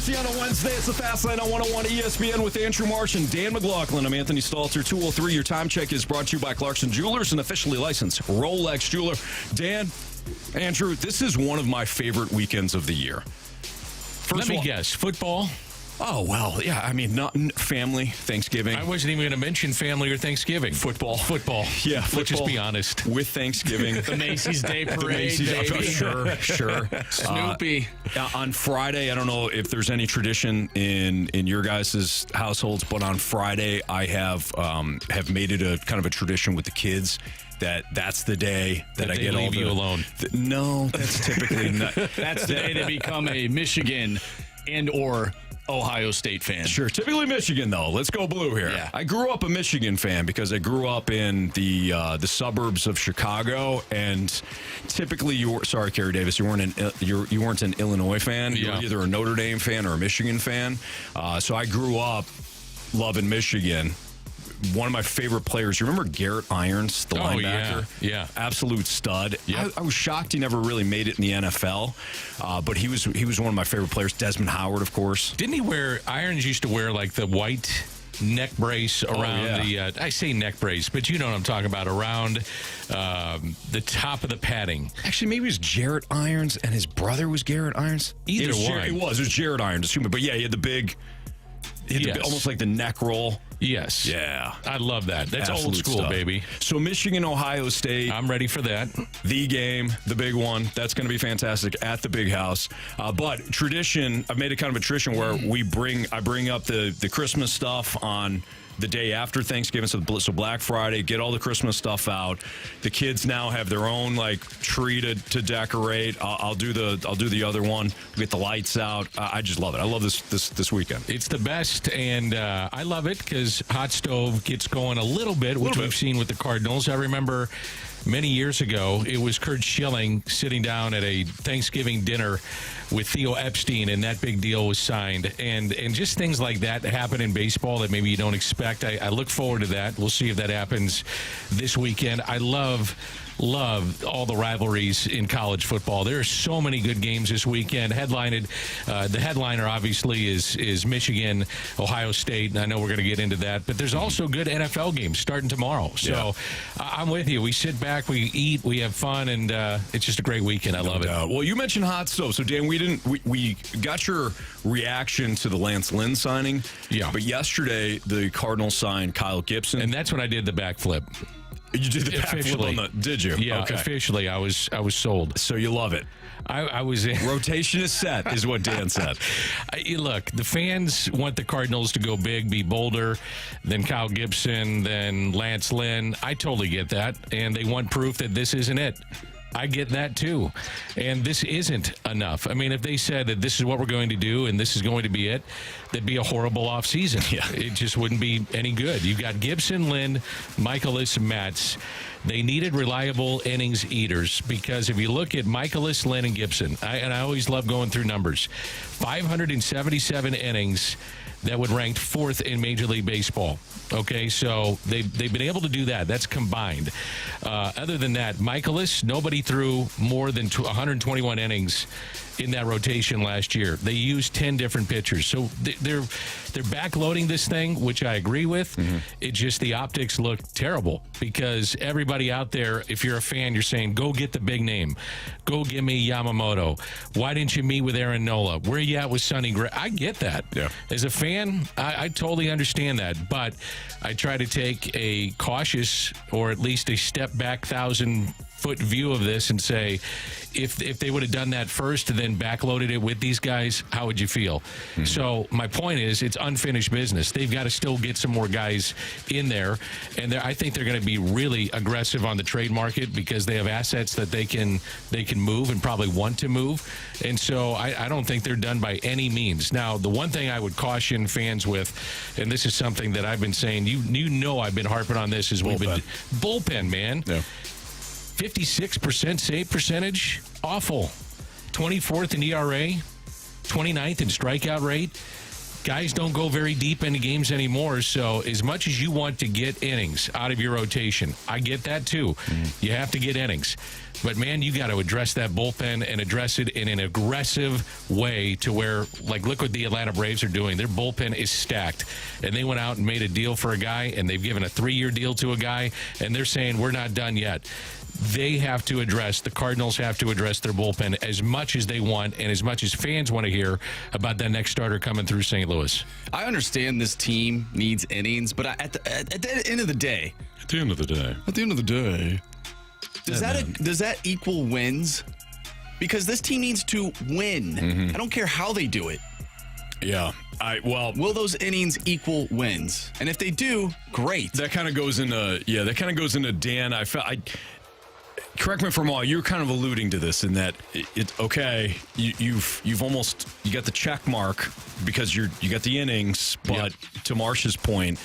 Jesse on a Wednesday. It's the Fast Lane on 101 ESPN with Andrew Marsh and Dan McLaughlin. I'm Anthony Stalter. 203. Your time check is brought to you by Clarkson Jewelers, an officially licensed Rolex jeweler. Dan, Andrew, this is one of my favorite weekends of the year. Let me guess. Football? Oh, well, yeah. I mean, not family, Thanksgiving. I wasn't even going to mention family or Thanksgiving. Football. Yeah, football. Let's just be honest. With Thanksgiving. The Macy's Day Parade. Sure. Snoopy. On Friday, I don't know if there's any tradition in your guys' households, but on Friday, I have made it a kind of a tradition with the kids. That's the day that I get leave you alone. No, that's typically not. That's the day they become a Michigan and or Ohio State fan. Sure. Typically Michigan, though. Let's go blue here. Yeah. I grew up a Michigan fan because I grew up in the suburbs of Chicago, and typically sorry, Kerry Davis, you weren't an Illinois fan. You were either a Notre Dame fan or a Michigan fan. So I grew up loving Michigan. One of my favorite players. You remember Garrett Irons, the linebacker? Yeah. Absolute stud. Yep. I was shocked he never really made it in the NFL, but he was one of my favorite players. Desmond Howard, of course. Didn't he wear, Irons used to wear like the white neck brace around I say neck brace, but you know what I'm talking about, around the top of the padding. Actually, maybe it was Jarrett Irons and his brother was Garrett Irons. Either one. It was Jarrett Irons, but yeah, he had the big, almost like the neck roll. Yes. Yeah. I love that. That's Absolute old school, stuff. Baby. So Michigan, Ohio State. I'm ready for that. The game, the big one. That's going to be fantastic at the big house. But tradition, I've made it kind of a tradition where I bring up the Christmas stuff on the day after Thanksgiving, so Black Friday, get all the Christmas stuff out. The kids now have their own tree to decorate. I'll do the other one. Get the lights out. I just love it. I love this weekend. It's the best, and I love it because Hot Stove gets going a little bit, which we've seen with the Cardinals. I remember many years ago, it was Kurt Schilling sitting down at a Thanksgiving dinner with Theo Epstein, and that big deal was signed. And just things like that happen in baseball that maybe you don't expect. I look forward to that. We'll see if that happens this weekend. I love all the rivalries in college football. There are so many good games this weekend. The headliner obviously is Michigan, Ohio State, and I know we're going to get into that. But there's also good NFL games starting tomorrow. So I'm with you. We sit back, we eat, we have fun, and it's just a great weekend. I love it. Well, you mentioned Hot Stove, so Dan, we got your reaction to the Lance Lynn signing. Yeah. But yesterday the Cardinals signed Kyle Gibson, and that's when I did the backflip. You did the officially. backflip on did you? Yeah, okay. Officially, I was sold. So you love it. I was in. Rotation is set, is what Dan said. Look, the fans want the Cardinals to go big, be bolder than Kyle Gibson, than Lance Lynn. I totally get that, and they want proof that this isn't it. I get that too. And this isn't enough. I mean, if they said that this is what we're going to do and this is going to be it, that'd be a horrible offseason. Yeah. It just wouldn't be any good. You've got Gibson, Lynn, Michaelis, Matz. They needed reliable innings eaters because if you look at Michaelis, Lynn, and Gibson, and I always love going through numbers, 577 innings that would rank fourth in Major League Baseball. Okay, so they've been able to do that. That's combined. Other than that, Michaelis, nobody threw more than 121 innings in that rotation last year. They used 10 different pitchers. So they're backloading this thing, which I agree with. Mm-hmm. It just, the optics look terrible because everybody out there, if you're a fan, you're saying, go get the big name. Go give me Yamamoto. Why didn't you meet with Aaron Nola? Where are you at with Sonny Gray? I get that. Yeah. As a fan, I totally understand that. But I try to take a cautious or at least a step back 1,000-foot view of this and say, if they would have done that first and then backloaded it with these guys, how would you feel? Mm-hmm. So my point is, it's unfinished business. They've got to still get some more guys in there, and I think they're going to be really aggressive on the trade market because they have assets that they can move and probably want to move. And so I don't think they're done by any means. Now, the one thing I would caution fans with, and this is something that I've been saying, you know I've been harping on this, is bullpen, man. Yeah. 56% save percentage, awful. 24th in ERA, 29th in strikeout rate. guys don't go very deep into games anymore. So as much as you want to get innings out of your rotation, I get that too. You have to get innings. But, man, you got to address that bullpen and address it in an aggressive way to where, like, look what the Atlanta Braves are doing. Their bullpen is stacked. And they went out and made a deal for a guy, and they've given a 3-year deal to a guy, and they're saying we're not done yet. They have to address, the Cardinals have to address their bullpen as much as they want and as much as fans want to hear about that next starter coming through St. Louis. I understand this team needs innings, but at the end of the day. At the end of the day. Does that equal wins? Because this team needs to win. I don't care how they do it. Yeah. Will those innings equal wins? And if they do, great. That kind of goes into Dan. Correct me if I'm wrong. You're kind of alluding to this in that it's okay. You've almost got the check mark because you got the innings, but to Marsh's point,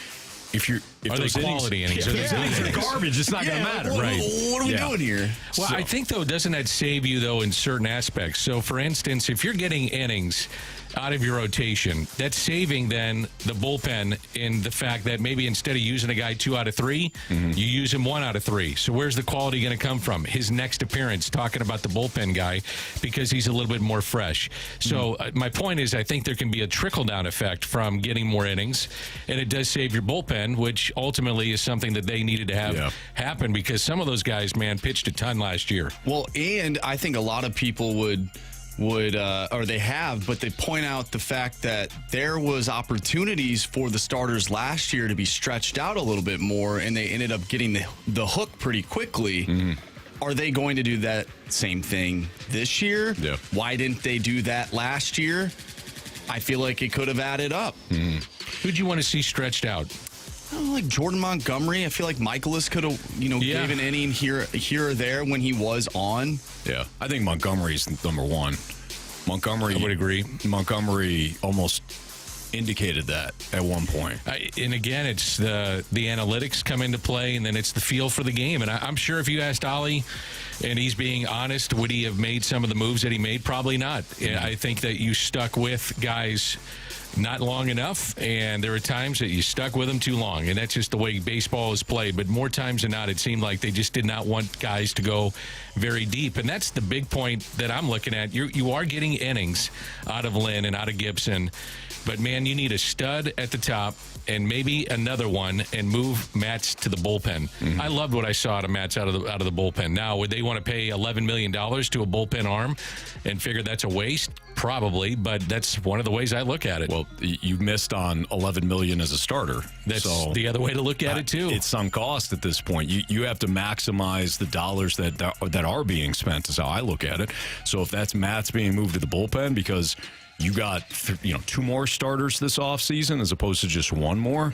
if those quality innings? If those innings are garbage, it's not going to matter, right? What are we doing here? Well, I think, though, doesn't that save you, though, in certain aspects? So, for instance, if you're getting innings out of your rotation, that's saving then the bullpen in the fact that maybe instead of using a guy 2 out of 3, you use him 1 out of 3. So where's the quality going to come from? His next appearance, talking about the bullpen guy, because he's a little bit more fresh. So my point is I think there can be a trickle-down effect from getting more innings, and it does save your bullpen, which ultimately is something that they needed to have happen because some of those guys, man, pitched a ton last year. Well, and I think a lot of people would or they have, but they point out the fact that there was opportunities for the starters last year to be stretched out a little bit more, and they ended up getting the hook pretty quickly. Are they going to do that same thing this year? Yeah. Why didn't they do that last year? I feel like it could have added up. Who'd you want to see stretched out? Like Jordan Montgomery. I feel like Michaelis could have, gave an inning here or there when he was on. Yeah, I think Montgomery's number one. Montgomery, I would agree. Montgomery almost indicated that at one point. And again, it's the analytics come into play, and then it's the feel for the game. And I'm sure if you asked Ollie, and he's being honest, would he have made some of the moves that he made? Probably not. I think that you stuck with guys not long enough, and there are times that you stuck with them too long, and that's just the way baseball is played. But more times than not, it seemed like they just did not want guys to go very deep, and that's the big point that I'm looking at. You are getting innings out of Lynn and out of Gibson, but, man, you need a stud at the top and maybe another one and move Matz to the bullpen. I loved what I saw out of Matz out of the bullpen. Now, would they want to pay $11 million to a bullpen arm and figure that's a waste? Probably, but that's one of the ways I look at it. Well, you missed on $11 million as a starter. That's the other way to look at it, too. It's sunk cost at this point. You have to maximize the dollars that are being spent is how I look at it. So if that's Matz being moved to the bullpen because you got 2 more starters this offseason as opposed to just 1 more,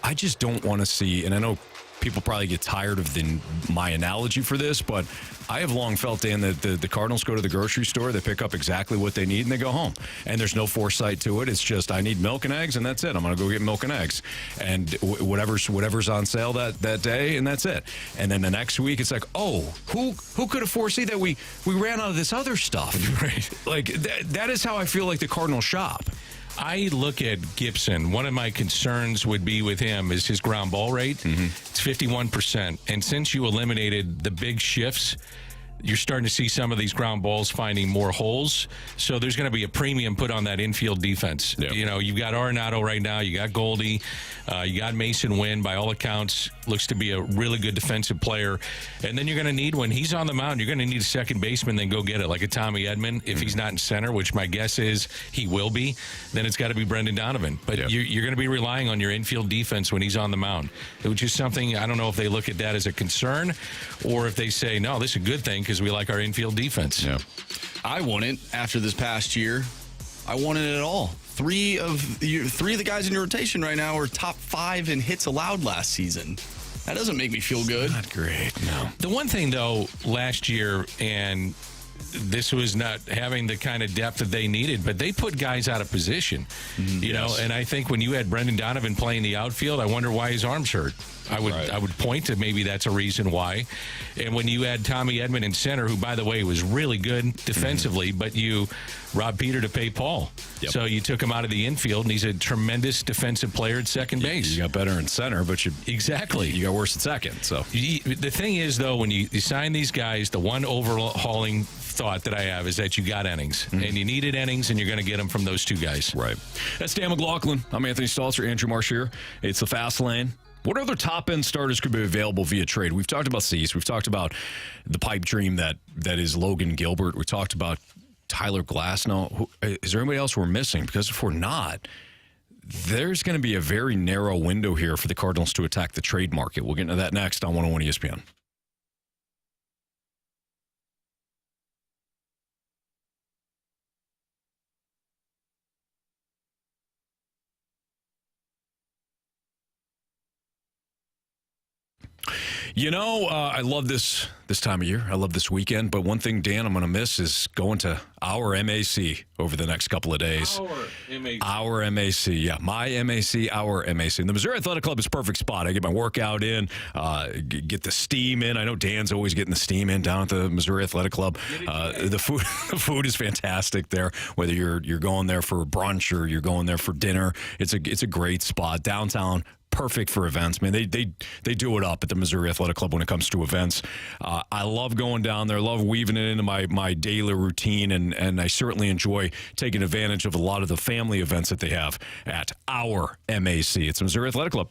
I just don't want to see, and I know people probably get tired of my analogy for this, but I have long felt, Dan, that the Cardinals go to the grocery store, they pick up exactly what they need, and they go home. And there's no foresight to it. It's just, I need milk and eggs, and that's it. I'm going to go get milk and eggs. And whatever's on sale that day, and that's it. And then the next week, it's like, oh, who could have foreseen that we ran out of this other stuff? Right. Like, that is how I feel like the Cardinals shop. I look at Gibson. One of my concerns would be with him is his ground ball rate. It's 51%. And since you eliminated the big shifts, you're starting to see some of these ground balls finding more holes. So there's going to be a premium put on that infield defense. Yep. You've got Arenado right now. You got Goldie. You got Mason Wynn. By all accounts, looks to be a really good defensive player. And then you're going to need, when he's on the mound, you're going to need a second baseman, then go get it, like a Tommy Edman. If he's not in center, which my guess is he will be, then it's got to be Brendan Donovan. But you're going to be relying on your infield defense when he's on the mound, which is something, I don't know if they look at that as a concern or if they say, no, this is a good thing because we like our infield defense. Yeah. I wouldn't after this past year. I wanted it all. Three of the guys in your rotation right now are top 5 in hits allowed last season. That doesn't make me feel good. Not great, no. The one thing, though, last year, and this was not having the kind of depth that they needed, but they put guys out of position. You know, and I think when you had Brendan Donovan playing the outfield, I wonder why his arm's hurt. I would point to maybe that's a reason why. And when you add Tommy Edman in center, who, by the way, was really good defensively, but you robbed Peter to pay Paul. Yep. So you took him out of the infield, and he's a tremendous defensive player at second base. You got better in center, but you got worse at second. So the thing is, though, when you sign these guys, the one overhauling thought that I have is that you got innings, and you needed innings, and you're going to get them from those two guys. Right. That's Dan McLaughlin. I'm Anthony Stalter, Andrew Marchier. It's the Fast Lane. What other top-end starters could be available via trade? We've talked about Cease. We've talked about the pipe dream that is Logan Gilbert. We talked about Tyler Glasnow. Is there anybody else we're missing? Because if we're not, there's going to be a very narrow window here for the Cardinals to attack the trade market. We'll get into that next on 101 ESPN. You know, I love this time of year. I love this weekend. But one thing, Dan, I'm going to miss is going to our MAC over the next couple of days. Our MAC. Yeah, my MAC, our MAC. And the Missouri Athletic Club is a perfect spot. I get my workout in, get the steam in. I know Dan's always getting the steam in down at the Missouri Athletic Club. The food is fantastic there. Whether you're going there for brunch or you're going there for dinner, it's a great spot downtown. Perfect for events, man. They do it up at the Missouri Athletic Club when it comes to events. I love going down there. I love weaving it into my daily routine, and I certainly enjoy taking advantage of a lot of the family events that they have at our MAC. It's the Missouri Athletic Club.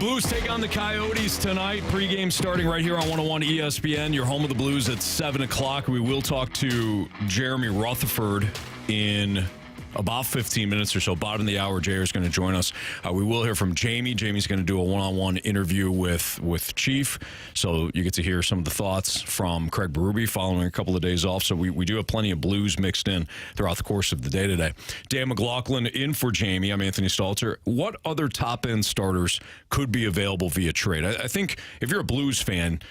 Blues take on the Coyotes tonight. Pregame starting right here on 101 ESPN. Your home of the Blues at 7 o'clock. We will talk to Jeremy Rutherford in about 15 minutes or so. Bottom of the hour, Jay is going to join us. We will hear from Jamie. Jamie's going to do a one-on-one interview with Chief, so you get to hear some of the thoughts from Craig Berube following a couple of days off. So we do have plenty of Blues mixed in throughout the course of the day today. Dan McLaughlin in for Jamie. I'm Anthony Stalter. What other top-end starters could be available via trade? I think if you're a Blues fan,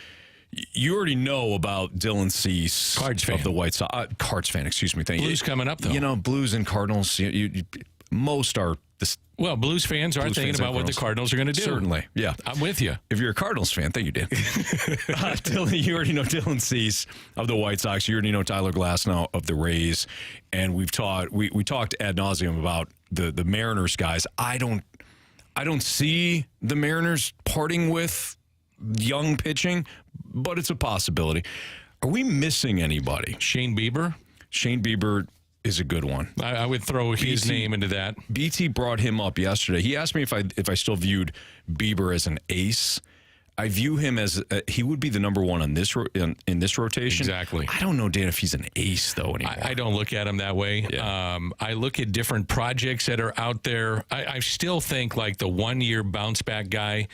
you already know about Dylan Cease of the White Sox. Cards fan, excuse me. Thank Blues coming up, though. You know, Blues and Cardinals, most are this. Well, Blues fans are thinking about what the Cardinals are going to do. Certainly, yeah. I'm with you. If you're a Cardinals fan, thank you, Dan. Dylan, you already know Dylan Cease of the White Sox. You already know Tyler Glasnow of the Rays. And we talked ad nauseum about the Mariners guys. I don't see the Mariners parting with young pitching, but it's a possibility. Are we missing anybody? Shane Bieber? Shane Bieber is a good one. I would throw his name into that. BT brought him up yesterday. He asked me if I still viewed Bieber as an ace. I view him as he would be the number one on this in this rotation. Exactly. I don't know, Dan, if he's an ace though anymore. I don't look at him that way. Yeah. I look at different projects that are out there. I still think like the 1 year bounce back guy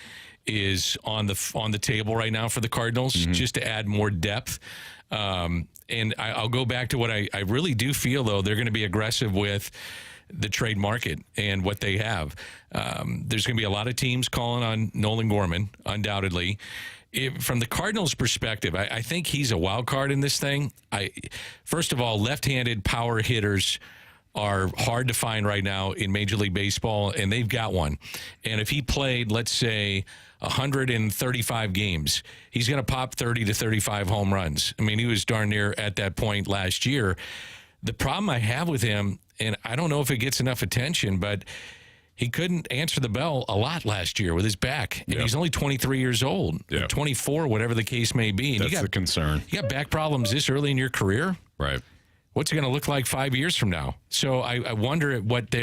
is on the table right now for the Cardinals, just to add more depth. And I'll go back to what I really do feel, though, they're going to be aggressive with the trade market and what they have. There's going to be a lot of teams calling on Nolan Gorman, undoubtedly. From the Cardinals' perspective, I think he's a wild card in this thing. First of all, left-handed power hitters are hard to find right now in Major League Baseball, and they've got one. And if he played, let's say, 135 games, he's going to pop 30 to 35 home runs. I mean, he was darn near at that point last year. The problem I have with him, and I don't know if it gets enough attention, but he couldn't answer the bell a lot last year with his back. And he's only 23 years old, 24, whatever the case may be. And that's the concern. You got back problems this early in your career? Right. What's it going to look like 5 years from now? So I wonder at what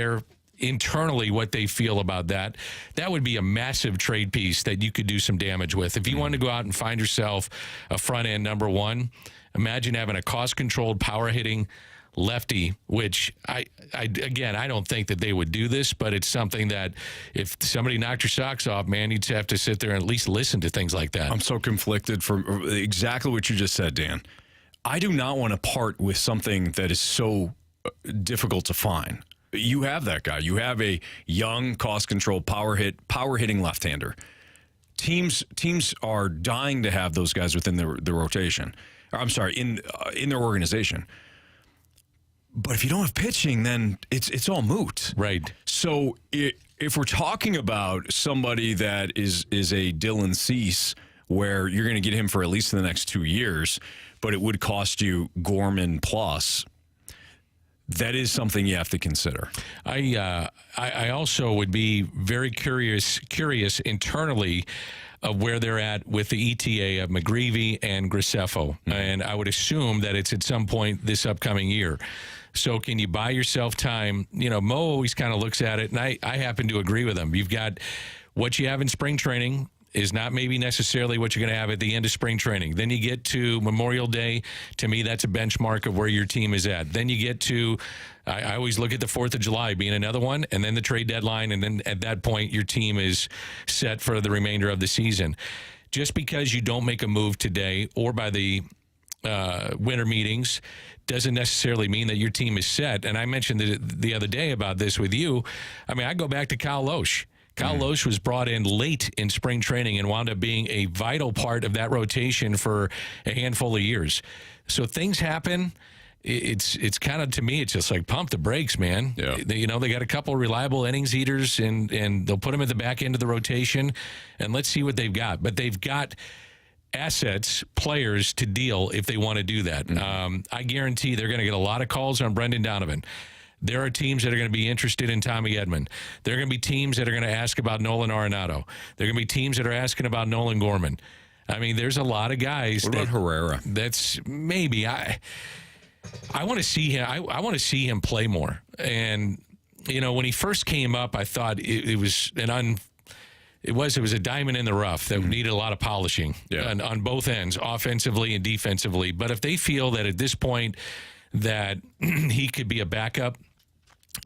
internally what they feel about that. That would be a massive trade piece that you could do some damage with. If you wanted to go out and find yourself a front end number one, imagine having a cost-controlled, power-hitting lefty, which I don't think that they would do this, but it's something that if somebody knocked your socks off, man, you'd have to sit there and at least listen to things like that. I'm so conflicted from exactly what you just said, Dan. I do not want to part with something that is so difficult to find. You have that guy. You have a young, cost-controlled, power-hitting left-hander. Teams are dying to have those guys within the rotation. I'm sorry, in their organization. But if you don't have pitching, then it's all moot. Right. So if we're talking about somebody that is a Dylan Cease, where you're going to get him for at least the next 2 years, but it would cost you Gorman plus, that is something you have to consider. I also would be very curious internally of where they're at with the ETA of McGreevy and Graceffo. And I would assume that it's at some point this upcoming year. So can you buy yourself time? You know, Mo always kind of looks at it, and I happen to agree with him. You've got what you have in spring training is not maybe necessarily what you're going to have at the end of spring training. Then you get to Memorial Day. To me, that's a benchmark of where your team is at. Then you get to, I always look at the 4th of July being another one, and then the trade deadline, and then at that point, your team is set for the remainder of the season. Just because you don't make a move today or by the winter meetings doesn't necessarily mean that your team is set. And I mentioned the other day about this with you. I mean, I go back to Kyle Loesch. Kyle Loesch was brought in late in spring training and wound up being a vital part of that rotation for a handful of years. So things happen. It's kind of, to me, it's just like pump the brakes, man. Yeah. They got a couple of reliable innings eaters, and they'll put them at the back end of the rotation, and let's see what they've got. But they've got assets, players to deal if they want to do that. I guarantee they're going to get a lot of calls on Brendan Donovan. There are teams that are going to be interested in Tommy Edman. There are going to be teams that are going to ask about Nolan Arenado. There are going to be teams that are asking about Nolan Gorman. I mean, there's a lot of guys. What about Herrera? That's maybe I want to see him. I want to see him play more. And you know, when he first came up, I thought it was a diamond in the rough that needed a lot of polishing on both ends, offensively and defensively. But if they feel that at this point that he could be a backup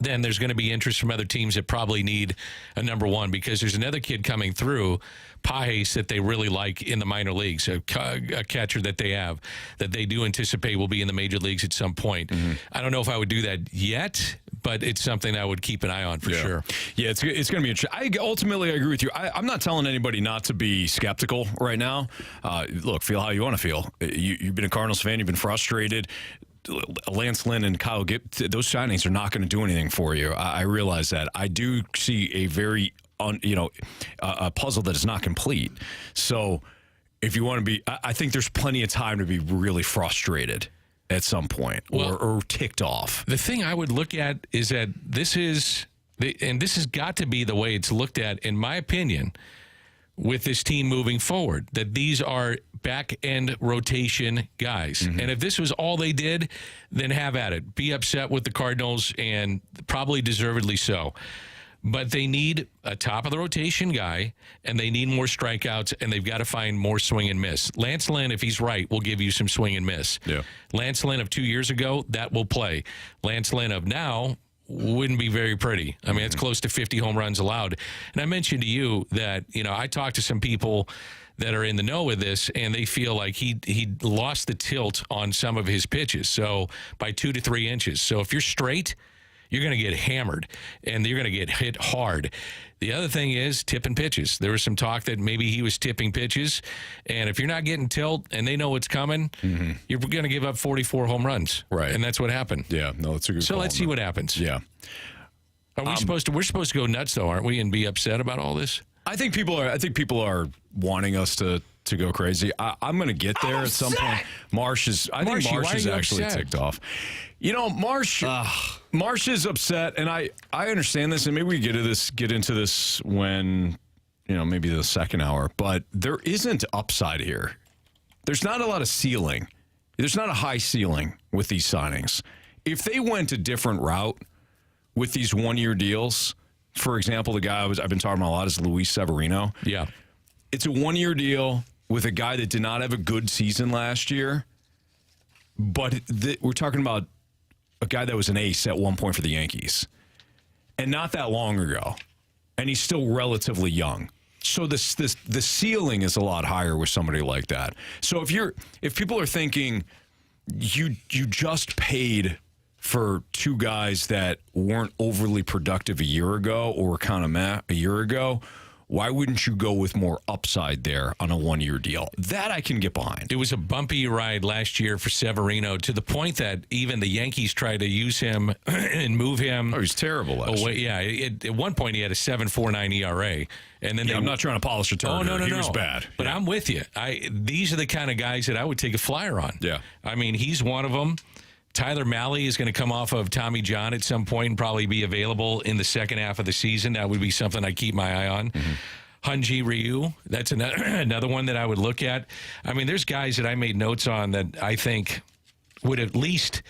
then there's going to be interest from other teams that probably need a number one, because there's another kid coming through, Pajes, that they really like in the minor leagues, a catcher that they have that they do anticipate will be in the major leagues at some point. I don't know if I would do that yet, but it's something I would keep an eye on for sure. Yeah, it's going to be interesting. Ultimately, I agree with you. I'm not telling anybody not to be skeptical right now. Look, feel how you want to feel. You've been a Cardinals fan. You've been frustrated. Lance Lynn and Kyle Gibson, those signings are not going to do anything for you. I realize that. I do see a very, a puzzle that is not complete. So if you want to be, I think there's plenty of time to be really frustrated at some point or ticked off. The thing I would look at is that this has got to be the way it's looked at, in my opinion, with this team moving forward, that these are back-end rotation guys. And if this was all they did, then have at it. Be upset with the Cardinals, and probably deservedly so. But they need a top-of-the-rotation guy, and they need more strikeouts, and they've got to find more swing and miss. Lance Lynn, if he's right, will give you some swing and miss. Yeah. Lance Lynn of 2 years ago, that will play. Lance Lynn of now wouldn't be very pretty. I mean, it's close to 50 home runs allowed. And I mentioned to you that, I talked to some people that are in the know with this, and they feel like he lost the tilt on some of his pitches, so by 2 to 3 inches. So if you're straight, you're going to get hammered, and you're going to get hit hard. The other thing is tipping pitches. There was some talk that maybe he was tipping pitches, and if you're not getting tilt and they know it's coming, you're going to give up 44 home runs. Right. And that's what happened. Yeah, no, it's a good So call, let's see what happens. Yeah. Are we we're supposed to go nuts, though, aren't we, and be upset about all this? I think people are wanting us to go crazy. I'm going to get there at some point. Marsh is actually ticked off. Marsh is upset, and I understand this, and maybe we get into this when, maybe the second hour, but there isn't upside here. There's not a lot of ceiling. There's not a high ceiling with these signings. If they went a different route with these one-year deals, for example, the guy I've been talking about a lot is Luis Severino. Yeah. It's a one-year deal with a guy that did not have a good season last year, but we're talking about a guy that was an ace at one point for the Yankees, and not that long ago, and he's still relatively young. So the ceiling is a lot higher with somebody like that. So if people are thinking you just paid for two guys that weren't overly productive a year ago or were kind of meh a year ago, why wouldn't you go with more upside there on a one-year deal? That I can get behind. It was a bumpy ride last year for Severino, to the point that even the Yankees tried to use him and move him. Oh, he's terrible last year. Yeah, at one point he had a 7.49 ERA. And then I'm not trying to polish a turd. No. He was bad. But I'm with you. These are the kind of guys that I would take a flyer on. Yeah. I mean, he's one of them. Tyler Mahle is going to come off of Tommy John at some point and probably be available in the second half of the season. That would be something I keep my eye on. Hunji Ryu, that's another one that I would look at. I mean, there's guys that I made notes on that I think would at least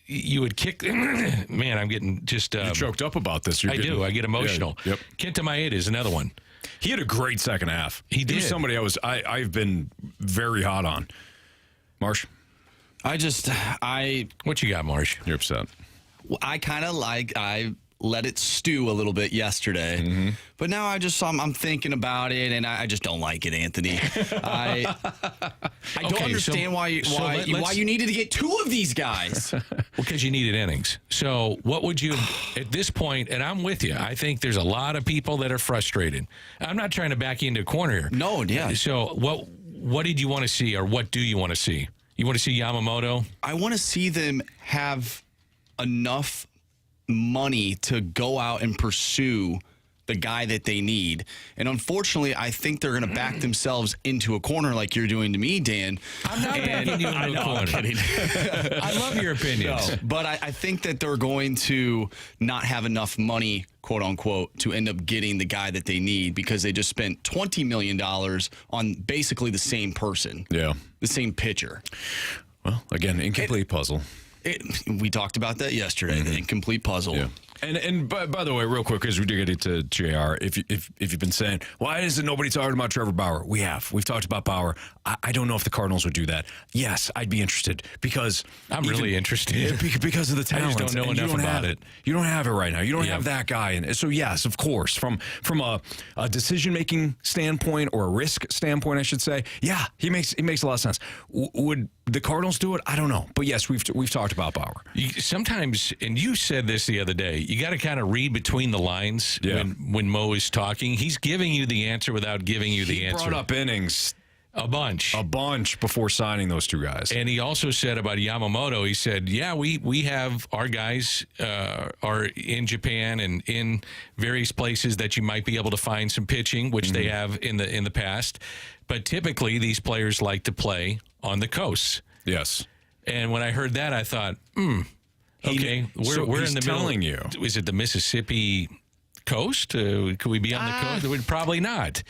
you would kick. Man, I'm getting just you're choked up about this. I get emotional. Yeah, yep. Kenta Maeda is another one. He had a great second half. He did. He's somebody I've been very hot on. Marsh? What you got, Marsh? You're upset. I let it stew a little bit yesterday, but now I'm thinking about it, and I just don't like it, Anthony. I don't understand why you needed to get two of these guys. Well, because you needed innings. So what would you, at this point, and I'm with you, I think there's a lot of people that are frustrated. I'm not trying to back you into a corner here. No, yeah. So what did you want to see, or what do you want to see? You want to see Yamamoto? I want to see them have enough money to go out and pursue the guy that they need. And unfortunately, I think they're going to back themselves into a corner like you're doing to me, Dan. I'm not backing you into a corner. I'm kidding. I love your opinions. No, but I think that they're going to not have enough money, quote unquote, to end up getting the guy that they need, because they just spent $20 million on basically the same person. Yeah. The same pitcher. Well, again, incomplete puzzle. We talked about that yesterday, the incomplete puzzle. Yeah. And by the way, real quick, because we did get it to JR, if you've been saying, why isn't nobody talking about Trevor Bauer? We've talked about Bauer. I don't know if the Cardinals would do that. Yes, I'd be interested because I'm really interested because of the talent. I just don't know enough about it. You don't have it right now. You don't have that guy, and so yes, of course, from a decision making standpoint or a risk standpoint, I should say, yeah, it makes a lot of sense. Would the Cardinals do it? I don't know, but yes, we've talked about Bauer. Sometimes, and you said this the other day, you got to kind of read between the lines when Mo is talking. He's giving you the answer without giving you the answer. He brought up innings. A bunch before signing those two guys. And he also said about Yamamoto, he said, yeah, we have our guys are in Japan and in various places that you might be able to find some pitching, which they have in the past. But typically these players like to play on the coasts. Yes. And when I heard that, I thought, okay, we're in the telling middle. you. Is it the Mississippi coast? Could we be on the coast? Probably not.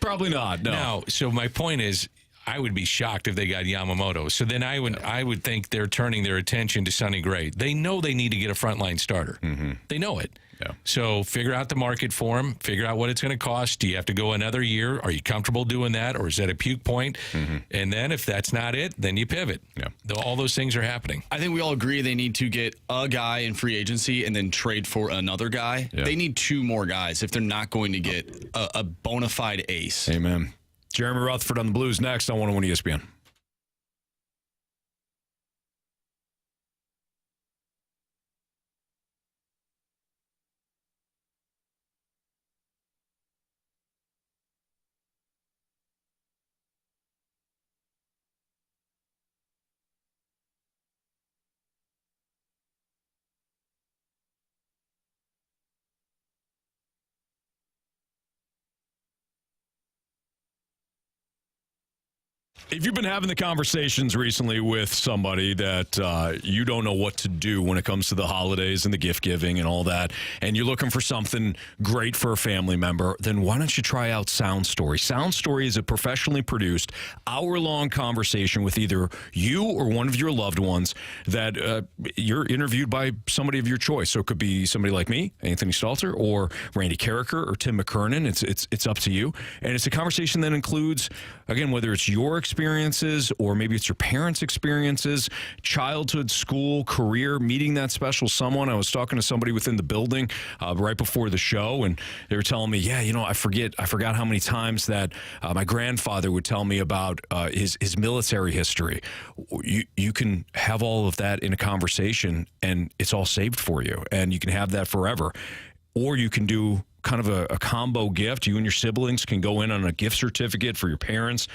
Probably not. No. Now, so my point is, I would be shocked if they got Yamamoto. So then I would think they're turning their attention to Sonny Gray. They know they need to get a frontline starter. Mm-hmm. They know it. Yeah. So figure out the market for him. Figure out what it's going to cost. Do you have to go another year? Are you comfortable doing that, or is that a puke point? Mm-hmm. And then if that's not it, then you pivot. Yeah. All those things are happening. I think we all agree they need to get a guy in free agency and then trade for another guy. Yeah. They need two more guys if they're not going to get a bona fide ace. Amen. Jeremy Rutherford on the Blues next on 101 ESPN. If you've been having the conversations recently with somebody that you don't know what to do when it comes to the holidays and the gift giving and all that, and you're looking for something great for a family member, then why don't you try out Sound Story? Sound Story is a professionally produced, hour-long conversation with either you or one of your loved ones that you're interviewed by somebody of your choice. So it could be somebody like me, Anthony Stalter, or Randy Carricker, or Tim McKernan. It's up to you. And it's a conversation that includes, again, whether it's your experiences or maybe it's your parents' experiences, childhood, school, career, meeting that special someone. I was talking to somebody within the building right before the show, and they were telling me, I forgot how many times that my grandfather would tell me about his military history. You can have all of that in a conversation, and it's all saved for you, and you can have that forever. Or you can do kind of a combo gift. You and your siblings can go in on a gift certificate for your parents,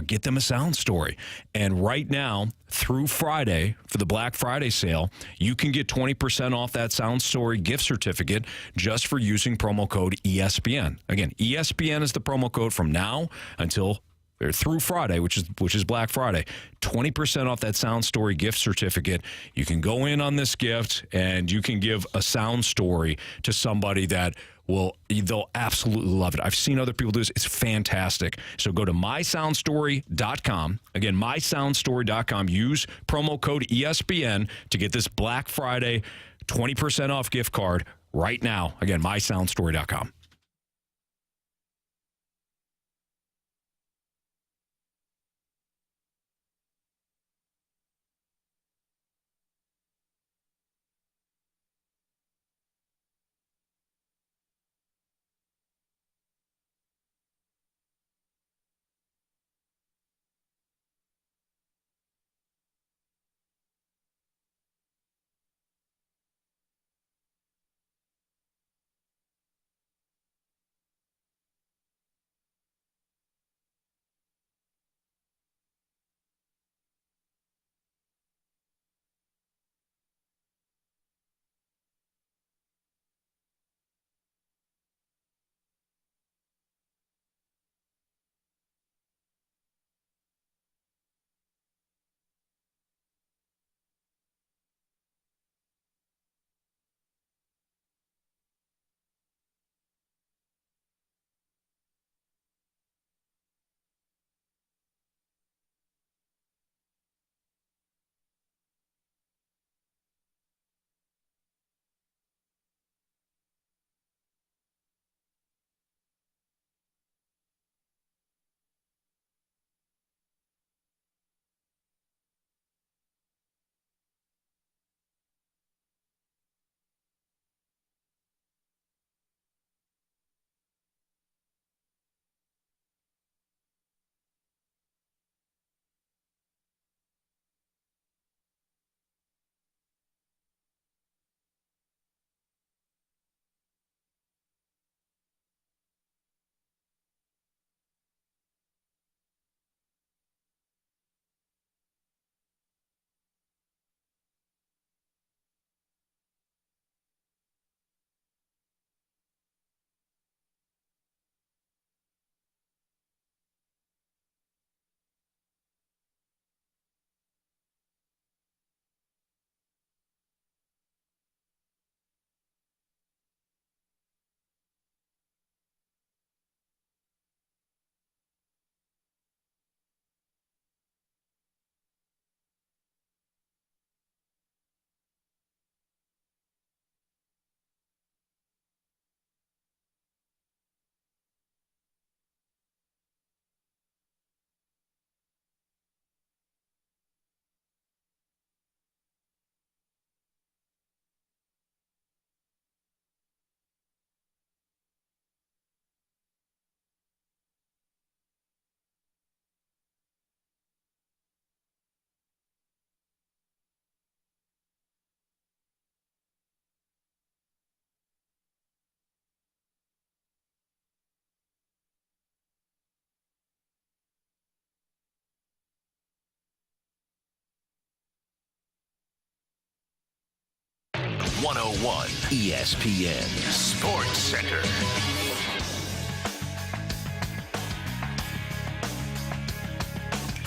get them a Sound Story. And right now, through Friday, for the Black Friday sale, you can get 20% off that Sound Story gift certificate just for using promo code ESPN. Again, ESPN is the promo code from now until through Friday, which is Black Friday. 20% off that Sound Story gift certificate. You can go in on this gift and you can give a Sound Story to somebody that they'll absolutely love it. I've seen other people do this. It's fantastic. So go to mysoundstory.com. Again, mysoundstory.com. Use promo code ESPN to get this Black Friday 20% off gift card right now. Again, mysoundstory.com. 101 ESPN Sports Center.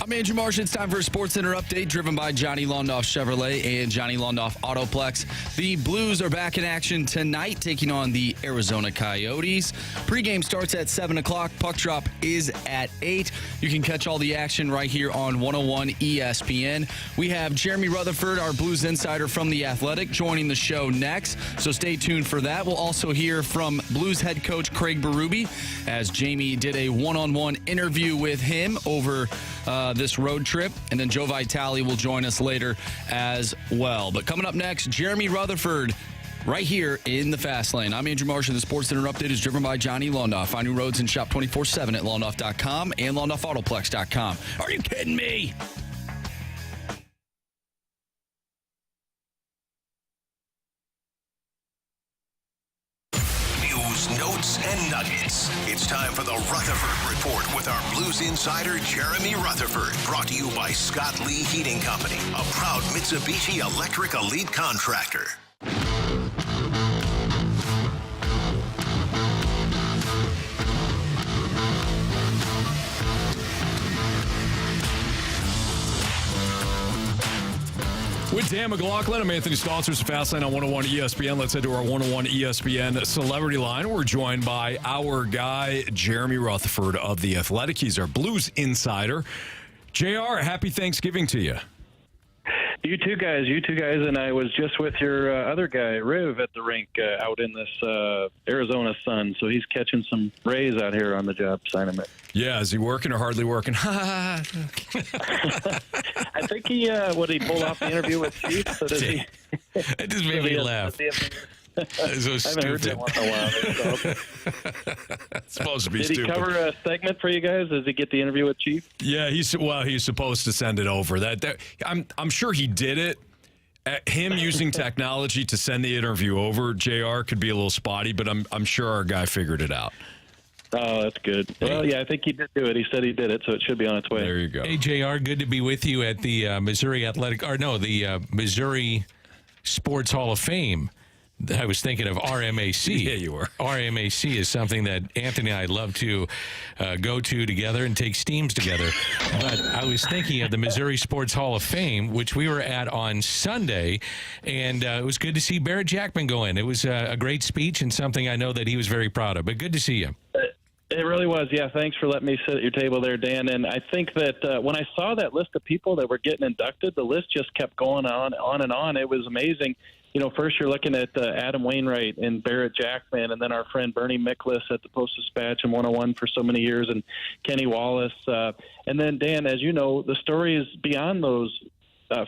I'm Andrew Marsh. It's time for a Sports Center update driven by Johnny Londoff Chevrolet and Johnny Londoff Autoplex. The Blues are back in action tonight, taking on the Arizona Coyotes. Pregame starts at 7 o'clock. Puck drop is at 8. You can catch all the action right here on 101 ESPN. We have Jeremy Rutherford, our Blues insider from The Athletic, joining the show next, so stay tuned for that. We'll also hear from Blues head coach Craig Berube, as Jamie did a one-on-one interview with him over this road trip, and then Joe Vitale will join us later as well. But coming up next, Jeremy Rutherford right here in the Fast Lane. I'm Andrew Marsh, and the Sports Center Update is driven by Johnny Londoff. Find new roads and shop 24/7 at londoff.com and londoffautoplex.com. Are you kidding me? Notes and nuggets. It's time for the Rutherford Report with our Blues insider, Jeremy Rutherford. Brought to you by Scott Lee Heating Company, a proud Mitsubishi Electric Elite contractor. With Dan McLaughlin, I'm Anthony Stalter, Fast Lane on 101 ESPN. Let's head to our 101 ESPN Celebrity Line. We're joined by our guy, Jeremy Rutherford of The Athletic. He's our Blues insider. JR, happy Thanksgiving to you. You two guys, and I was just with your other guy, Riv, at the rink out in this Arizona sun. So he's catching some rays out here on the job assignment. Yeah, is he working or hardly working? I think he pulled off the interview with Chief. So does he? It just made me laugh. That's so I haven't heard that one in a while. So. It's supposed to be stupid. Did he cover a segment for you guys? Does he get the interview with Chief? Yeah, he's supposed to send it over. I'm sure he did it. Him using technology to send the interview over, JR, could be a little spotty, but I'm sure our guy figured it out. Oh, that's good. Well, yeah, I think he did do it. He said he did it, so it should be on its way. There you go. Hey, JR, good to be with you at the Missouri Sports Hall of Fame. I was thinking of RMAC. Yeah, you were. RMAC is something that Anthony and I love to go to together and take steams together. But I was thinking of the Missouri Sports Hall of Fame, which we were at on Sunday, and it was good to see Barrett Jackman go in. It was a great speech and something I know that he was very proud of. But good to see you. It really was. Yeah, thanks for letting me sit at your table there, Dan. And I think that when I saw that list of people that were getting inducted, the list just kept going on and on. It was amazing. You know, first you're looking at Adam Wainwright and Barrett Jackman, and then our friend Bernie Miklas at the Post-Dispatch and 101 for so many years, and Kenny Wallace. And then, Dan, as you know, the story is beyond those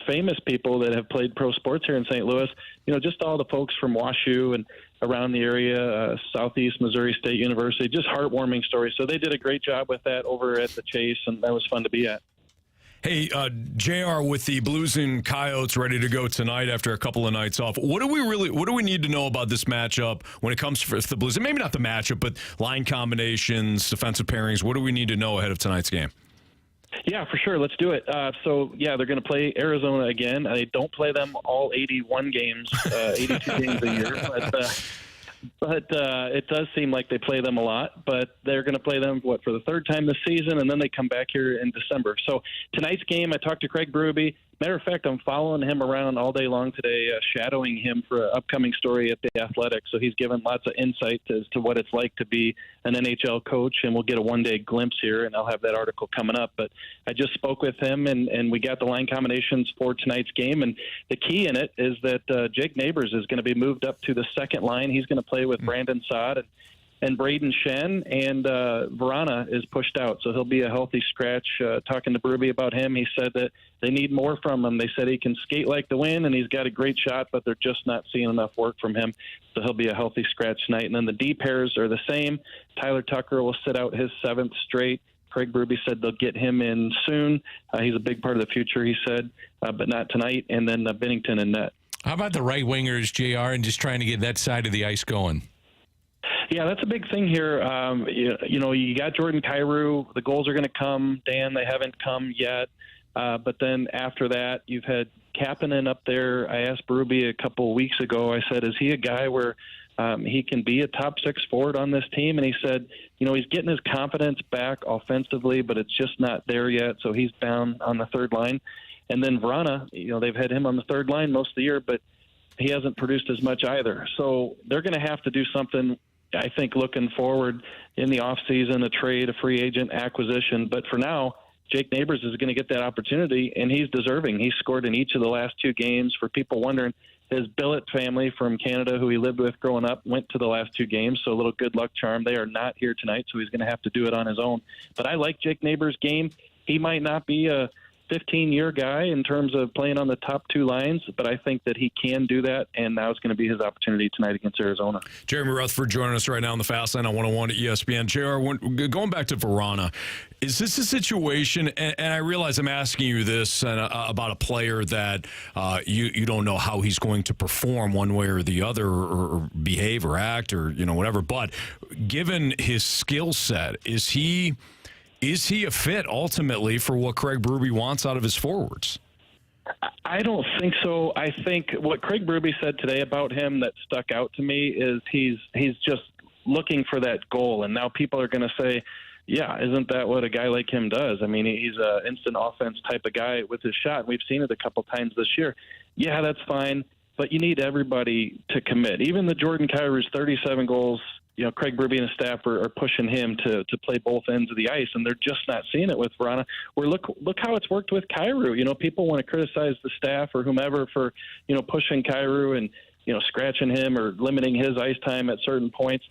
famous people that have played pro sports here in St. Louis. You know, just all the folks from WashU and around the area, Southeast Missouri State University, just heartwarming stories. So they did a great job with that over at the Chase, and that was fun to be at. Hey, JR, with the Blues and Coyotes ready to go tonight after a couple of nights off, what do we need to know about this matchup when it comes to the Blues? And maybe not the matchup, but line combinations, defensive pairings. What do we need to know ahead of tonight's game? Yeah, for sure. Let's do it. So, they're going to play Arizona again. They don't play them all 81 games, 82 games a year. But it does seem like they play them a lot. But they're going to play them, for the third time this season, and then they come back here in December. So tonight's game, I talked to Craig Berube. Matter of fact, I'm following him around all day long today, shadowing him for an upcoming story at The Athletic. So he's given lots of insight as to what it's like to be an NHL coach, and we'll get a one-day glimpse here, and I'll have that article coming up. But I just spoke with him, and we got the line combinations for tonight's game. And the key in it is that Jake Neighbours is going to be moved up to the second line. He's going to play with Brandon Saad and Braden Shen, and Verana is pushed out, so he'll be a healthy scratch. Talking to Berube about him, he said that they need more from him. They said he can skate like the wind, and he's got a great shot, but they're just not seeing enough work from him, so he'll be a healthy scratch tonight. And then the D pairs are the same. Tyler Tucker will sit out his seventh straight. Craig Berube said they'll get him in soon. He's a big part of the future, he said, but not tonight. And then Bennington and net. How about the right wingers, JR, and just trying to get that side of the ice going? Yeah, that's a big thing here. You got Jordan Kyrou. The goals are going to come. Dan, they haven't come yet. But then after that, you've had Kapanen up there, I asked Berube a couple of weeks ago, I said, is he a guy where he can be a top 6 forward on this team? And he said, he's getting his confidence back offensively, but it's just not there yet. So he's down on the third line. And then Vrana, they've had him on the third line most of the year, but he hasn't produced as much either. So they're going to have to do something, I think, looking forward in the offseason, a trade, a free agent acquisition. But for now, Jake Neighbours is going to get that opportunity, and he's deserving. He scored in each of the last 2 games. For people wondering, his billet family from Canada, who he lived with growing up, went to the last 2 games, so a little good luck charm. They are not here tonight, so he's going to have to do it on his own. But I like Jake Neighbours' game. He might not be a 15-year guy in terms of playing on the top 2 lines, but I think that he can do that, and now it's going to be his opportunity tonight against Arizona. Jeremy Rutherford joining us right now on the Fast Line on 101 at ESPN. JR, going back to Vrana, is this a situation, and I realize I'm asking you this about a player that you don't know how he's going to perform one way or the other, or behave or act or whatever, but given his skill set, is he a fit ultimately for what Craig Berube wants out of his forwards? I don't think so. I think what Craig Berube said today about him that stuck out to me is he's just looking for that goal. And now people are going to say, yeah, isn't that what a guy like him does? I mean, he's an instant offense type of guy with his shot. We've seen it a couple times this year. Yeah, that's fine, but you need everybody to commit. Even the Jordan Kyrou's 37 goals, Craig Berube and his staff are pushing him to play both ends of the ice, and they're just not seeing it with Vrana. Where look how it's worked with Kyrou. People want to criticize the staff or whomever for pushing Kyrou and scratching him or limiting his ice time at certain points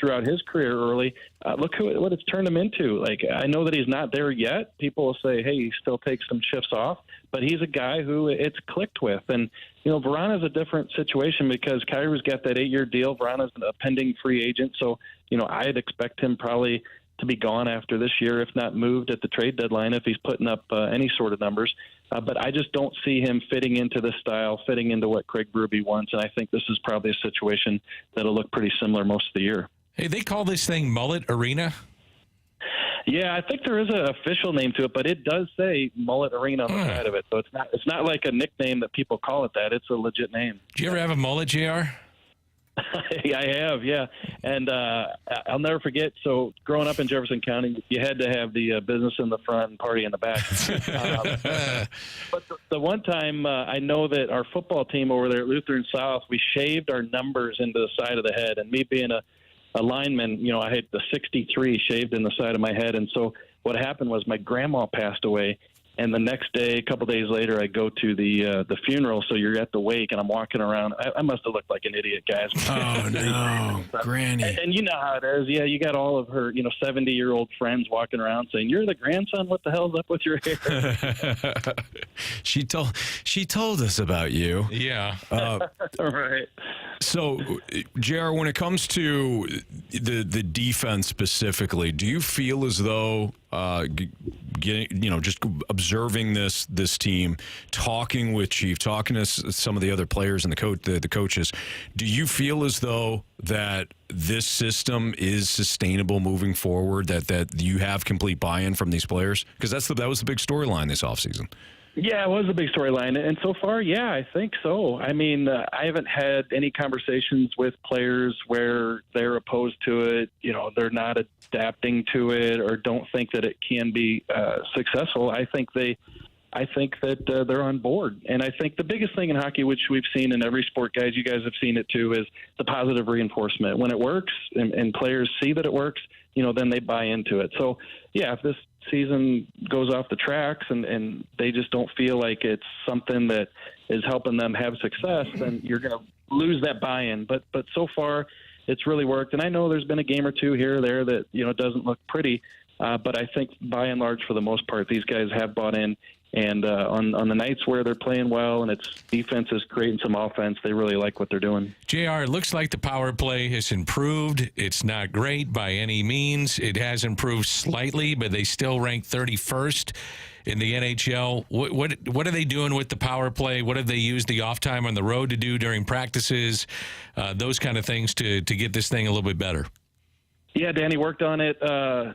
throughout his career early. Look what it's turned him into. Like, I know that he's not there yet. People will say, hey, he still takes some shifts off, but he's a guy who it's clicked with. And Vrana's a different situation because Kyrou's got that 8-year deal. Vrana's a pending free agent. So, I'd expect him probably to be gone after this year, if not moved at the trade deadline, if he's putting up any sort of numbers. But I just don't see him fitting into this style, fitting into what Craig Berube wants. And I think this is probably a situation that'll look pretty similar most of the year. Hey, they call this thing Mullet Arena? Yeah, I think there is an official name to it, but it does say Mullet Arena on the side of it. So it's not like a nickname that people call it that. It's a legit name. Do you ever have a mullet, JR? I have, yeah. And I'll never forget, so growing up in Jefferson County, you had to have the business in the front and party in the back. But the one time I know that our football team over there at Lutheran South, we shaved our numbers into the side of the head. And me being a lineman, I had the 63 shaved in the side of my head. And so what happened was my grandma passed away. And the next day, a couple days later, I go to the funeral. So you're at the wake, and I'm walking around. I must have looked like an idiot, guys. Oh, no, Granny. And you know how it is. Yeah, you got all of her, 70-year-old friends walking around saying, "You're the grandson. What the hell's up with your hair?" She told us about you. Yeah. Right. So, JR, when it comes to the defense specifically, do you feel as though just observing this team, talking with Chief, talking to some of the other players and the coaches, do you feel as though that this system is sustainable moving forward, that you have complete buy-in from these players? Because that was the big storyline this offseason. Yeah, it was a big storyline. And so far, yeah, I think so. I mean, I haven't had any conversations with players where they're opposed to it, they're not adapting to it or don't think that it can be successful. I think that they're on board. And I think the biggest thing in hockey, which we've seen in every sport, guys, you guys have seen it too, is the positive reinforcement. When it works and players see that it works, then they buy into it. So, yeah, if this season goes off the tracks and they just don't feel like it's something that is helping them have success, then you're going to lose that buy-in. But so far, it's really worked. And I know there's been a game or two here or there that, doesn't look pretty. But I think by and large, for the most part, these guys have bought in. And on the nights where they're playing well and it's defense is creating some offense, they really like what they're doing. JR, it looks like the power play has improved. It's not great by any means. It has improved slightly, but they still rank 31st in the NHL. What are they doing with the power play? What have they used the off time on the road to do during practices? Those kind of things to get this thing a little bit better. Yeah, Danny worked on it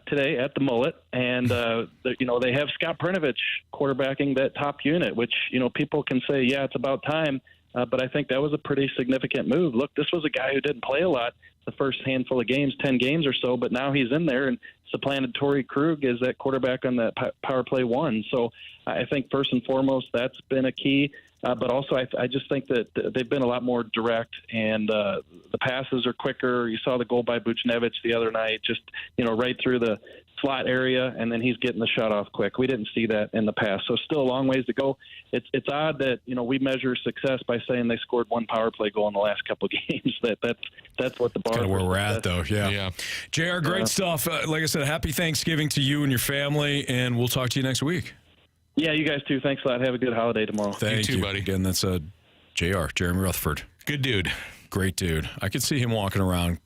today at the Mullet, and they have Scott Prnovich quarterbacking that top unit, which people can say, yeah, it's about time, but I think that was a pretty significant move. Look, this was a guy who didn't play a lot the first handful of games, 10 games or so, but now he's in there and supplanted Torrey Krug as that quarterback on that power play one. So I think first and foremost that's been a key. But also, I just think that they've been a lot more direct, and the passes are quicker. You saw the goal by Buchnevich the other night, just right through the slot area, and then he's getting the shot off quick. We didn't see that in the past, so still a long ways to go. It's odd that we measure success by saying they scored one power play goal in the last couple of games. That's what the bar. Kind of where we're at, though. Yeah. JR, great stuff. Like I said, happy Thanksgiving to you and your family, and we'll talk to you next week. Yeah, you guys too. Thanks a lot. Have a good holiday tomorrow. Thank you, buddy. Again, that's JR, Jeremy Rutherford. Good dude. Great dude. I could see him walking around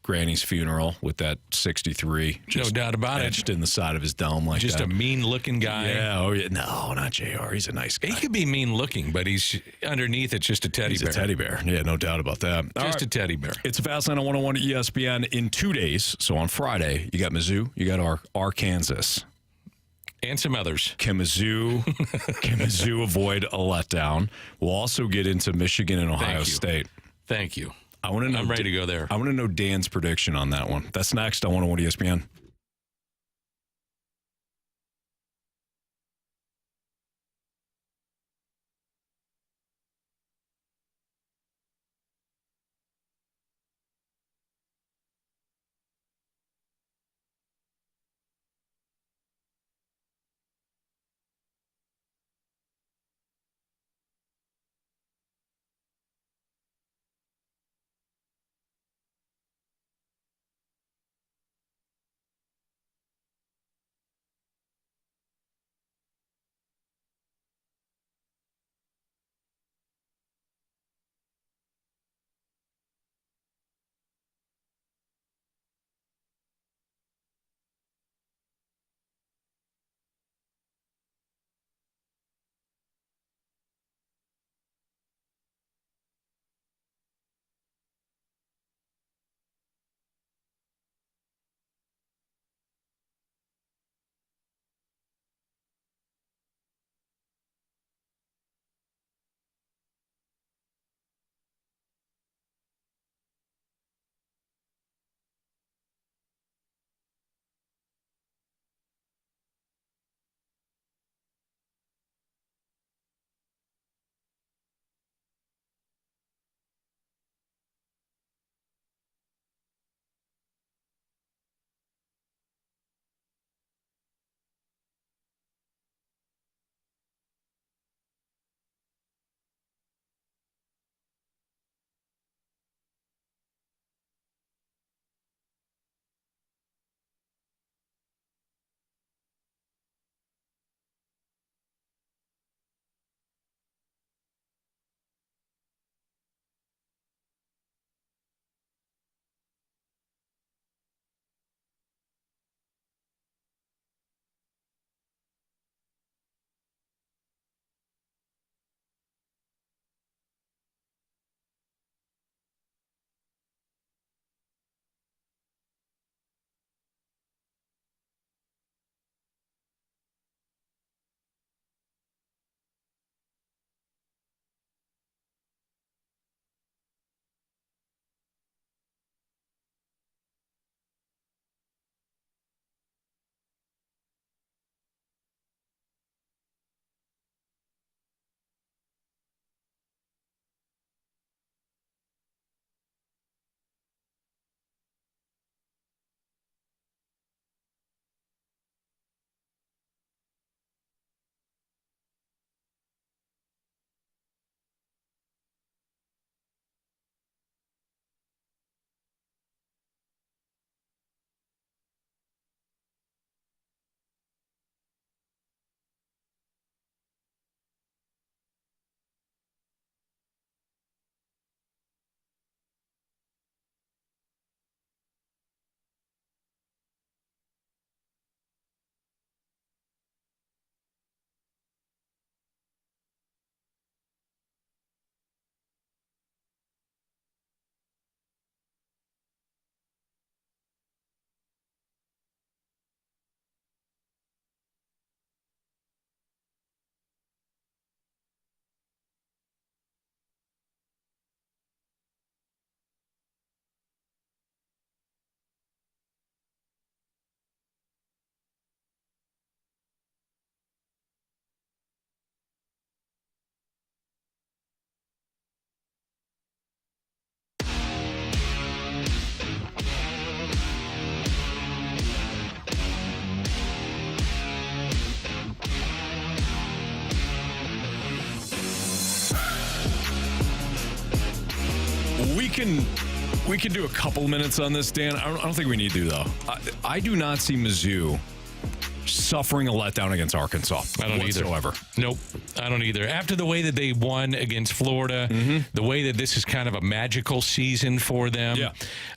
Granny's funeral with that 63. No doubt about etched in the side of his dome like just that. a mean-looking guy. Yeah. Oh, yeah. No, not JR. He's a nice guy. He could be mean-looking, but he's underneath it's just a teddy bear. He's a teddy bear. Yeah, no doubt about that. Just a teddy bear. It's a Fast Line on 101 at ESPN in 2 days. So on Friday, you got Mizzou, you got Arkansas. And some others. Can Mizzou avoid a letdown? We'll also get into Michigan and Ohio State. Thank you. I want to know. I'm ready to go there. I want to know Dan's prediction on that one. That's next on 101 ESPN. We can do a couple minutes on this, Dan. I don't think we need to, though. I do not see Mizzou suffering a letdown against Arkansas. I don't whatsoever. either. Nope, I don't either. After the way that they won against Florida, the way that this is kind of a magical season for them,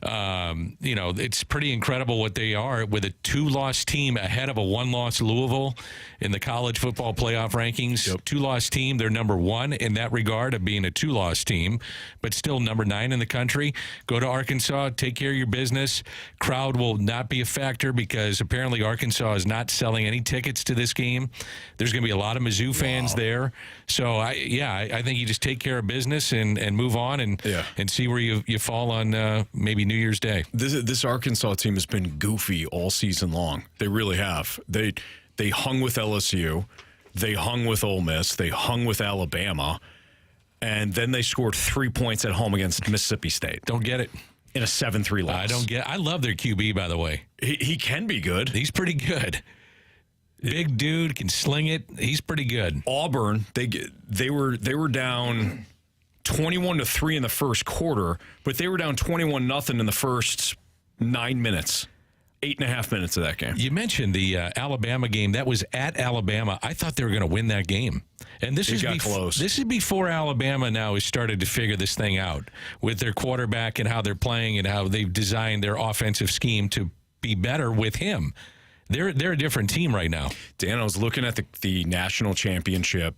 it's pretty incredible what they are with a 2-loss team ahead of a 1-loss Louisville in the college football playoff rankings. Yep. 2-loss team, they're number 1 in that regard of being a 2-loss team, but still number 9 in the country. Go to Arkansas, take care of your business. Crowd will not be a factor because apparently Arkansas is not selling any tickets to this game. There's going to be a lot of Mizzou fans there. So, I think you just take care of business and move on and see where you fall on maybe New Year's Day. This Arkansas team has been goofy all season long. They really have. They hung with LSU. They hung with Ole Miss. They hung with Alabama. And then they scored 3 points at home against Mississippi State. Don't get it. In a 7-3 loss. I love their QB, by the way. He can be good. He's pretty good. Big dude, can sling it. He's pretty good. Auburn, they were down 21-3 in the first quarter, but they were down 21-0 in the first 9 minutes. 8.5 minutes of that game. You mentioned the Alabama game. That was at Alabama. I thought they were going to win that game. And this is close. This is before Alabama now has started to figure this thing out with their quarterback and how they're playing and how they've designed their offensive scheme to be better with him. They're a different team right now. Dan, I was looking at the national championship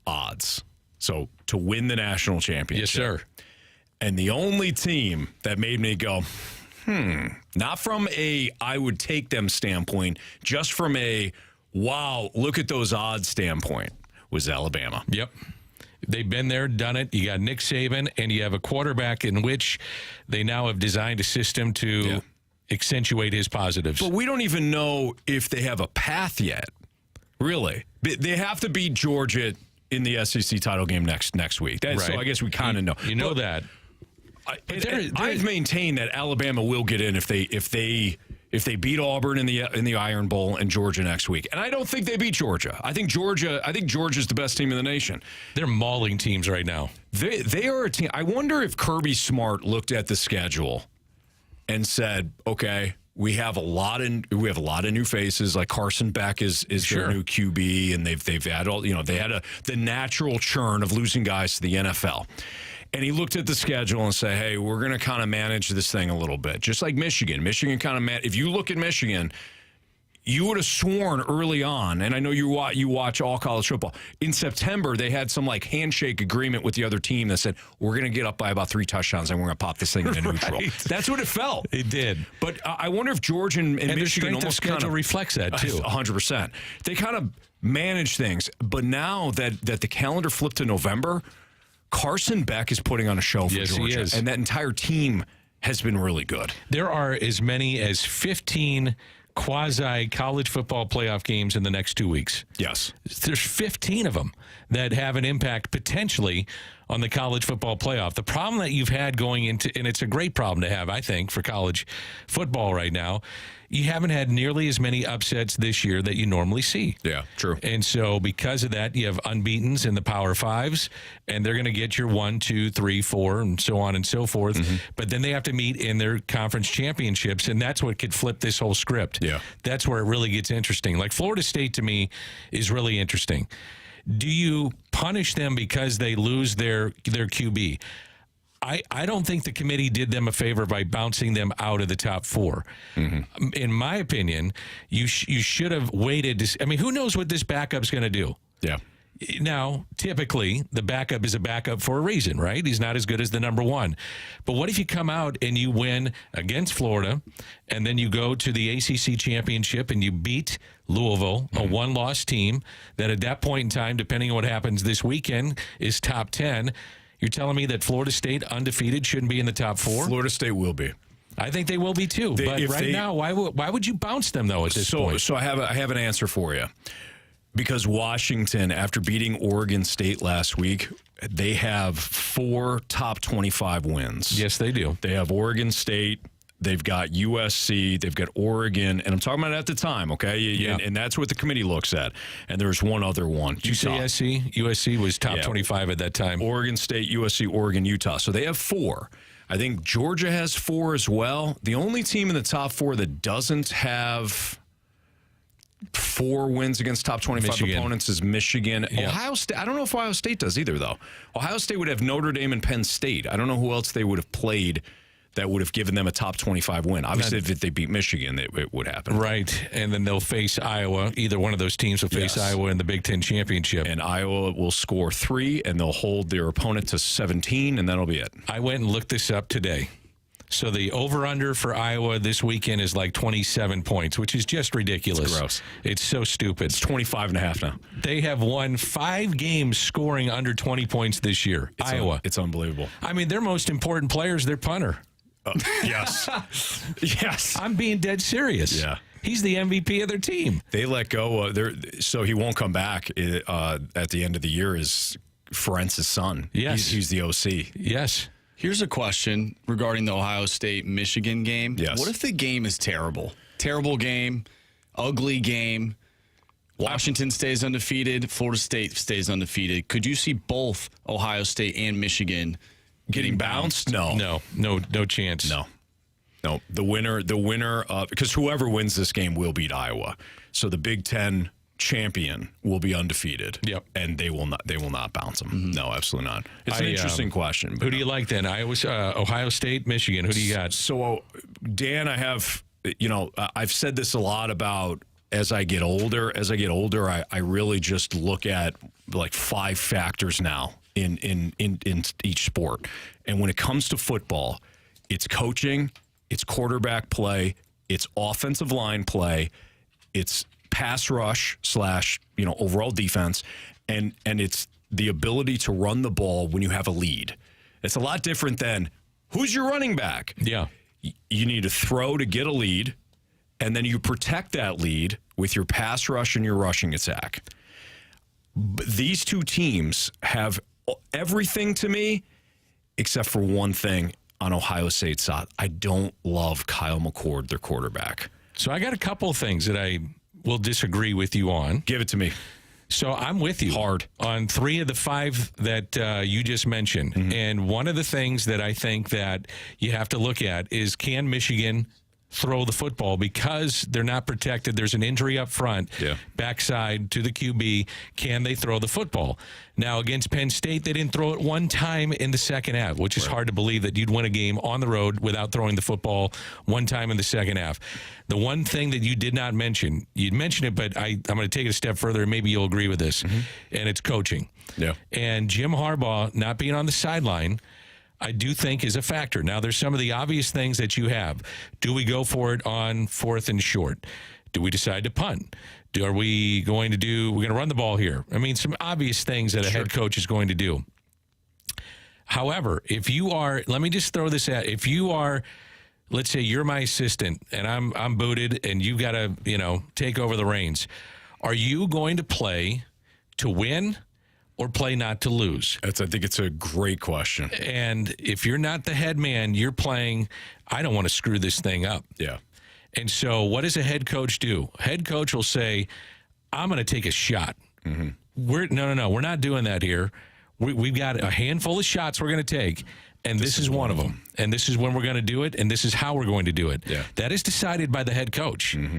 odds. So to win the national championship. Yes, sir. And the only team that made me go, not from a I would take them standpoint, just from a wow, look at those odds standpoint, was Alabama. Yep. They've been there, done it. You got Nick Saban, and you have a quarterback in which they now have designed a system to accentuate his positives. But we don't even know if they have a path yet, really. They have to beat Georgia in the SEC title game next week. Right. So I guess we kind of know. You know that. I've maintained that Alabama will get in if they beat Auburn in the Iron Bowl and Georgia next week. And I don't think they beat Georgia. I think Georgia's the best team in the nation. They're mauling teams right now. They are a team. I wonder if Kirby Smart looked at the schedule and said, "Okay, we have a lot of new faces. Like Carson Beck is their new QB, and they've had all they had the natural churn of losing guys to the NFL." And he looked at the schedule and said, hey, we're going to kind of manage this thing a little bit. Just like Michigan. Michigan kind of if you look at Michigan, you would have sworn early on, and I know you watch all college football, in September they had some like handshake agreement with the other team that said, we're going to get up by about 3 touchdowns and we're going to pop this thing into neutral. That's what it felt. It did. But I wonder if Georgia and Michigan almost kind of reflects that too. 100%. They kind of manage things. But now that the calendar flipped to November, Carson Beck is putting on a show for Georgia. He is. And that entire team has been really good. There are as many as 15 quasi-college football playoff games in the next 2 weeks. Yes. There's 15 of them that have an impact potentially on the college football playoff. The problem that you've had going into, and it's a great problem to have, I think, for college football right now, you haven't had nearly as many upsets this year that you normally see. Yeah, true. And so because of that, you have unbeatens in the Power Fives, and they're going to get your 1, 2, 3, 4, and so on and so forth. Mm-hmm. But then they have to meet in their conference championships, and that's what could flip this whole script. Yeah. That's where it really gets interesting. Like Florida State, to me, is really interesting. Do you punish them because they lose their QB? I don't think the committee did them a favor by bouncing them out of the top 4. Mm-hmm. In my opinion, you should have waited to. I mean, who knows what this backup's going to do? Yeah. Now, typically, the backup is a backup for a reason, right? He's not as good as the number 1. But what if you come out and you win against Florida, and then you go to the ACC championship and you beat Louisville, a 1-loss team that at that point in time, depending on what happens this weekend, is top 10. You're telling me that Florida State, undefeated, shouldn't be in the top 4? Florida State will be. I think they will be too. But right now, why would you bounce them, though, at this point? So I have an answer for you. Because Washington, after beating Oregon State last week, they have 4 top 25 wins. Yes, they do. They have Oregon State. They've got USC. They've got Oregon. And I'm talking about at the time, okay? Yeah. And that's what the committee looks at. And there's one other one. USC? USC was top 25 at that time. Oregon State, USC, Oregon, Utah. So they have 4. I think Georgia has 4 as well. The only team in the top 4 that doesn't have 4 wins against top 25 opponents is Michigan. Yeah. Ohio State. I don't know if Ohio State does either, though. Ohio State would have Notre Dame and Penn State. I don't know who else they would have played that would have given them a top 25 win. Obviously, if they beat Michigan, it would happen. Right, and then they'll face Iowa. Either one of those teams will face Iowa in the Big Ten championship. And Iowa will score 3, and they'll hold their opponent to 17, and that'll be it. I went and looked this up today. So the over-under for Iowa this weekend is like 27 points, which is just ridiculous. It's gross. It's so stupid. It's 25.5 now. They have won 5 games scoring under 20 points this year. Iowa. It's unbelievable. I mean, their most important player is their punter. Yes. Yes. I'm being dead serious. Yeah. He's the MVP of their team. They let go. So he won't come back at the end of the year is Ferentz's son. Yes. He's the OC. Yes. Here's a question regarding the Ohio State-Michigan game. Yes. What if the game is terrible? Terrible game, ugly game. Washington stays undefeated. Florida State stays undefeated. Could you see both Ohio State and Michigan Getting bounced? No chance. No. The winner, because whoever wins this game will beat Iowa. So the Big Ten champion will be undefeated. Yep. And they will not bounce them. No, absolutely not. It's an interesting question. Who do you like then? Ohio State, Michigan. Who do you got? So, Dan, I have, I've said this a lot about as I get older, I really just look at like 5 factors now in each sport. And when it comes to football, it's coaching, it's quarterback play, it's offensive line play, it's pass rush / overall defense, and it's the ability to run the ball when you have a lead. It's a lot different than who's your running back. Yeah. You need to throw to get a lead, and then you protect that lead with your pass rush and your rushing attack. These 2 teams have everything to me except for one thing on Ohio State's side. I don't love Kyle McCord, their quarterback. So I got a couple of things that I will disagree with you on. Give it to me. So I'm with you hard on 3 of the 5 that you just mentioned. Mm-hmm. And one of the things that I think that you have to look at is, can Michigan throw the football? Because they're not protected. There's an injury up front, backside to the QB. Can they throw the football? Now, against Penn State, they didn't throw it one time in the second half, which is hard to believe that you'd win a game on the road without throwing the football one time in the second half. The one thing that you did not mention, you'd mention it, but I'm going to take it a step further, and maybe you'll agree with this, and it's coaching. Yeah. And Jim Harbaugh not being on the sideline, I do think is a factor. Now, there's some of the obvious things that you have. Do we go for it on 4th and short? Do we decide to punt? We're going to run the ball here? I mean, some obvious things that a head coach is going to do. However, if you are, let me just throw this at, if you are, let's say you're my assistant and I'm booted and you've got to, take over the reins. Are you going to play to win or play not to lose? I think it's a great question. And if you're not the head man, you're playing, I don't want to screw this thing up. Yeah. And so what does a head coach do? Head coach will say, I'm going to take a shot. Mm-hmm. We're not doing that here. We've got a handful of shots we're going to take, and this is one of them. And this is when we're going to do it, and this is how we're going to do it. Yeah. That is decided by the head coach. Mm-hmm.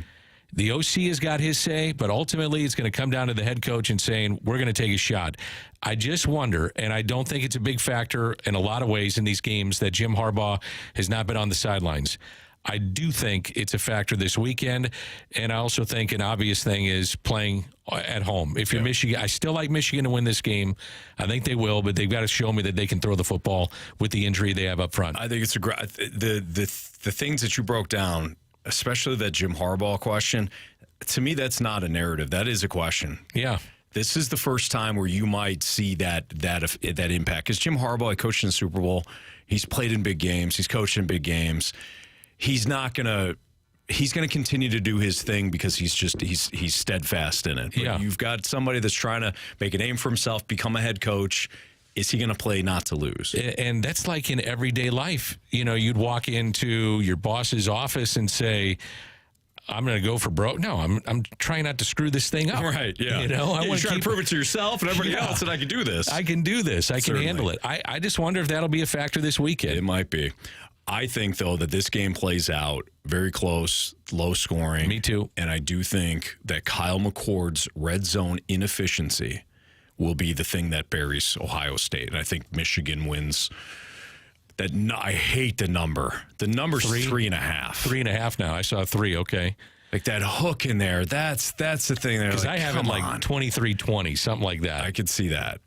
The OC has got his say, but ultimately it's going to come down to the head coach and saying, we're going to take a shot. I just wonder, and I don't think it's a big factor in a lot of ways in these games, that Jim Harbaugh has not been on the sidelines. I do think it's a factor this weekend, and I also think an obvious thing is playing at home. If you're Michigan, I still like Michigan to win this game. I think they will, but they've got to show me that they can throw the football with the injury they have up front. I think it's the things that you broke down, especially that Jim Harbaugh question. To me, that's not a narrative. That is a question. Yeah. This is the first time where you might see that impact. Because Jim Harbaugh, he coached in the Super Bowl. He's played in big games. He's coached in big games. He's gonna continue to do his thing because he's steadfast in it. But yeah. You've got somebody that's trying to make a name for himself, become a head coach. Is he going to play not to lose? And that's like in everyday life. You'd walk into your boss's office and say, I'm going to go for broke. No, I'm trying not to screw this thing up. Right, yeah. You know, I want to keep prove it to yourself and everybody else that I can do this. I can do this. I can handle it. I just wonder if that'll be a factor this weekend. It might be. I think, though, that this game plays out very close, low scoring. Me too. And I do think that Kyle McCord's red zone inefficiency will be the thing that buries Ohio State. And I think Michigan wins. I hate the number. The number's 3.5. 3.5 now. I saw 3. Okay. Like that hook in there. That's the thing. Because I have it like 23-20, something like that. I could see that.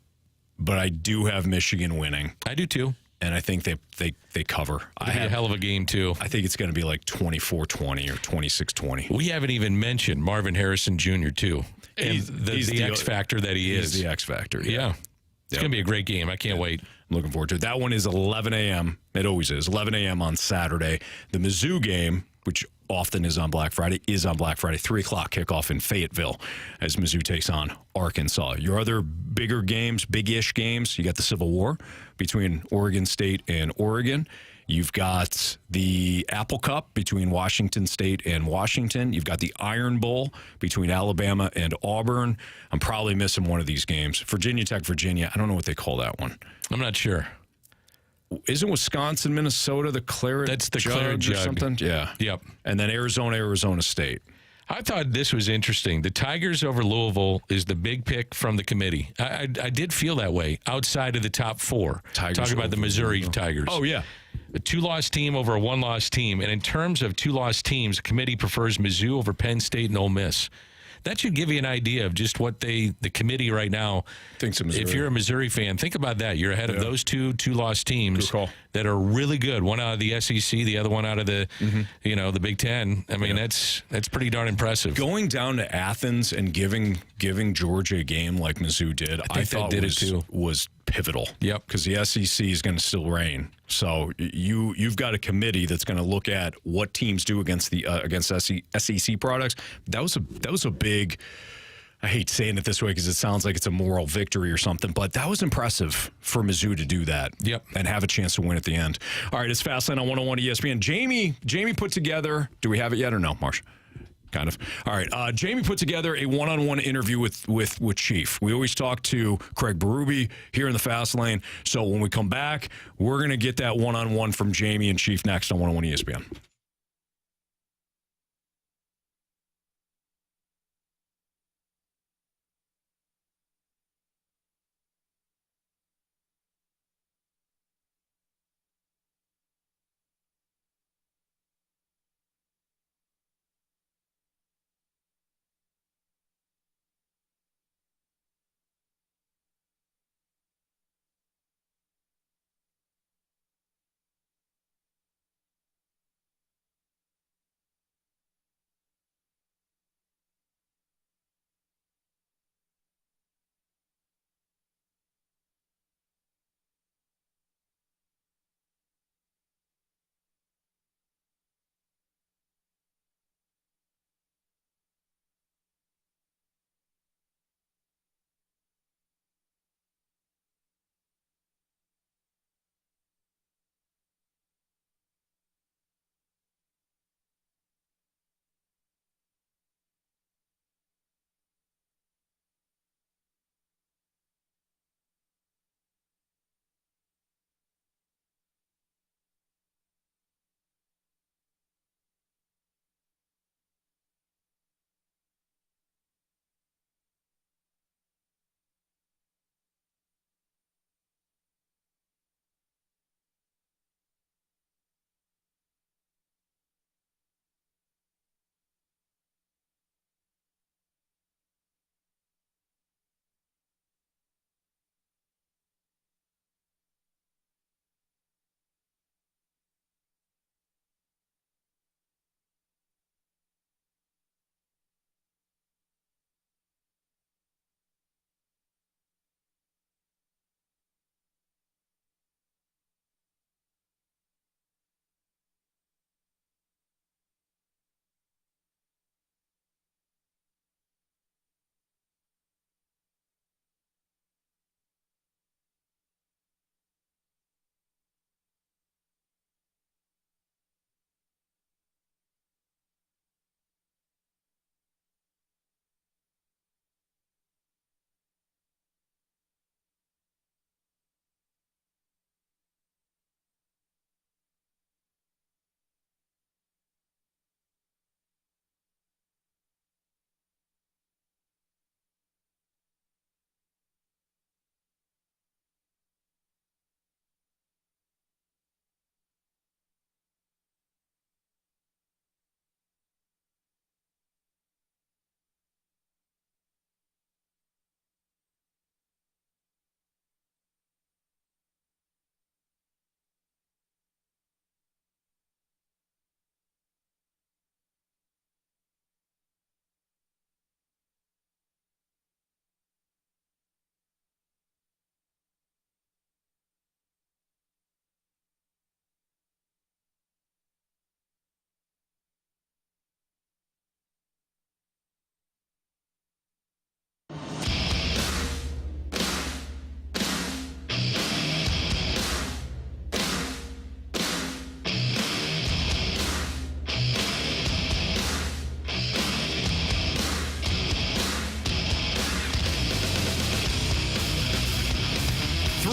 But I do have Michigan winning. I do too. And I think they cover. It'll be a hell of a game too. I think it's going to be like 24-20 or 26-20. We haven't even mentioned Marvin Harrison Jr. too. And he's the X factor that he is. He's the X factor. Yeah. It's going to be a great game. I can't wait. I'm looking forward to it. That one is 11 a.m. It always is. 11 a.m. on Saturday. The Mizzou game, which often is on Black Friday, is on Black Friday. 3 o'clock kickoff in Fayetteville as Mizzou takes on Arkansas. Your other bigger games, big-ish games, you got the Civil War between Oregon State and Oregon. You've got the Apple Cup between Washington State and Washington. You've got the Iron Bowl between Alabama and Auburn. I'm probably missing one of these games. Virginia Tech, Virginia. I don't know what they call that one. I'm not sure. Isn't Wisconsin, Minnesota the Claret? That's the Claret or something? Yeah. Yep. And then Arizona, Arizona State. I thought this was interesting. The Tigers over Louisville is the big pick from the committee. I did feel that way outside of the top 4. Talking about the Missouri Tigers. Oh, yeah. A 2-loss team over a 1-loss team. And in terms of 2-loss teams, the committee prefers Mizzou over Penn State and Ole Miss. That should give you an idea of just what the committee right now thinks of Missouri. If you're a Missouri fan, think about that. You're ahead of those two-loss teams that are really good. One out of the SEC, the other one out of the the Big Ten. I mean, that's pretty darn impressive. Going down to Athens and giving Georgia a game like Mizzou did, I thought was pivotal. Yep. Because the SEC is going to still reign. So you've got a committee that's going to look at what teams do against the SEC products. That was a big. I hate saying it this way because it sounds like it's a moral victory or something, but that was impressive for Mizzou to do that. Yep. And have a chance to win at the end. All right, it's Fastlane on 101 ESPN. Jamie put together. Do we have it yet or no, Marsh? Kind of. All right. Jamie put together a one-on-one interview with Chief. We always talk to Craig Berube here in the Fast Lane. So when we come back, we're going to get that one-on-one from Jamie and Chief next on 101 ESPN.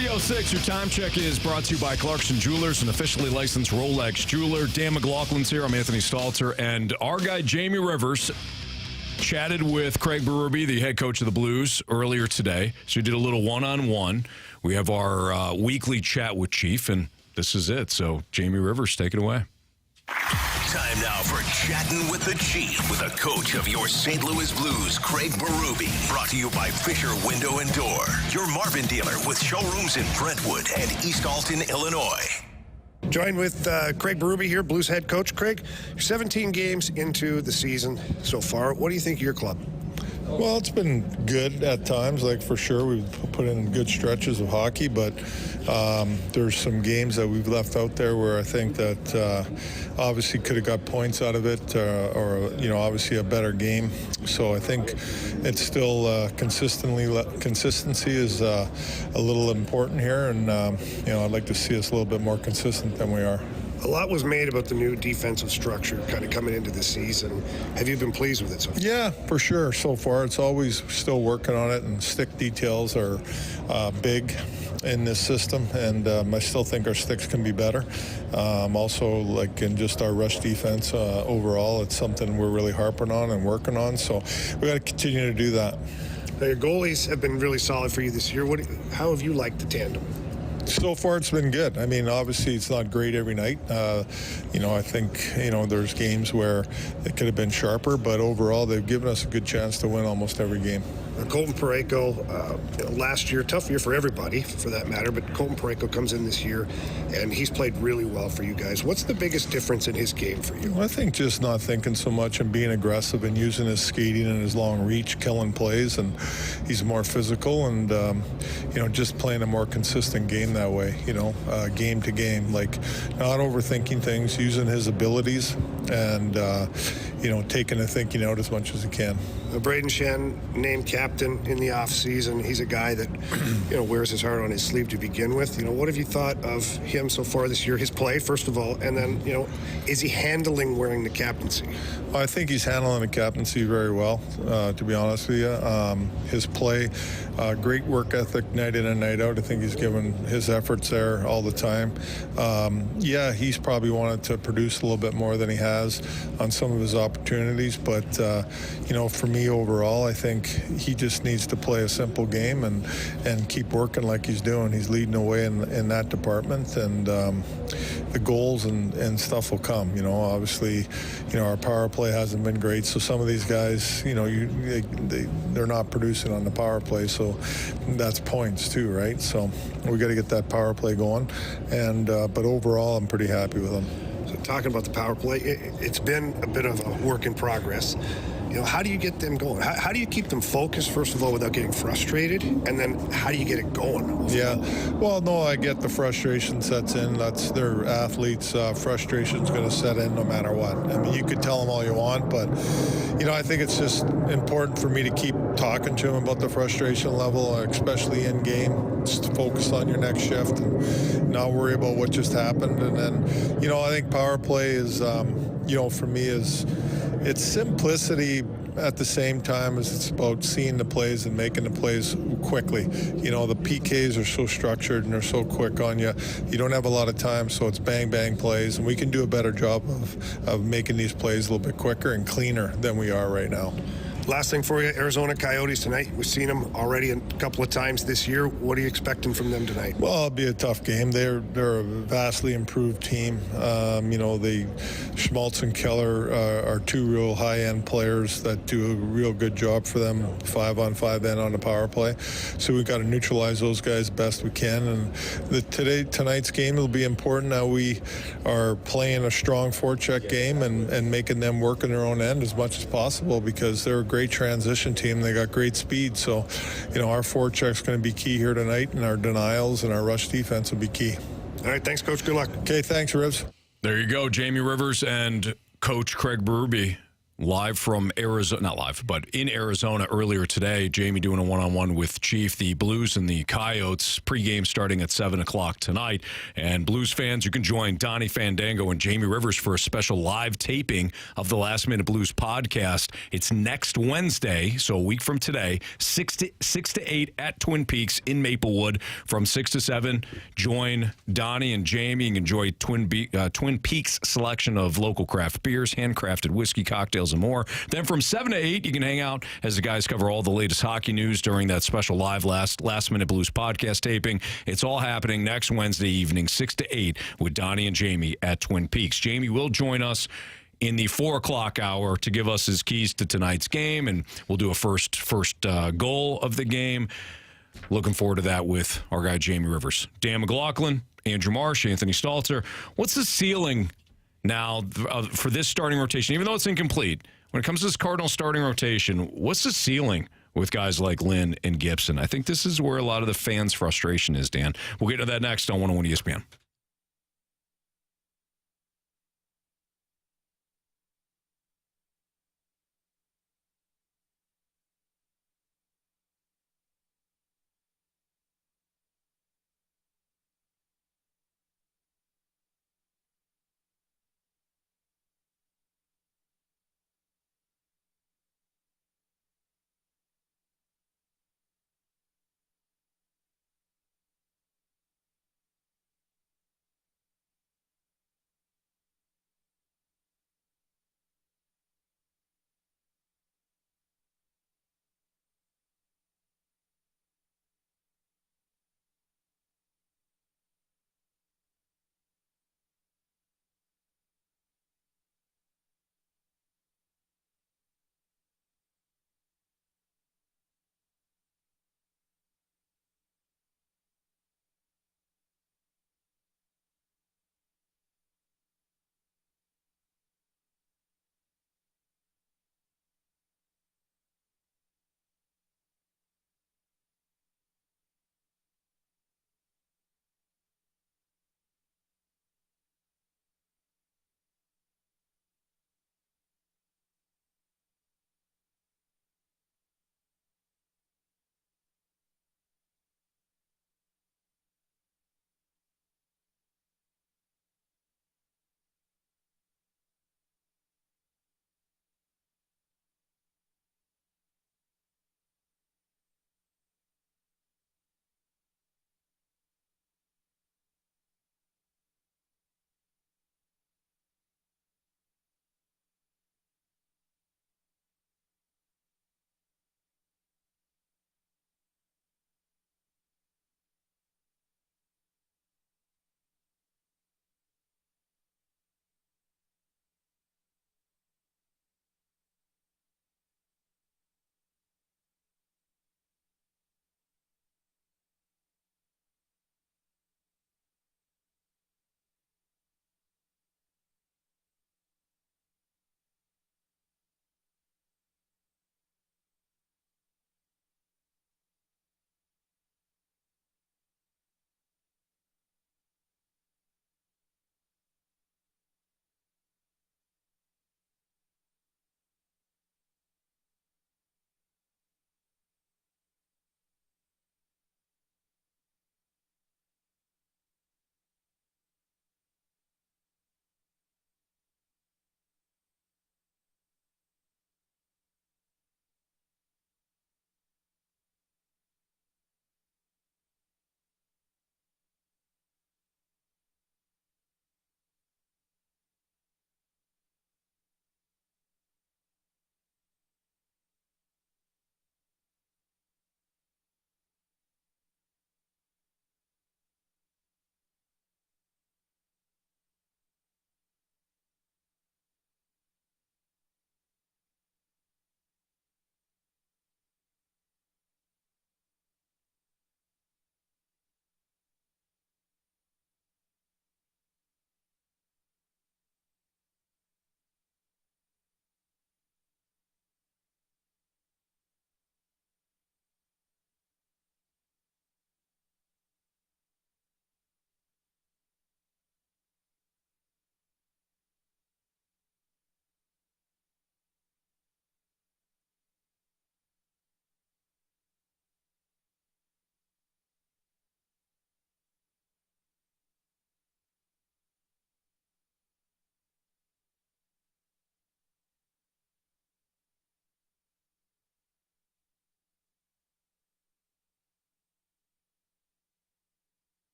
3:06, your time check is brought to you by Clarkson Jewelers, an officially licensed Rolex jeweler. Dan McLaughlin's here. I'm Anthony Stalter. And our guy, Jamie Rivers, chatted with Craig Berube, the head coach of the Blues, earlier today. So we did a little one-on-one. We have our weekly chat with Chief, and this is it. So, Jamie Rivers, take it away. Time now for Chatting with the Chief with the coach of your St. Louis Blues, Craig Berube. Brought to you by Fisher Window and Door, your Marvin dealer with showrooms in Brentwood and East Alton, Illinois. Joined with Craig Berube here, Blues head coach. Craig, you're 17 games into the season so far. What do you think of your club? Well, it's been good at times, like for sure. We've put in good stretches of hockey, but there's some games that we've left out there where I think that obviously could have got points out of it or obviously a better game. So I think it's still consistency is a little important here, and I'd like to see us a little bit more consistent than we are. A lot was made about the new defensive structure kind of coming into the season. Have you been pleased with it so far? Yeah, for sure. So far, it's always still working on it, and stick details are big in this system, and I still think our sticks can be better. Also, like in just our rush defense overall, it's something we're really harping on and working on. So we got to continue to do that. Now, your goalies have been really solid for you this year. How have you liked the tandem? So far, it's been good. I mean, obviously, it's not great every night. I think, there's games where it could have been sharper, but overall, they've given us a good chance to win almost every game. Colton Parayko, last year, tough year for everybody, for that matter, but Colton Parayko comes in this year, and he's played really well for you guys. What's the biggest difference in his game for you? I think just not thinking so much and being aggressive and using his skating and his long reach, killing plays, and he's more physical and, just playing a more consistent game that way, game to game, like not overthinking things, using his abilities and, taking the thinking out as much as he can. Braden Shen, named captain in the offseason. He's a guy that, wears his heart on his sleeve to begin with. What have you thought of him so far this year, his play, first of all, and then, is he handling wearing the captaincy? I think he's handling the captaincy very well, to be honest with you. His play, great work ethic night in and night out. I think he's given his efforts there all the time. He's probably wanted to produce a little bit more than he has on some of his opportunities, but, for me overall, I think he just needs to play a simple game and keep working like he's doing. He's leading the way in that department, and the goals and stuff will come. Obviously, our power play hasn't been great, so some of these guys, they're not producing on the power play, so that's points too, right? So we got to get that power play going, and but overall, I'm pretty happy with them. So talking about the power play, it's been a bit of a work in progress. How do you get them going? How do you keep them focused, first of all, without getting frustrated? And then how do you get it going? Yeah. Well, no, I get the frustration sets in. That's their athletes. Frustration's going to set in no matter what. I mean, you could tell them all you want, but, I think it's just important for me to keep talking to them about the frustration level, especially in game. Just focus on your next shift and not worry about what just happened. And then, I think power play is, for me it's simplicity at the same time as it's about seeing the plays and making the plays quickly. The PKs are so structured and they're so quick on you. You don't have a lot of time, so it's bang, bang plays, and we can do a better job of making these plays a little bit quicker and cleaner than we are right now. Last thing for you, Arizona Coyotes tonight. We've seen them already a couple of times this year. What are you expecting from them tonight? Well, it'll be a tough game. They're a vastly improved team. The Schmaltz and Keller are two real high-end players that do a real good job for them, 5-on-5 and on the power play. So we've got to neutralize those guys best we can. And tonight's game will be important. Now we are playing a strong forecheck game and making them work in their own end as much as possible, because they're a great transition team. They got great speed. So, our forecheck's going to be key here tonight, and our denials and our rush defense will be key. All right. Thanks, Coach. Good luck. Okay. Thanks, Rivs. There you go. Jamie Rivers and Coach Craig Berube live from Arizona, not live, but in Arizona earlier today. Jamie doing a one-on-one with Chief, the Blues and the Coyotes. Pregame starting at 7 o'clock tonight. And Blues fans, you can join Donnie Fandango and Jamie Rivers for a special live taping of the Last Minute Blues podcast. It's next Wednesday, so a week from today, 6 to 8 at Twin Peaks in Maplewood. From 6 to 7, join Donnie and Jamie and enjoy Twin Peaks selection of local craft beers, handcrafted whiskey, cocktails, and more. Then from 7 to 8, you can hang out as the guys cover all the latest hockey news during that special live Last Minute Blues podcast taping. It's all happening next Wednesday evening, 6 to 8, with Donnie and Jamie at Twin Peaks. Jamie will join us in the 4 o'clock hour to give us his keys to tonight's game, and we'll do a first goal of the game. Looking forward to that with our guy Jamie Rivers. Dan McLaughlin, Andrew Marsh, Anthony Stalter. What's the ceiling now for this starting rotation, even though it's incomplete? When it comes to this Cardinals starting rotation, what's the ceiling with guys like Lynn and Gibson? I think this is where a lot of the fans' frustration is, Dan. We'll get to that next on 101 ESPN.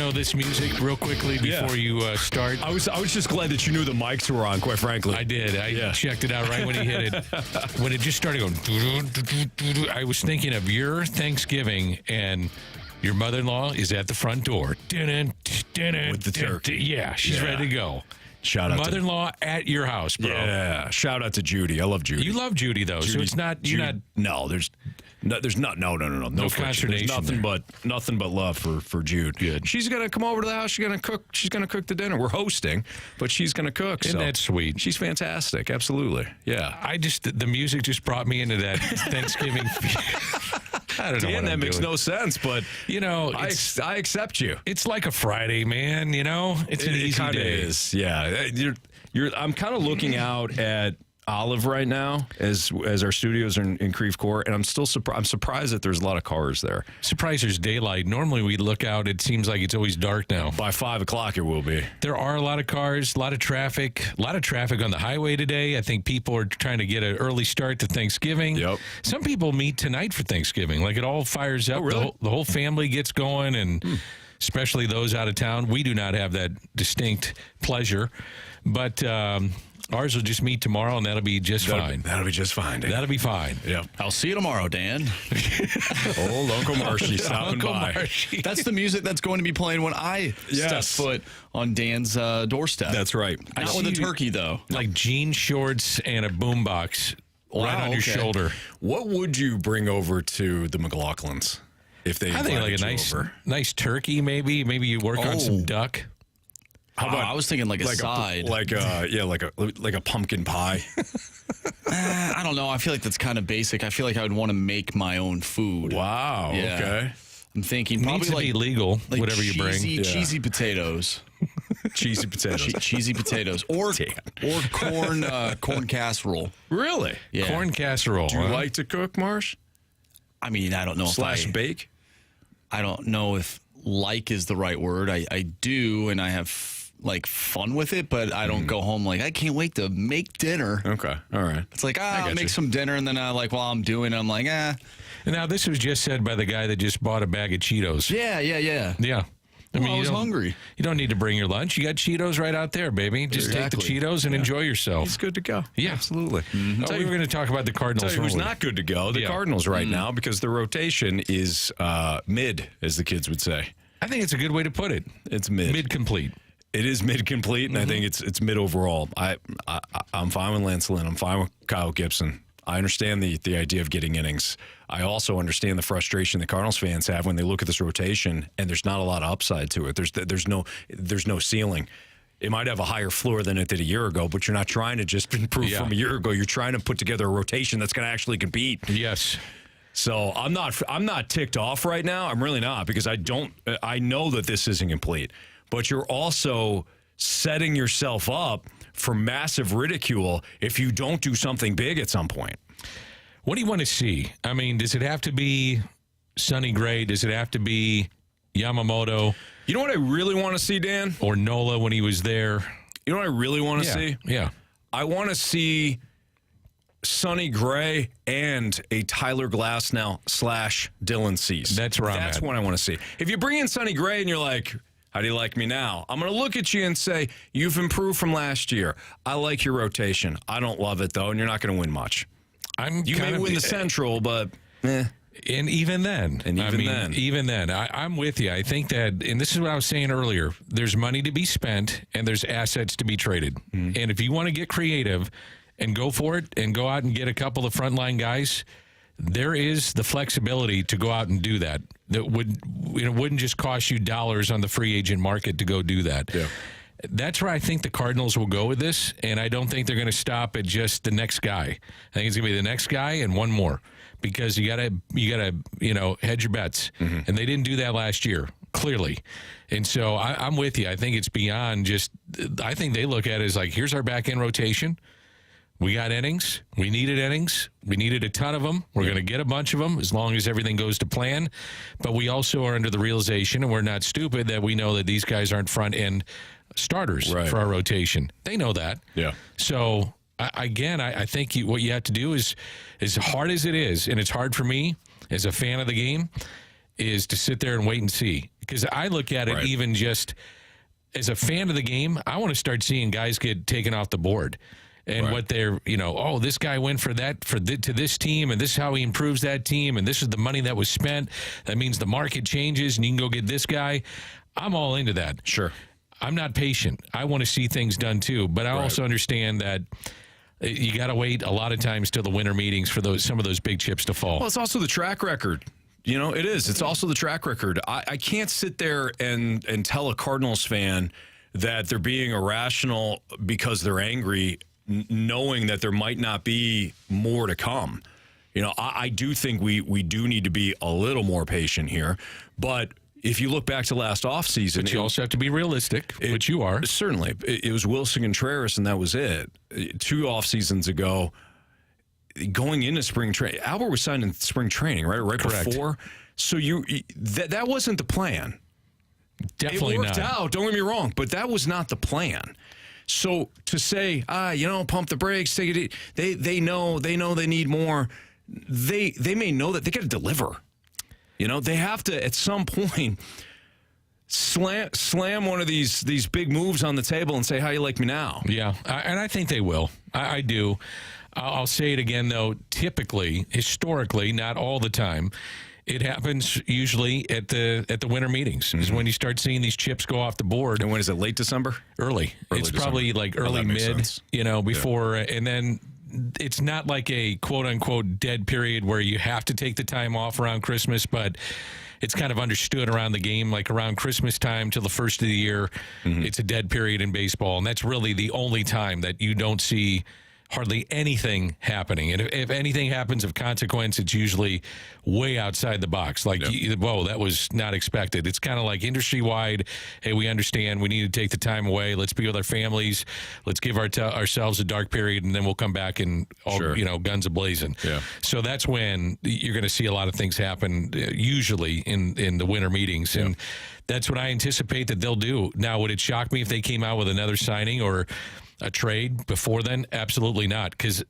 know this music real quickly before you start? I was just glad that you knew the mics were on, quite frankly. I did. I checked it out right when he hit it. When it just started going, I was thinking of your Thanksgiving, and your mother-in-law is at the front door. With the turkey. Yeah, she's ready to go. Shout out mother-in-law at your house, bro. Yeah, shout out to Judy. I love Judy. You love Judy, though, so it's not. You're not. No, there's no consternation. There's nothing but love for Jude. Good. She's gonna come over to the house. She's gonna cook. She's gonna cook the dinner. We're hosting, but she's gonna cook. Isn't that sweet? She's fantastic. Absolutely. Yeah. The music just brought me into that Thanksgiving. I don't know. Dan, that makes no sense, but I accept you. It's like a Friday, man. It's an easy kind of day. is. Yeah. I'm kind of looking out at Olive right now as our studios are in Creve Court, and I'm surprised that there's a lot of cars there. Surprised there's daylight. Normally we look out, it seems like it's always dark now. By 5 o'clock it will be. There are a lot of cars, a lot of traffic on the highway today. I think people are trying to get an early start to Thanksgiving. Yep. Some people meet tonight for Thanksgiving. Like, it all fires up. Oh, really? The whole family gets going, and especially those out of town. We do not have that distinct pleasure, but ours will just meet tomorrow, and that'll be just fine. That'll be just fine, Dan. That'll be fine. Yep. I'll see you tomorrow, Dan. Old Uncle Marshy stopping by. Marshy. That's the music that's going to be playing when I step foot on Dan's doorstep. That's right. Not with a turkey, though. Like jean shorts and a boombox right on your shoulder. What would you bring over to the McLaughlins if they I think like a nice turkey, maybe. Maybe you work on some duck. How about, I was thinking like a side. Like a pumpkin pie. I don't know. I feel like that's kind of basic. I feel like I would want to make my own food. Wow. Yeah. Okay. I'm thinking Probably probably be legal, like whatever you bring. Cheesy potatoes. Cheesy potatoes. Cheesy potatoes. Or corn casserole. Really? Yeah. Corn casserole. Do you like to cook, Marsh? I mean, I don't know / bake? I don't know if like is the right word. I do, and I have like fun with it, but I don't go home like I can't wait to make dinner. Okay. All right. It's like I'll make some dinner, and then while I'm doing it, I'm like Now, this was just said by the guy that just bought a bag of Cheetos. Yeah. Yeah. I was hungry. You don't need to bring your lunch. You got Cheetos right out there, baby. Just take the Cheetos and enjoy yourself. He's good to go. Yeah. Absolutely. Mm-hmm. We were going to talk about the Cardinals. Who's not good to go? The Cardinals right now, because the rotation is mid, as the kids would say. I think it's a good way to put it. It's mid. Mid-complete. It is mid-complete, and I think it's mid overall. I'm fine with Lance Lynn. I'm fine with Kyle Gibson. I understand the idea of getting innings. I also understand the frustration the Cardinals fans have when they look at this rotation, and there's not a lot of upside to it. There's no ceiling. It might have a higher floor than it did a year ago, but you're not trying to just improve from a year ago. You're trying to put together a rotation that's going to actually compete. Yes. So I'm not ticked off right now. I'm really not, because I know that this isn't complete. But you're also setting yourself up for massive ridicule if you don't do something big at some point. What do you want to see? I mean, does it have to be Sonny Gray? Does it have to be Yamamoto? You know what I really want to see, Dan? Or Nola when he was there? You know what I really want to see? Yeah. I want to see Sonny Gray and a Tyler Glasnow / Dylan Cease. That's where I'm at. That's what I want to see. If you bring in Sonny Gray and you're like, how do you like me now? I'm going to look at you and say, you've improved from last year. I like your rotation. I don't love it, though, and you're not going to win much. You may win the Central, but And even then. Even then. I'm with you. I think that, and this is what I was saying earlier, there's money to be spent and there's assets to be traded. And if you want to get creative and go for it and go out and get a couple of frontline guys, there is the flexibility to go out and do that. That wouldn't just cost you dollars on the free agent market to go do that. Yeah. That's where I think the Cardinals will go with this, and I don't think they're going to stop at just the next guy. I think it's going to be the next guy and one more, because you gotta hedge your bets, and they didn't do that last year, clearly. And so I'm with you. I think it's beyond just. I think they look at it as like, here's our back end rotation. We got innings. We needed innings. We needed a ton of them. We're going to get a bunch of them as long as everything goes to plan. But we also are under the realization, and we're not stupid, that we know that these guys aren't front-end starters for our rotation. They know that. Yeah. So, I think what you have to do is, as hard as it is, and it's hard for me as a fan of the game, is to sit there and wait and see. Because I look at it even just as a fan of the game, I want to start seeing guys get taken off the board. And what they're, this guy went to this team, and this is how he improves that team, and this is the money that was spent. That means the market changes, and you can go get this guy. I'm all into that. Sure. I'm not patient. I want to see things done too, but I also understand that you got to wait a lot of times till the winter meetings for some of those big chips to fall. Well, it's also the track record. It is. It's also the track record. I can't sit there and tell a Cardinals fan that they're being irrational because they're angry, knowing that there might not be more to come. I do think we do need to be a little more patient here. But if you look back to last offseason... But you also have to be realistic, which you are. Certainly. It was Wilson Contreras, and that was it. 2 off seasons ago, going into spring training, Albert was signed in spring training, right Correct. Before. So that wasn't the plan. Definitely not. It worked out, don't get me wrong, but that was not the plan. So to say, pump the brakes, take it. They know they need more. They may know that they got to deliver. They have to at some point slam one of these big moves on the table and say, "How you like me now?" Yeah, and I think they will. I do. I'll say it again though. Typically, historically, not all the time. It happens usually at the winter meetings is when you start seeing these chips go off the board. And when is it? Late December? Early. It's December. Probably like early mid, before, and then it's not like a quote unquote dead period where you have to take the time off around Christmas, but it's kind of understood around the game, like around Christmas time till the first of the year, it's a dead period in baseball, and that's really the only time that you don't see hardly anything happening. And if anything happens of consequence, it's usually way outside the box. Like, whoa, that was not expected. It's kind of like industry-wide, hey, we understand we need to take the time away. Let's be with our families. Let's give ourselves a dark period, and then we'll come back and all, guns a-blazing. Yeah. So that's when you're going to see a lot of things happen, usually in the winter meetings. And that's what I anticipate that they'll do. Now, would it shock me if they came out with another signing or a trade before then? Absolutely not, because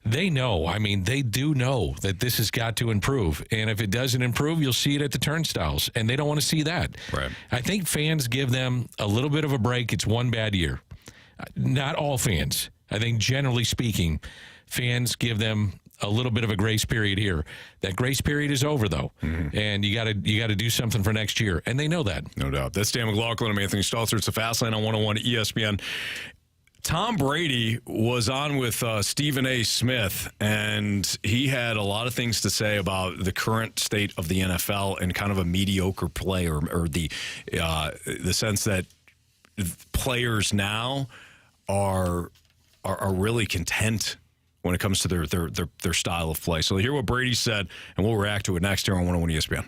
they know. I mean, they do know that this has got to improve, and if it doesn't improve, you'll see it at the turnstiles, and they don't want to see that. Right. I think fans give them a little bit of a break. It's one bad year. Not all fans. I think generally speaking, fans give them a little bit of a grace period here. That grace period is over, though, and you got to do something for next year, and they know that. No doubt. That's Dan McLaughlin. I'm Anthony Stalter. It's the Fast Lane on 101 ESPN. Tom Brady was on with Stephen A. Smith, and he had a lot of things to say about the current state of the NFL and kind of a mediocre play, or the sense that players now are really content when it comes to their style of play. So hear what Brady said, and we'll react to it next here on 101 ESPN.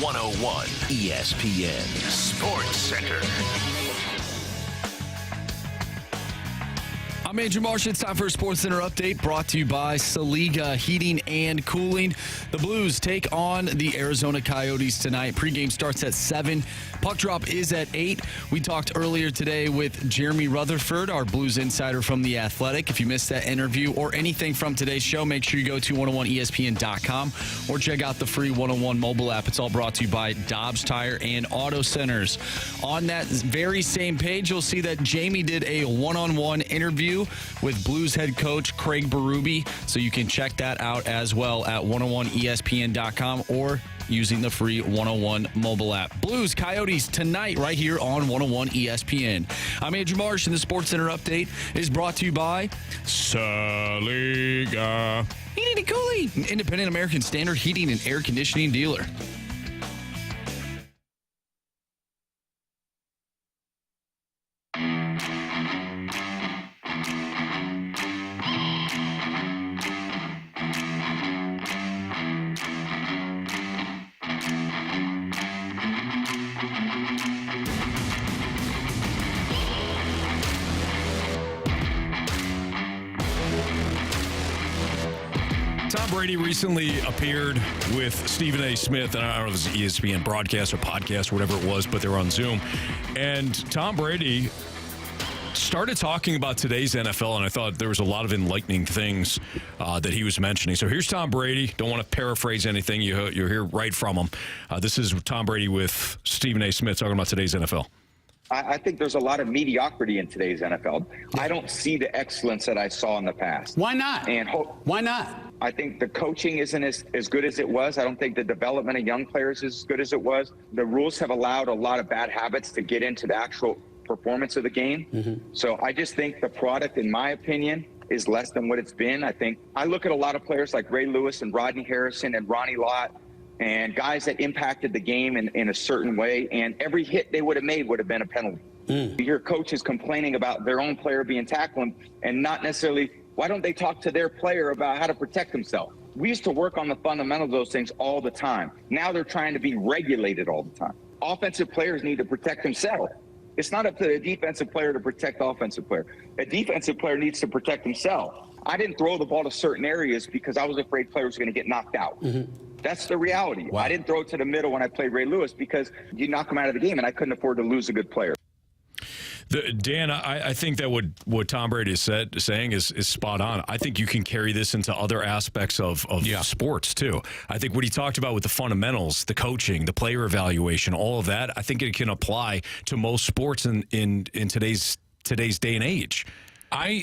101 ESPN Sports Center. I'm Andrew Marsh. It's time for a Sports Center update brought to you by Saliga Heating and Cooling. The Blues take on the Arizona Coyotes tonight. Pregame starts at 7. Puck drop is at 8. We talked earlier today with Jeremy Rutherford, our Blues insider from The Athletic. If you missed that interview or anything from today's show, make sure you go to 101ESPN.com or check out the free 101 mobile app. It's all brought to you by Dobbs Tire and Auto Centers. On that very same page, you'll see that Jamie did a one-on-one interview with Blues head coach Craig Berube, so you can check that out as well at 101ESPN.com or using the free 101 mobile app. Blues Coyotes tonight right here on 101 ESPN. I'm Andrew Marsh, and the Sports Center update is brought to you by Saliga Heating and Cooling, an independent American Standard heating and air conditioning dealer. Tom Brady recently appeared with Stephen A. Smith, and I don't know if it was an ESPN broadcast or podcast or whatever it was, but they were on Zoom. And Tom Brady started talking about today's NFL, and I thought there was a lot of enlightening things that he was mentioning. So here's Tom Brady. Don't want to paraphrase anything. You'll hear right from him. This is Tom Brady with Stephen A. Smith talking about today's NFL. I think there's a lot of mediocrity in today's NFL. I don't see the excellence that I saw in the past. Why not? Why not? I think the coaching isn't as good as it was. I don't think the development of young players is as good as it was. The rules have allowed a lot of bad habits to get into the actual performance of the game. Mm-hmm. So I just think the product, in my opinion, is less than what it's been. I look at a lot of players like Ray Lewis and Rodney Harrison and Ronnie Lott, and guys that impacted the game in a certain way, and every hit they would have made would have been a penalty. You hear coaches complaining about their own player being tackled and not necessarily, why don't they talk to their player about how to protect himself? We used to work on the fundamentals of those things all the time. Now they're trying to be regulated all the time. Offensive players need to protect themselves. It's not up to the defensive player to protect the offensive player. A defensive player needs to protect himself. I didn't throw the ball to certain areas because I was afraid players were going to get knocked out. That's the reality. Wow. I didn't throw it to the middle when I played Ray Lewis because you knock him out of the game, and I couldn't afford to lose a good player. Dan, I think that what Tom Brady is saying is spot on. I think you can carry this into other aspects of sports, too. I think what he talked about with the fundamentals, the coaching, the player evaluation, all of that, I think it can apply to most sports in today's day and age.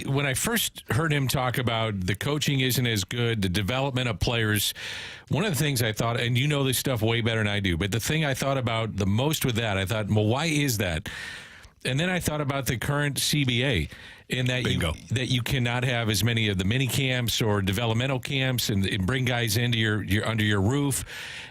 When I first heard him talk about the coaching isn't as good, the development of players, one of the things I thought, and you know this stuff way better than I do, but the thing I thought about the most with that, I thought, well, why is that? And then I thought about the current CBA in that you cannot have as many of the mini camps or developmental camps and bring guys into your under your roof.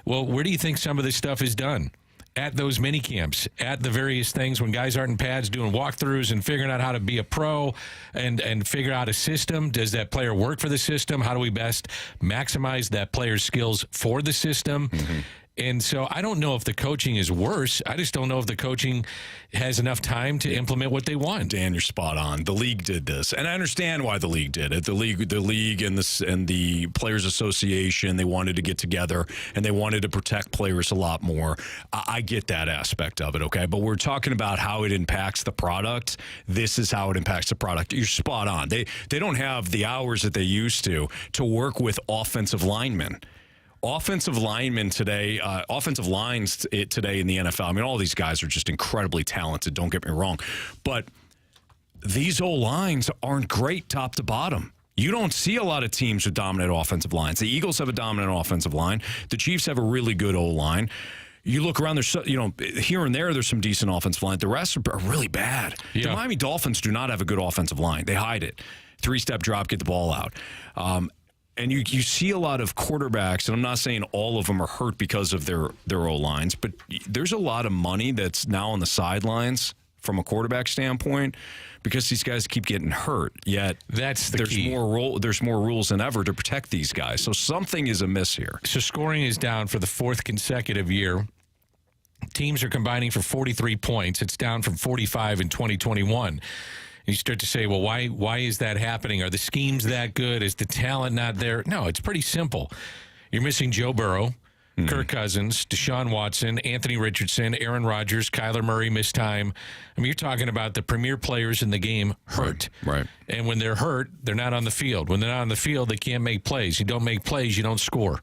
Well, where do you think some of this stuff is done? At those mini camps, at the various things when guys aren't in pads doing walkthroughs and figuring out how to be a pro and figure out a system. Does that player work for the system? How do we best maximize that player's skills for the system? Mm-hmm. And so I don't know if the coaching is worse. I just don't know if the coaching has enough time to implement what they want. Dan, you're spot on. The league did this, and I understand why the league did it. The league, and the Players Association, they wanted to get together and they wanted to protect players a lot more. I get that aspect of it, okay? But we're talking about how it impacts the product. This is how it impacts the product. You're spot on. They don't have the hours that they used to work with offensive linemen. Offensive lines today in the NFL. I mean, all these guys are just incredibly talented, don't get me wrong. But these O-lines aren't great top to bottom. You don't see a lot of teams with dominant offensive lines. The Eagles have a dominant offensive line. The Chiefs have a really good O-line. You look around, there's here and there's some decent offensive line. The rest are really bad. Yeah. The Miami Dolphins do not have a good offensive line. They hide it. 3-step drop, get the ball out. And you see a lot of quarterbacks, and I'm not saying all of them are hurt because of their O-lines, but there's a lot of money that's now on the sidelines from a quarterback standpoint because these guys keep getting hurt. Yet there's key. There's more rules than ever to protect these guys. So something is amiss here. So scoring is down for the fourth consecutive year. teams are combining for 43 points. It's down from 45 in 2021. And you start to say, well, why is that happening? Are the schemes that good? Is the talent not there? No, it's pretty simple. You're missing Joe Burrow, Kirk Cousins, Deshaun Watson, Anthony Richardson, Aaron Rodgers, Kyler Murray missed time. I mean, you're talking about the premier players in the game hurt. Right. And when they're hurt, they're not on the field. When they're not on the field, they can't make plays. You don't make plays, you don't score.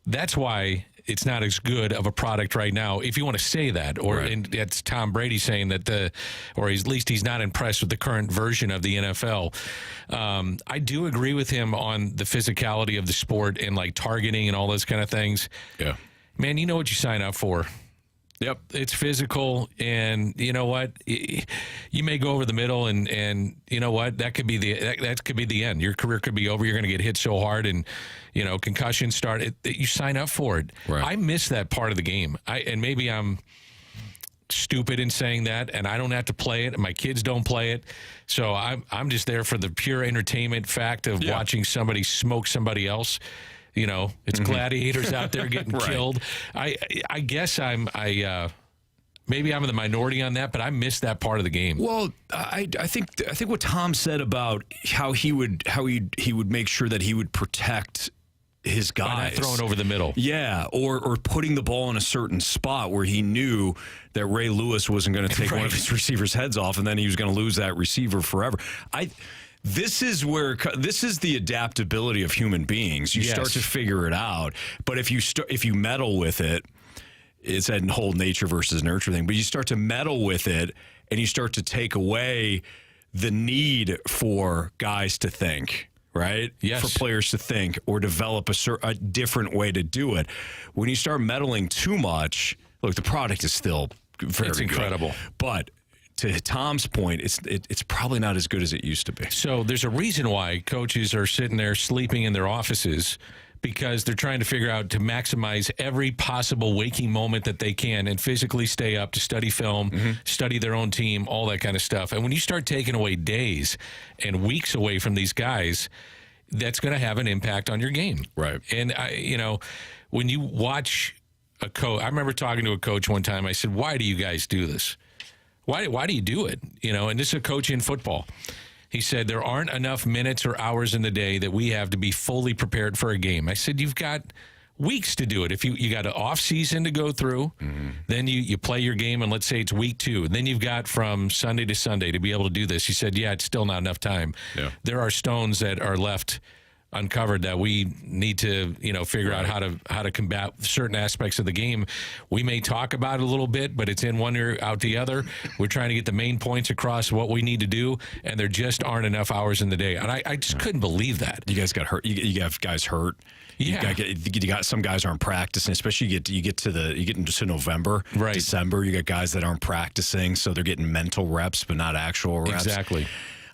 That's why it's not as good of a product right now, if you want to say that. Or and that's Tom Brady saying that or at least he's not impressed with the current version of the NFL. I do agree with him on the physicality of the sport and like targeting and all those kind of things. Yeah. Man, you know what you sign up for. Yep. It's physical, and you know what? You may go over the middle, and you know what? That could be the end. Your career could be over. You're going to get hit so hard, and you know, concussions start. You sign up for it. Right. I miss that part of the game. And maybe I'm stupid in saying that, and I don't have to play it, and my kids don't play it. So I'm just there for the pure entertainment fact of watching somebody smoke somebody else. You know, it's gladiators out there getting killed. I guess maybe I'm in the minority on that, but I miss that part of the game. Well, I think what Tom said about how he would make sure that he would protect his guys. By not throwing over the middle. Yeah, or putting the ball in a certain spot where he knew that Ray Lewis wasn't going to take one of his receivers' heads off, and then he was going to lose that receiver forever. This is the adaptability of human beings. You start to figure it out, but if you meddle with it, it's that whole nature versus nurture thing. But you start to meddle with it, and you start to take away the need for guys to think, right? Yes. For players to think or develop a different way to do it. When you start meddling too much, look, the product is still very It's incredible, good, but to Tom's point, it's probably not as good as it used to be. So there's a reason why coaches are sitting there sleeping in their offices, because they're trying to figure out to maximize every possible waking moment that they can and physically stay up to study film, study their own team, all that kind of stuff. And when you start taking away days and weeks away from these guys, that's going to have an impact on your game. Right. And, when you watch a coach, I remember talking to a coach one time. I said, why do you guys do this? Why do you do it? And this is a coach in football. He said, there aren't enough minutes or hours in the day that we have to be fully prepared for a game. I said, you've got weeks to do it. If you got an off season to go through, then you play your game, and let's say it's week 2. Then you've got from Sunday to Sunday to be able to do this. He said, it's still not enough time. Yeah. There are stones that are left uncovered that we need to figure out how to combat certain aspects of the game. We may talk about it a little bit, but it's in one ear out the other. We're trying to get the main points across what we need to do, and there just aren't enough hours in the day. And I just couldn't believe that. You guys got hurt. You have guys hurt. Yeah. You got some guys aren't practicing, especially you get into November, December. You got guys that aren't practicing, so they're getting mental reps but not actual reps. Exactly.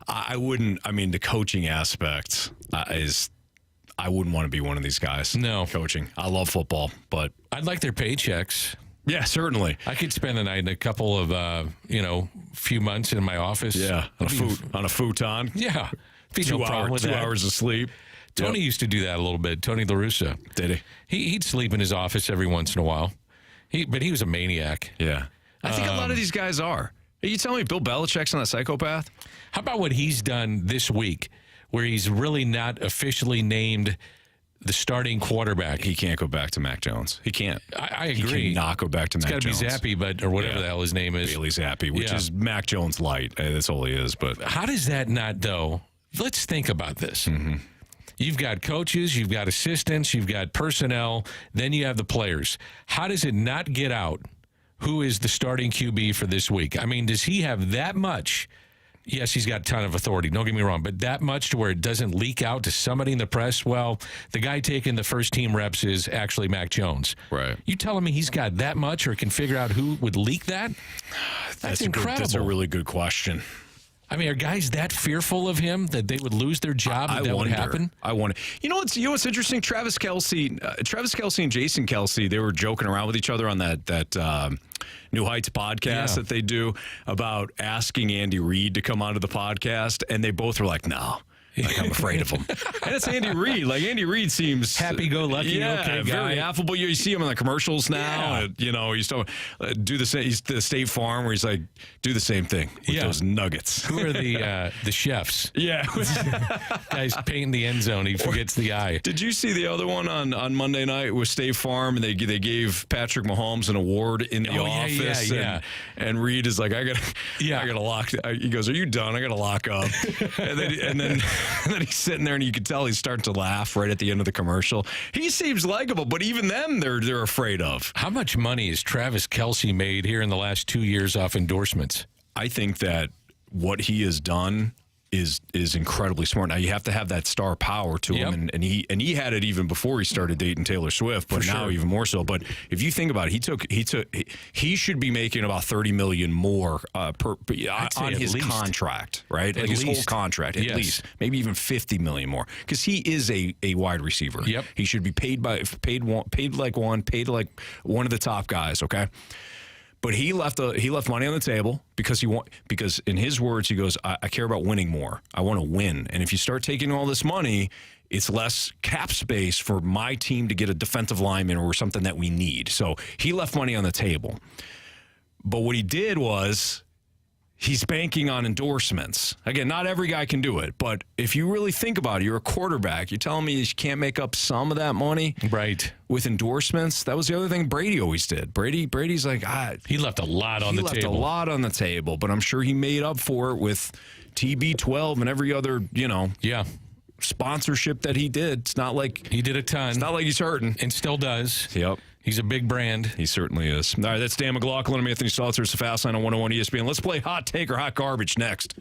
The coaching aspect I wouldn't want to be one of these guys. No. Coaching. I love football, but I'd like their paychecks. Yeah, certainly. I could spend the night in a couple of, few months in my office. Yeah, on a futon. Yeah. 2 hours of sleep. Tony used to do that a little bit. Tony La Russa. Did he? He'd sleep in his office every once in a while. But he was a maniac. Yeah. I think a lot of these guys are. Are you telling me Bill Belichick's not a psychopath? How about what he's done this week, where he's really not officially named the starting quarterback? He can't go back to Mac Jones. He can't. I agree. He cannot go back to Mac Jones. It's got to be Zappy, or whatever the hell his name is. Bailey Zappy, which is Mac Jones light. That's all he is. But how does that not, though? Let's think about this. You've got coaches, you've got assistants, you've got personnel, then you have the players. How does it not get out who is the starting QB for this week? I mean, does he have that much? Yes, he's got a ton of authority, don't get me wrong, but that much to where it doesn't leak out to somebody in the press? Well, the guy taking the first team reps is actually Mac Jones. Right. You telling me he's got that much or can figure out who would leak that? That's incredible. That's a really good question. I mean, are guys that fearful of him that they would lose their job if that would happen? I wonder. You know what's interesting? Travis Kelce and Jason Kelce, they were joking around with each other on that New Heights podcast that they do about asking Andy Reid to come onto the podcast, and they both were like, no. Like, I'm afraid of him. And it's Andy Reid. Like, Andy Reid seems happy-go-lucky, okay guy. Very affable. You see him in the commercials now. Yeah. He's talking, do the same. He's the State Farm where he's like, do the same thing with those nuggets. Who are the chefs? Yeah. Guy's painting the end zone. He forgets the eye. Did you see the other one on Monday night with State Farm? And they gave Patrick Mahomes an award in the office. Yeah. And Reid is like, I gotta lock. He goes, are you done? I gotta lock up. and then he's sitting there, and you can tell he's starting to laugh right at the end of the commercial. He seems likable, but even them, they're afraid of. How much money has Travis Kelce made here in the last 2 years off endorsements? I think that what he has done is incredibly smart. Now you have to have that star power to him, and he had it even before he started dating Taylor Swift, but now even more so. But if you think about it, he should be making about $30 million more on his contract, right? Like his whole contract, at least, maybe even $50 million more, because he is a wide receiver. Yep, he should be paid like one of the top guys. Okay. But he left money on the table because in his words, he goes, I care about winning more. I want to win. And if you start taking all this money, it's less cap space for my team to get a defensive lineman or something that we need. So he left money on the table. But what he did was he's banking on endorsements. Again, not every guy can do it, but if you really think about it, you're a quarterback. You're telling me you can't make up some of that money, right? With endorsements. That was the other thing Brady always did. Brady's like, he left a lot on the table. He left a lot on the table, but I'm sure he made up for it with TB12 and every other, sponsorship that he did. It's not like he did a ton. It's not like he's hurting, and still does. Yep. He's a big brand. He certainly is. All right, that's Dan McLaughlin. I'm Anthony Stalter. It's the Fast Line on 101 ESPN. Let's play Hot Take or Hot Garbage next.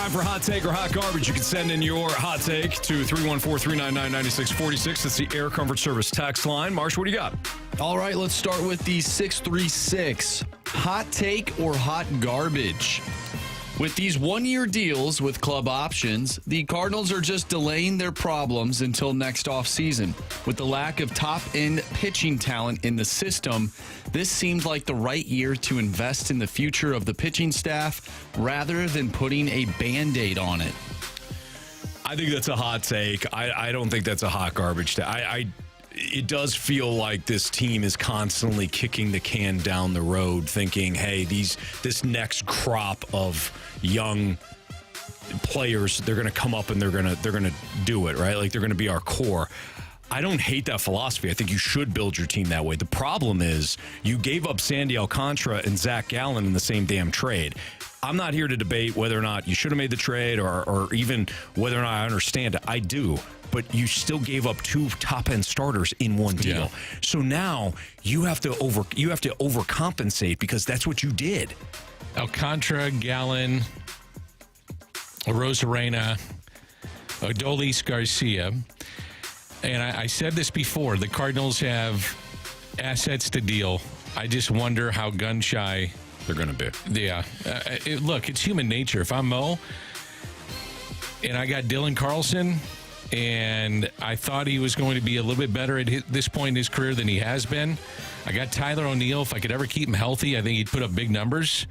Time for Hot Take or Hot Garbage. You can send in your hot take to 314-399-9646. That's the Air Comfort Service text line. Marsh, what do you got? All right, let's start with the 636. Hot take or hot garbage? With these one-year deals with club options, the Cardinals are just delaying their problems until next offseason. With the lack of top-end pitching talent in the system, this seemed like the right year to invest in the future of the pitching staff rather than putting a Band-Aid on it. I think that's a hot take. I don't think that's a hot garbage. It does feel like this team is constantly kicking the can down the road, thinking, hey, this next crop of young players, they're going to come up and they're going to do it, right? Like, they're going to be our core. I don't hate that philosophy. I think you should build your team that way. The problem is you gave up Sandy Alcantara and Zach Gallen in the same damn trade. I'm not here to debate whether or not you should have made the trade or even whether or not I understand it. I do. But you still gave up 2 top-end starters in one deal. Yeah. So now you have to overcompensate because that's what you did. Alcantara, Gallen, Rosarena, Adolis Garcia. And I said this before, the Cardinals have assets to deal. I just wonder how gun-shy they're going to be. Yeah. Look, it's human nature. If I'm Mo and I got Dylan Carlson and I thought he was going to be a little bit better at this point in his career than he has been, I got Tyler O'Neill. If I could ever keep him healthy, I think he'd put up big numbers.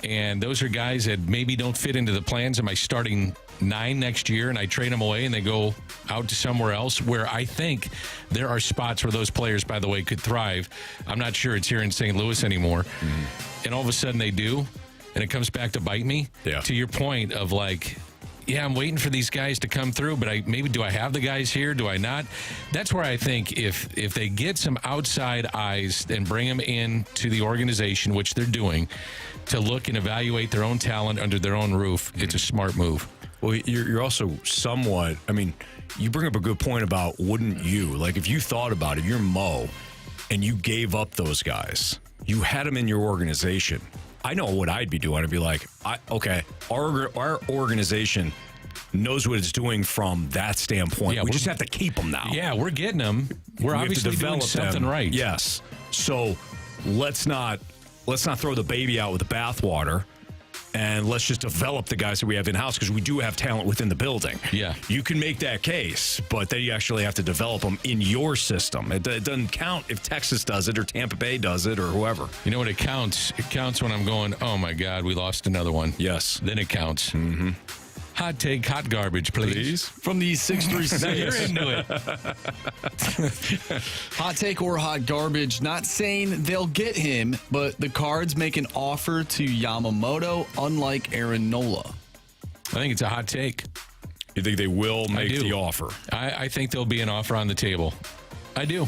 And those are guys that maybe don't fit into the plans of my starting 9 next year, and I trade them away and they go out to somewhere else where I think there are spots where those players, by the way, could thrive. I'm not sure it's here in St. Louis anymore. Mm-hmm. And all of a sudden they do, and it comes back to bite me. Yeah. To your point of like, yeah, I'm waiting for these guys to come through, but do I have the guys here? Do I not? That's where I think if they get some outside eyes and bring them in to the organization, which they're doing, to look and evaluate their own talent under their own roof, it's a smart move. Well, you're also somewhat, I mean, you bring up a good point about wouldn't you? Like, if you thought about it, you're Mo, and you gave up those guys. You had them in your organization. I know what I'd be doing. I'd be like, okay, our organization knows what it's doing from that standpoint. Yeah, we just have to keep them now. Yeah, we're getting them. We're obviously doing something right. Yes. So let's not throw the baby out with the bathwater, and let's just develop the guys that we have in-house because we do have talent within the building. Yeah. You can make that case, but then you actually have to develop them in your system. It doesn't count if Texas does it or Tampa Bay does it or whoever. You know what it counts? It counts when I'm going, oh, my God, we lost another one. Yes. Then it counts. Mm-hmm. Hot take, hot garbage, please. From the 636. Now you're into it. Hot take or hot garbage. Not saying they'll get him, but the Cards make an offer to Yamamoto, unlike Aaron Nola. I think it's a hot take. You think they will make the offer? I think there'll be an offer on the table. I do.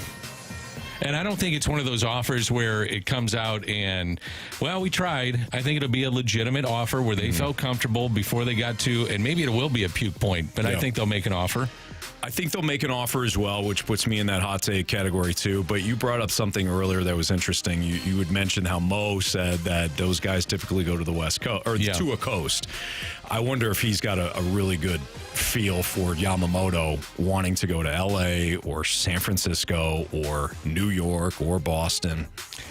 And I don't think it's one of those offers where it comes out and, well, we tried. I think it'll be a legitimate offer where they felt comfortable before they got to, and maybe it will be a puke point, but I think they'll make an offer. I think they'll make an offer as well, which puts me in that hot take category too. But you brought up something earlier that was interesting. You had mentioned how Mo said that those guys typically go to the West Coast or to a coast. I wonder if he's got a really good feel for Yamamoto wanting to go to L.A. or San Francisco or New York or Boston.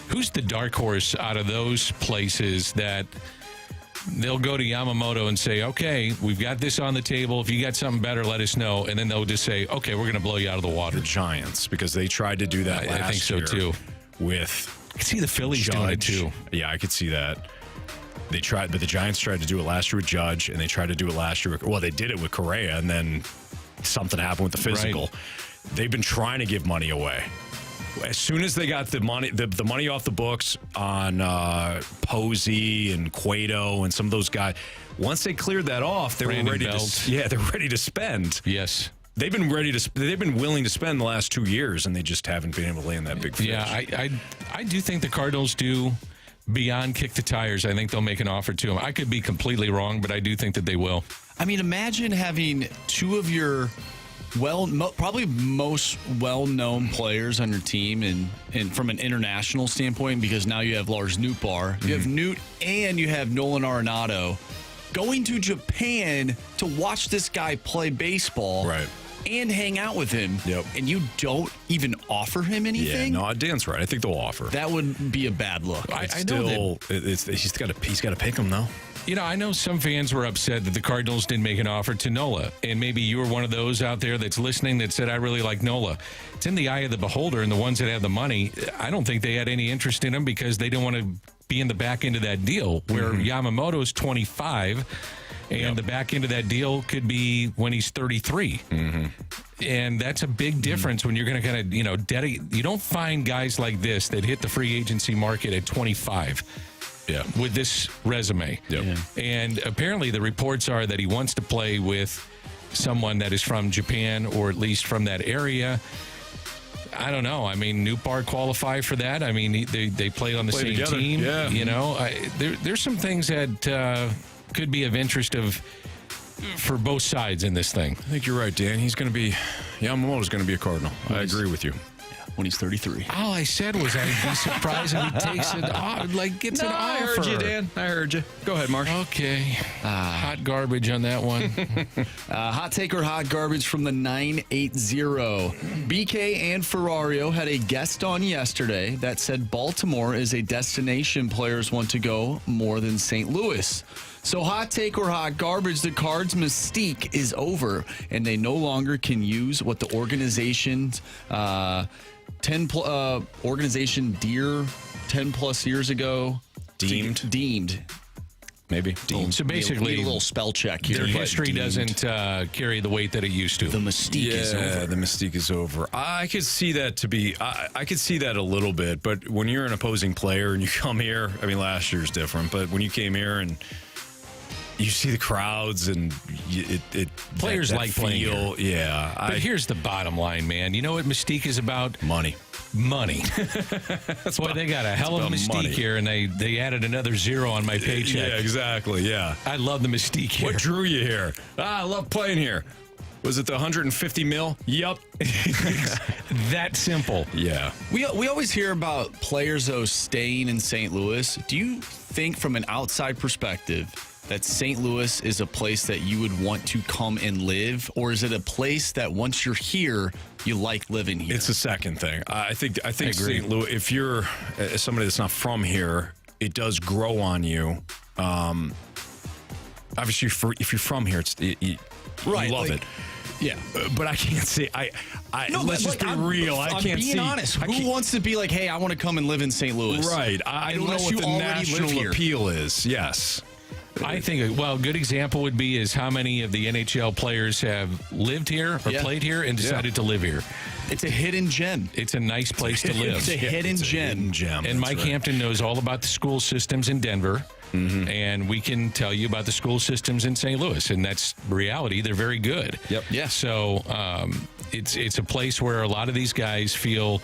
Who's the dark horse out of those places that they'll go to Yamamoto and say, okay, we've got this on the table. If you got something better, let us know. And then they'll just say, okay, we're going to blow you out of the water. The Giants, because they tried to do that last year. I think so, too. I could see the Phillies doing it, too. Yeah, I could see that. They tried, but the Giants tried to do it last year with Judge, and they tried to do it last year. Well, they did it with Correa, and then something happened with the physical. Right. They've been trying to give money away. As soon as they got the money off the books on Posey and Cueto and some of those guys, once they cleared that off, they were ready to. Yeah, they're ready to spend. Yes. They've been willing to spend the last 2 years, and they just haven't been able to land that big fish. Yeah, I do think the Cardinals do. Beyond kick the tires, I think they'll make an offer to him. I could be completely wrong, but I do think that they will. I mean, imagine having 2 of your probably most well-known players on your team, and from an international standpoint, because now you have Lars Nootbaar, you have Newt, and you have Nolan Arenado going to Japan to watch this guy play baseball. Right. And hang out with him. Yep. And you don't even offer him anything? Yeah, no, Dan's right. I think they'll offer. That would be a bad look. I know that. He's got to pick him, though. You know, I know some fans were upset that the Cardinals didn't make an offer to Nola. And maybe you were one of those out there that's listening that said, I really like Nola. It's in the eye of the beholder, and the ones that have the money, I don't think they had any interest in him because they didn't want to be in the back end of that deal where Yamamoto's 25 and the back end of that deal could be when he's 33. And that's a big difference when you're going to kind of, dedicate. You don't find guys like this that hit the free agency market at 25 with this resume. And apparently the reports are that he wants to play with someone that is from Japan or at least from that area. I don't know. I mean, Newpar qualify for that. I mean, they played on the same together. team. Yeah. There's some things that could be of interest for both sides in this thing. I think you're right, Dan. Yamamoto's going to be a Cardinal. I agree with you. When he's 33. All I said was I'd be surprised if he takes it off, gets an offer. I heard you, Dan. I heard you. Go ahead, Mark. Okay. Hot garbage on that one. Hot take or hot garbage from the 980. BK and Ferrario had a guest on yesterday that said Baltimore is a destination players want to go more than St. Louis. So hot take or hot garbage, the Cards' mystique is over, and they no longer can use what the organization's organization Deere 10 plus years ago deemed. Maybe deemed. So basically, need a little spell check here. Their history doesn't carry the weight that it used to. The mystique is over. Yeah, the mystique is over. I could see that I could see that a little bit, but when you're an opposing player and you come here, I mean, last year's different, but when you came here and you see the crowds and players that like playing here. Yeah. But here's the bottom line, man. You know what Mystique is about? Money. Boy, they got a hell of a Mystique here, and they added another zero on my paycheck. Yeah, exactly. Yeah. I love the Mystique here. What drew you here? I love playing here. Was it the 150 mil? Yup. That simple. Yeah. We always hear about players, though, staying in St. Louis. Do you think from an outside perspective that St. Louis is a place that you would want to come and live, or is it a place that once you're here, you like living here? It's the second thing. I think St. Louis, if you're somebody that's not from here, it does grow on you. Obviously, if you're from here, you love it. Yeah, but I can't say let's just be real. I can't being honest. Who wants to be like, hey, I want to come and live in St. Louis? Right. I don't know what the national appeal is. Yes. I think, a good example would be is how many of the NHL players have lived here or played here and decided to live here. It's a hidden gem. It's a nice place to live. It's a hidden gem. And Mike Hampton knows all about the school systems in Denver. And we can tell you about the school systems in St. Louis. And that's reality. They're very good. Yep. Yeah. So it's a place where a lot of these guys feel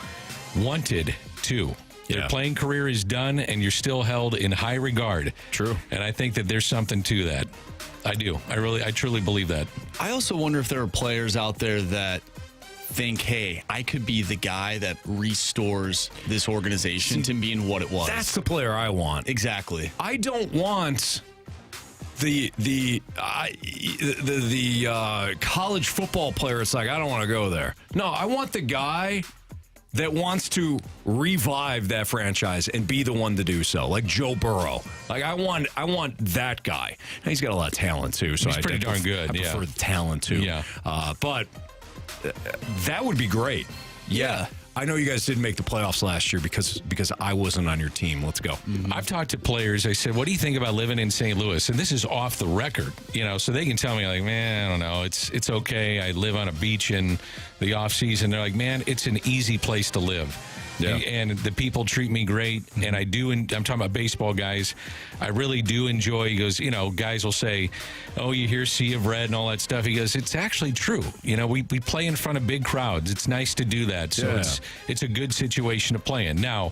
wanted too. Their playing career is done, and you're still held in high regard. True. And I think that there's something to that. I do. I truly believe that. I also wonder if there are players out there that think, hey, I could be the guy that restores this organization to being what it was. That's the player I want. Exactly. I don't want the college football player. It's like, I don't want to go there. No, I want the guy that wants to revive that franchise and be the one to do so, like Joe Burrow. Like I want that guy. And he's got a lot of talent too, so he's pretty darn good. I prefer the talent too. Yeah, but that would be great. Yeah. I know you guys didn't make the playoffs last year because I wasn't on your team. Let's go. I've talked to players. I said, what do you think about living in St. Louis? And this is off the record, so they can tell me, like, man, I don't know. It's okay. I live on a beach in the off season. They're like, man, it's an easy place to live. Yeah. And the people treat me great. And I do. And I'm talking about baseball guys. I really do enjoy. He goes, guys will say, oh, you hear Sea of Red and all that stuff. He goes, it's actually true. We play in front of big crowds. It's nice to do that. So it's a good situation to play in. Now,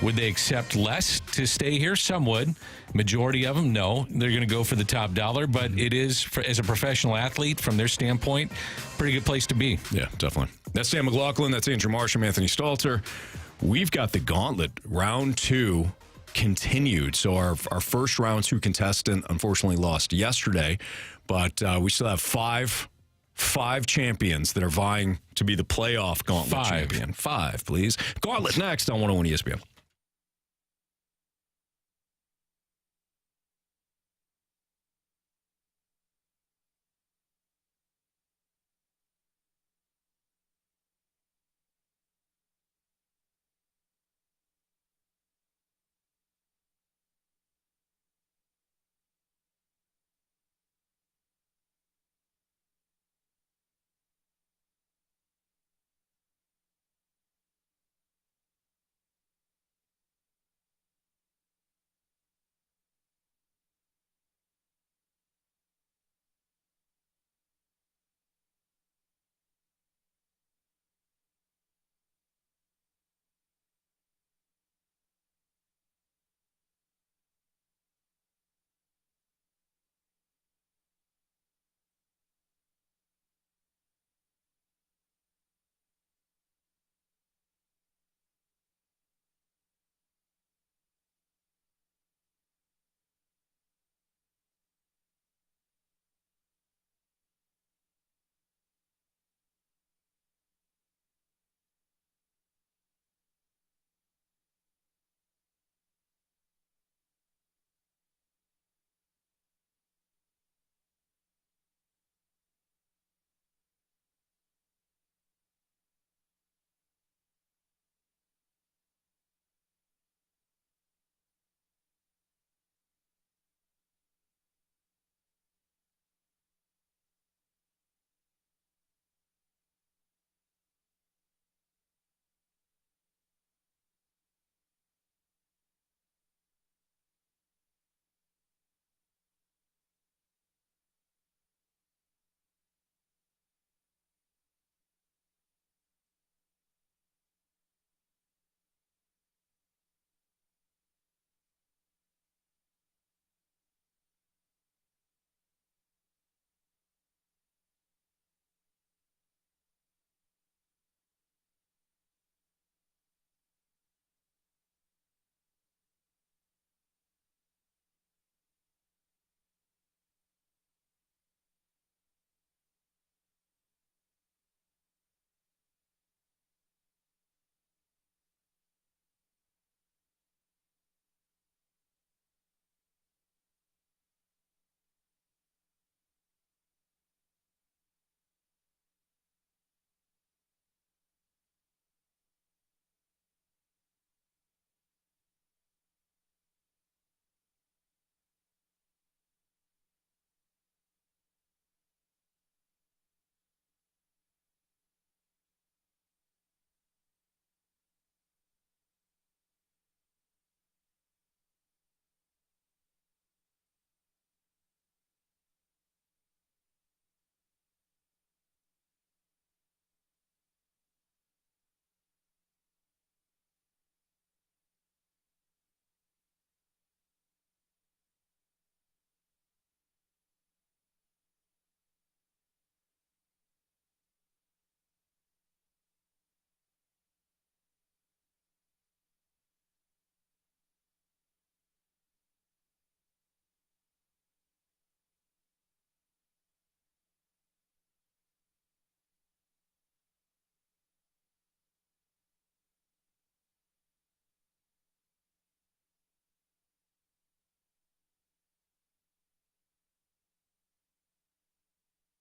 would they accept less to stay here? Some would. Majority of them, no. They're going to go for the top dollar. But it is, as a professional athlete, from their standpoint, pretty good place to be. Yeah, definitely. That's Sam McLaughlin. That's Andrew Marsham, Anthony Stalter. We've got the Gauntlet, round 2, continued. So our first round 2 contestant unfortunately lost yesterday, but we still have five champions that are vying to be the playoff Gauntlet champion. 5, please. Gauntlet next on 101 ESPN.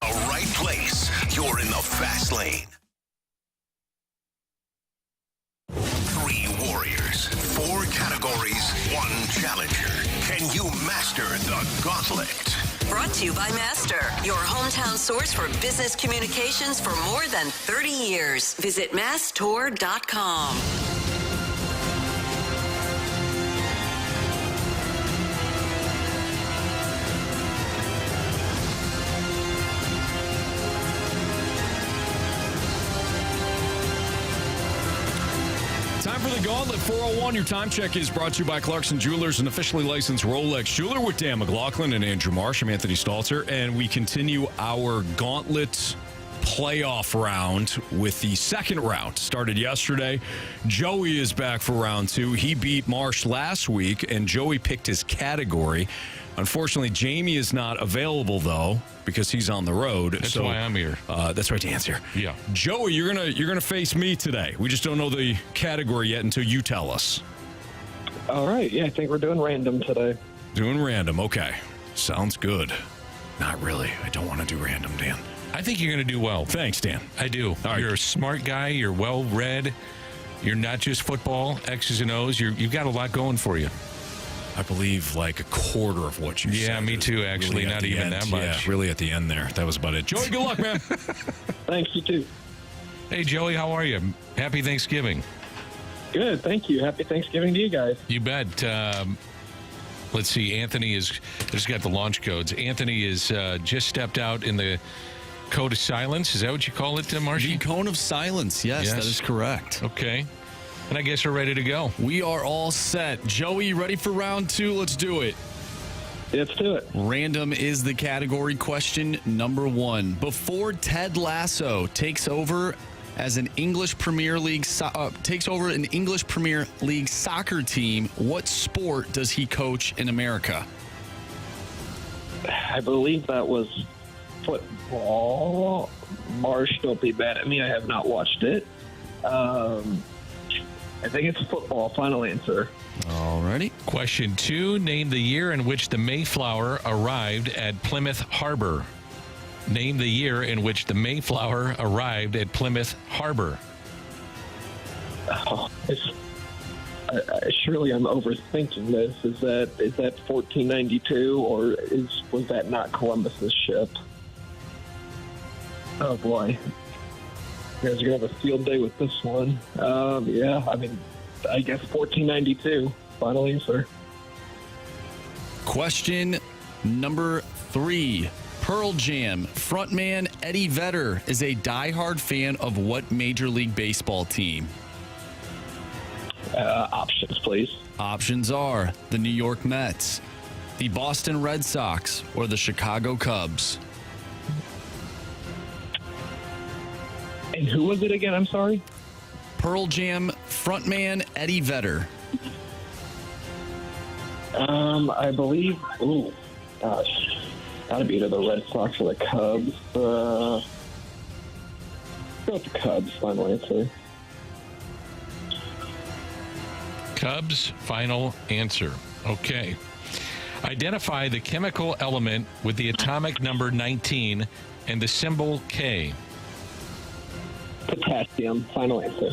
The right place. You're in the fast lane. 3 warriors, 4 categories, 1 challenger. Can you master the gauntlet? Brought to you by Master, your hometown source for business communications for more than 30 years. Visit masstour.com. Time for the Gauntlet 401. Your time check is brought to you by Clarkson Jewelers, an officially licensed Rolex jeweler, with Dan McLaughlin and Andrew Marsh. I'm Anthony Stalter, and we continue our Gauntlet playoff round with the second round. Started yesterday. Joey is back for round 2. He beat Marsh last week, and Joey picked his category. Unfortunately, Jamie is not available, though, because he's on the road. That's why I'm here. That's right, Dan's here. Yeah. Joey, you're gonna face me today. We just don't know the category yet until you tell us. All right. Yeah, I think we're doing random today. Doing random. Okay. Sounds good. Not really. I don't want to do random, Dan. I think you're going to do well. Thanks, Dan. I do. All right. You're a smart guy. You're well-read. You're not just football, X's and O's. You've got a lot going for you. I believe like a quarter of what you said. Yeah, me too, actually. Really not even that much. Yeah, really at the end there. That was about it. Joey, good luck, man. Thanks, you too. Hey, Joey, how are you? Happy Thanksgiving. Good, thank you. Happy Thanksgiving to you guys. You bet. Let's see. Anthony has just got the launch codes. Anthony is just stepped out in the code of silence. Is that what you call it, Marshy? The cone of silence. Yes, that is correct. Okay. And I guess we're ready to go. We are all set. Joey, ready for round 2? Let's do it. Let's do it. Random is the category. Question number 1. Before Ted Lasso takes over as an English Premier League soccer team, what sport does he coach in America? I believe that was football. Marsh, don't be bad at me. I have not watched it. I think it's football. Final answer. Alrighty. Question 2. Name the year in which the Mayflower arrived at Plymouth Harbor. Name the year in which the Mayflower arrived at Plymouth Harbor. Oh, surely I'm overthinking this. Is that 1492, or was that not Columbus's ship? Oh boy. You guys are going to have a field day with this one. Yeah, I mean, I guess 1492. Final answer. Question number 3. Pearl Jam frontman Eddie Vedder is a diehard fan of what Major League Baseball team? Options, please. Options are the New York Mets, the Boston Red Sox, or the Chicago Cubs. And who was it again? I'm sorry. Pearl Jam frontman Eddie Vedder. I believe. Ooh, gosh, gotta be either the Red Sox or the Cubs. Go with the Cubs. Final answer. Cubs, final answer. Okay. Identify the chemical element with the atomic number 19 and the symbol K. Potassium. Final answer.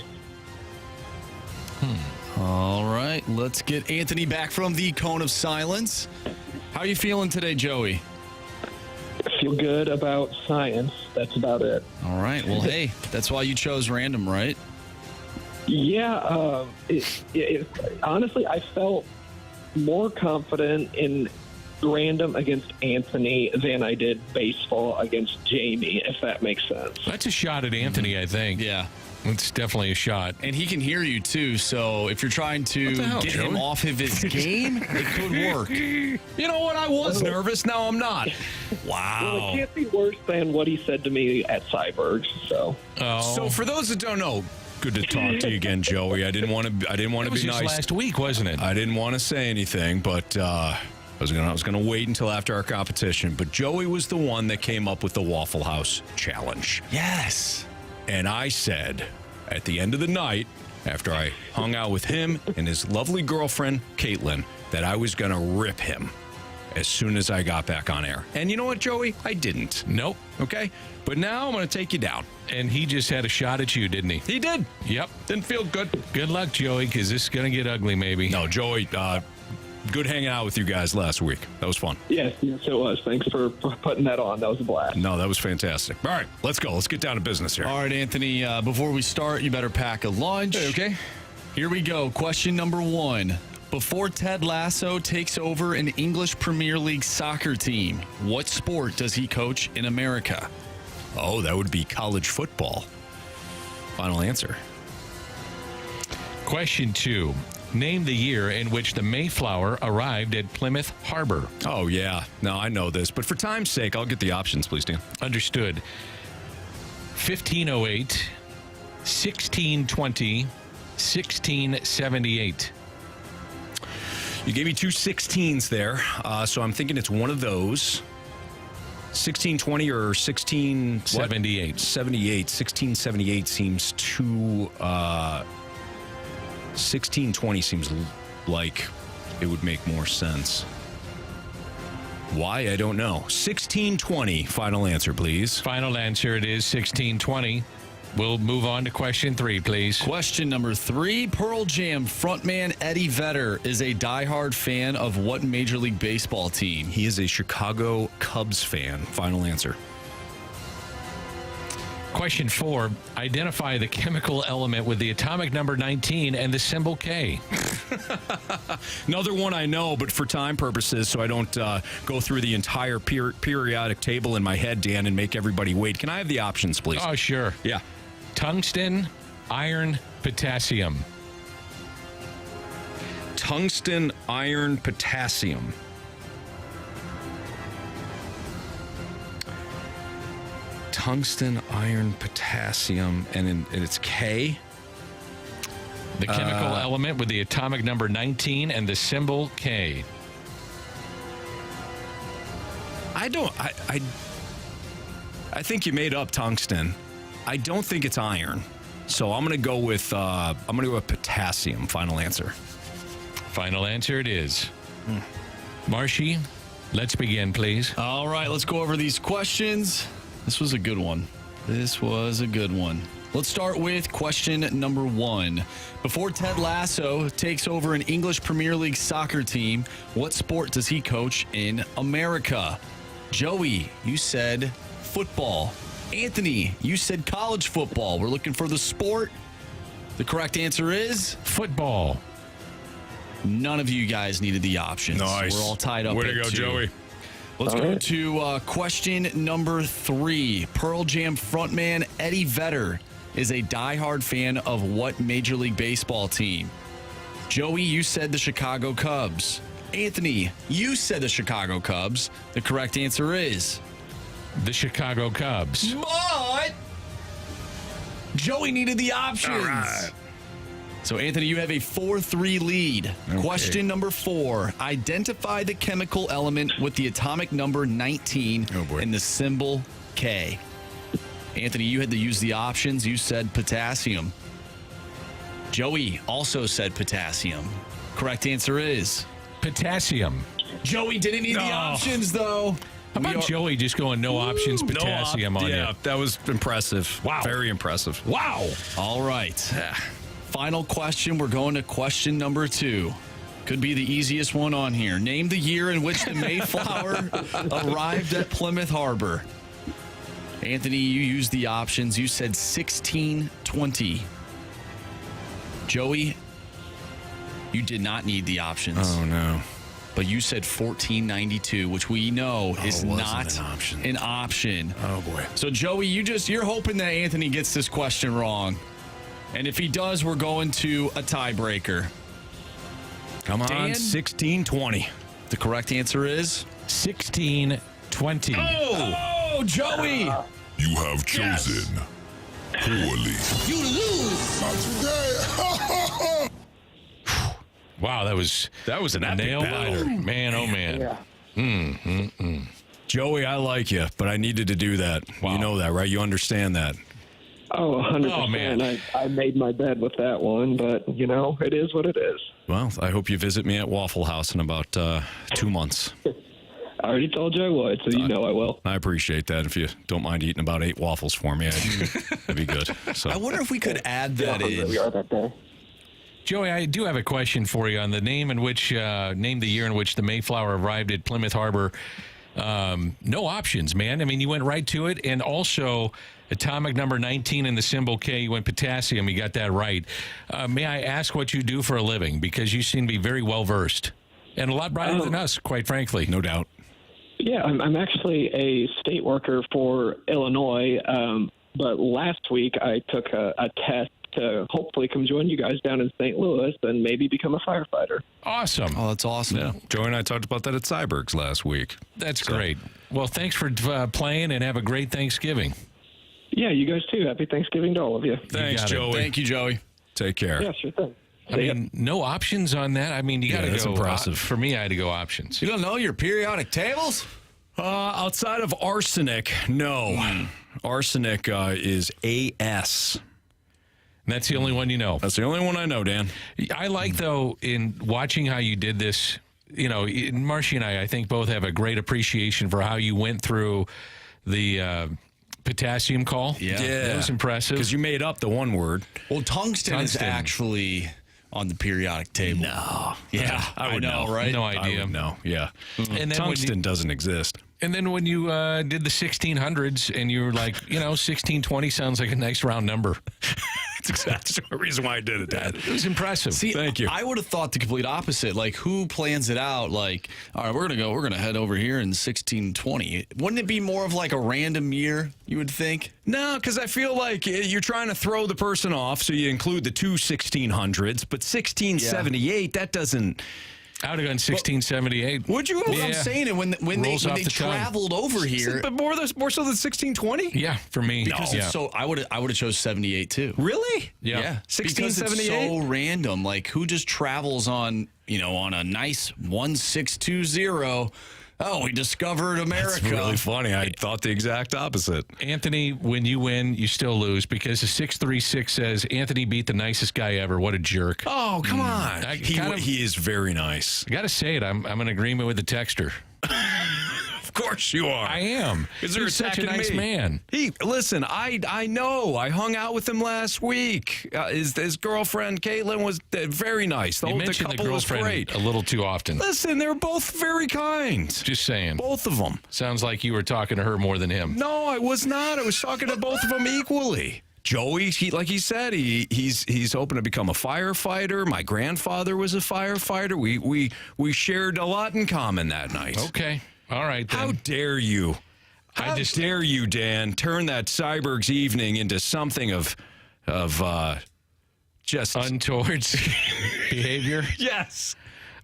All right, let's get Anthony back from the cone of silence. How are you feeling today, Joey? I feel good about science. That's about it. All right, well, hey, that's why you chose random, right? Yeah, honestly, I felt more confident in random against Anthony than I did baseball against Jamie, if that makes sense. That's a shot at Anthony, I think. Yeah. It's definitely a shot. And he can hear you, too, so if you're trying to get him off of his game, it could work. You know what? I was nervous. Now I'm not. Wow. Well, it can't be worse than what he said to me at Cyberg's, so. So for those that don't know, good to talk to you again, Joey. I didn't want to be nice. Last week, wasn't it? I didn't want to say anything, but I was gonna wait until after our competition. But Joey was the one that came up with the Waffle House challenge. Yes. And I said at the end of the night, after I hung out with him and his lovely girlfriend, Caitlin, that I was going to rip him as soon as I got back on air. And you know what, Joey? I didn't. Nope. Okay? But now I'm going to take you down. And he just had a shot at you, didn't he? He did. Yep. Didn't feel good. Good luck, Joey, because this is going to get ugly, maybe. No, Joey, good hanging out with you guys last week. That was fun. Yes, it was. Thanks for putting that on. That was a blast. No, that was fantastic. All right, let's go. Let's get down to business here. All right, Anthony, before we start, you better pack a lunch. Okay. Here we go. Question number 1. Before Ted Lasso takes over an English Premier League soccer team, what sport does he coach in America? Oh, that would be college football. Final answer. Question 2. Name the year in which the Mayflower arrived at Plymouth Harbor. Oh, yeah. No, I know this. But for time's sake, I'll get the options, please, Dan. Understood. 1508, 1620, 1678. You gave me two 16s there, so I'm thinking it's one of those. 1620 or 1678. 1678 seems too. 1620 seems like it would make more sense. Why? I don't know. 1620. Final answer, please. Final answer. It is 1620. We'll move on to question 3, please. Question number 3. Pearl Jam frontman Eddie Vedder is a diehard fan of what Major League Baseball team? He is a Chicago Cubs fan. Final answer. Question 4. Identify the chemical element with the atomic number 19 and the symbol K. Another one I know, but for time purposes, so I don't go through the entire periodic table in my head, Dan, and make everybody wait. Can I have the options, please? Oh, sure. Yeah. Tungsten, iron, potassium. Tungsten, iron, potassium. Tungsten, iron, potassium, and it's K. The chemical element with the atomic number 19 and the symbol K. I think you made up tungsten. I don't think it's iron. So I'm going to go with potassium. Final answer. Final answer it is. Marshy, let's begin, please. All right, let's go over these questions. This was a good one. Let's start with question number 1. Before Ted Lasso takes over an English Premier League soccer team, what sport does he coach in America? Joey, you said football. Anthony, you said college football. We're looking for the sport. The correct answer is football. None of you guys needed the options. Nice. We're all tied up. Way to go, 2. Joey. Let's go to question number 3. Pearl Jam frontman Eddie Vedder is a diehard fan of what Major League Baseball team? Joey, you said the Chicago Cubs. Anthony, you said the Chicago Cubs. The correct answer is the Chicago Cubs. But Joey needed the options. All right. So, Anthony, you have a 4-3 lead. Okay. Question number 4. Identify the chemical element with the atomic number 19 and the symbol K. Anthony, you had to use the options. You said potassium. Joey also said potassium. Correct answer is potassium. Joey didn't need the options, though. How about Joey just going no options, potassium on you? Yeah, that was impressive. Wow. Very impressive. Wow. All right. Final question. We're going to question number 2. Could be the easiest one on here. Name the year in which the Mayflower arrived at Plymouth Harbor. Anthony, you used the options. You said 1620. Joey, you did not need the options. Oh, no. But you said 1492, which we know is not an option. Oh, boy. So, Joey, you're hoping that Anthony gets this question wrong. And if he does, we're going to a tiebreaker. Come on, Dan? 1620. The correct answer is 1620. Oh, Joey! You have chosen poorly. You lose. Not today. Wow, that was an epic nail biter. Man, oh man. Yeah. Joey, I like you, but I needed to do that. Wow. You know that, right? You understand that. Oh, 100%. Oh, man. I made my bed with that one, but, it is what it is. Well, I hope you visit me at Waffle House in about 2 months. I already told you I would, so you know I will. I appreciate that. If you don't mind eating about 8 waffles for me, that'd be good. So I wonder if we could add that in. We are that day. Joey, I do have a question for you on the name the year in which the Mayflower arrived at Plymouth Harbor. No options, man. I mean, you went right to it. And also, atomic number 19 and the symbol K, you went potassium. You got that right. May I ask what you do for a living? Because you seem to be very well-versed. And a lot brighter than us, quite frankly. no doubt. Yeah, I'm actually a state worker for Illinois, but last week I took a test to hopefully come join you guys down in St. Louis and maybe become a firefighter. Awesome. Oh, that's awesome. Yeah. Joey and I talked about that at Cyberg's last week. That's great. Well, thanks for playing and have a great Thanksgiving. Yeah, you guys too. Happy Thanksgiving to all of you. Thanks, Joey. Thank you, Joey. Take care. Yeah, sure thing. I mean, no options on that. I mean, you got to that's go. impressive. For me, I had to go options. You don't know your periodic tables? Outside of arsenic, no. Arsenic is AS. And that's the only one you know. That's the only one I know, Dan. I like, though, in watching how you did this, you know, Marcy and I think, both have a great appreciation for how you went through the potassium call. Yeah. That was impressive. Because you made up the one word. Well, tungsten is actually on the periodic table. No. Yeah, I would know, right? No idea. No, yeah. And then Tungsten doesn't exist. And then when you did the 1600s and you were like, you know, 1620 sounds like a nice round number. That's the reason why I did it, Dad. It was impressive. See, Thank you. I would have thought the complete opposite. Like, who plans it out? Like, all right, we're gonna head over here in 1620. Wouldn't it be more of like a random year? You would think. No, because I feel like you're trying to throw the person off, so you include the two 1600s, but 1678, that doesn't. I would have gone 1678. Would you? Well, I'm saying it when they traveled over here, but more so than 1620. Yeah, for me. Because it's so I would have chose 78 too. Really? Yeah. 1678. Because it's so random. Like, who just travels on a nice 1620? Oh, we discovered America. That's really funny. I thought the exact opposite. Anthony, when you win, you still lose because the 636 says Anthony beat the nicest guy ever. What a jerk. Oh, come on. He is very nice. I got to say it. I'm in agreement with the texter. Of course you are. I am. He's such a nice man. Listen, I know. I hung out with him last week. His girlfriend, Caitlin, was very nice. You mentioned the girlfriend a little too often. Listen, they're both very kind. Just saying. Both of them. Sounds like you were talking to her more than him. No, I was not. I was talking to both of them equally. Joey, like he said, he's hoping to become a firefighter. My grandfather was a firefighter. We shared a lot in common that night. Okay. All right, then. How dare you? How dare you, Dan, turn that Cyberg's evening into something of just untoward behavior? Yes.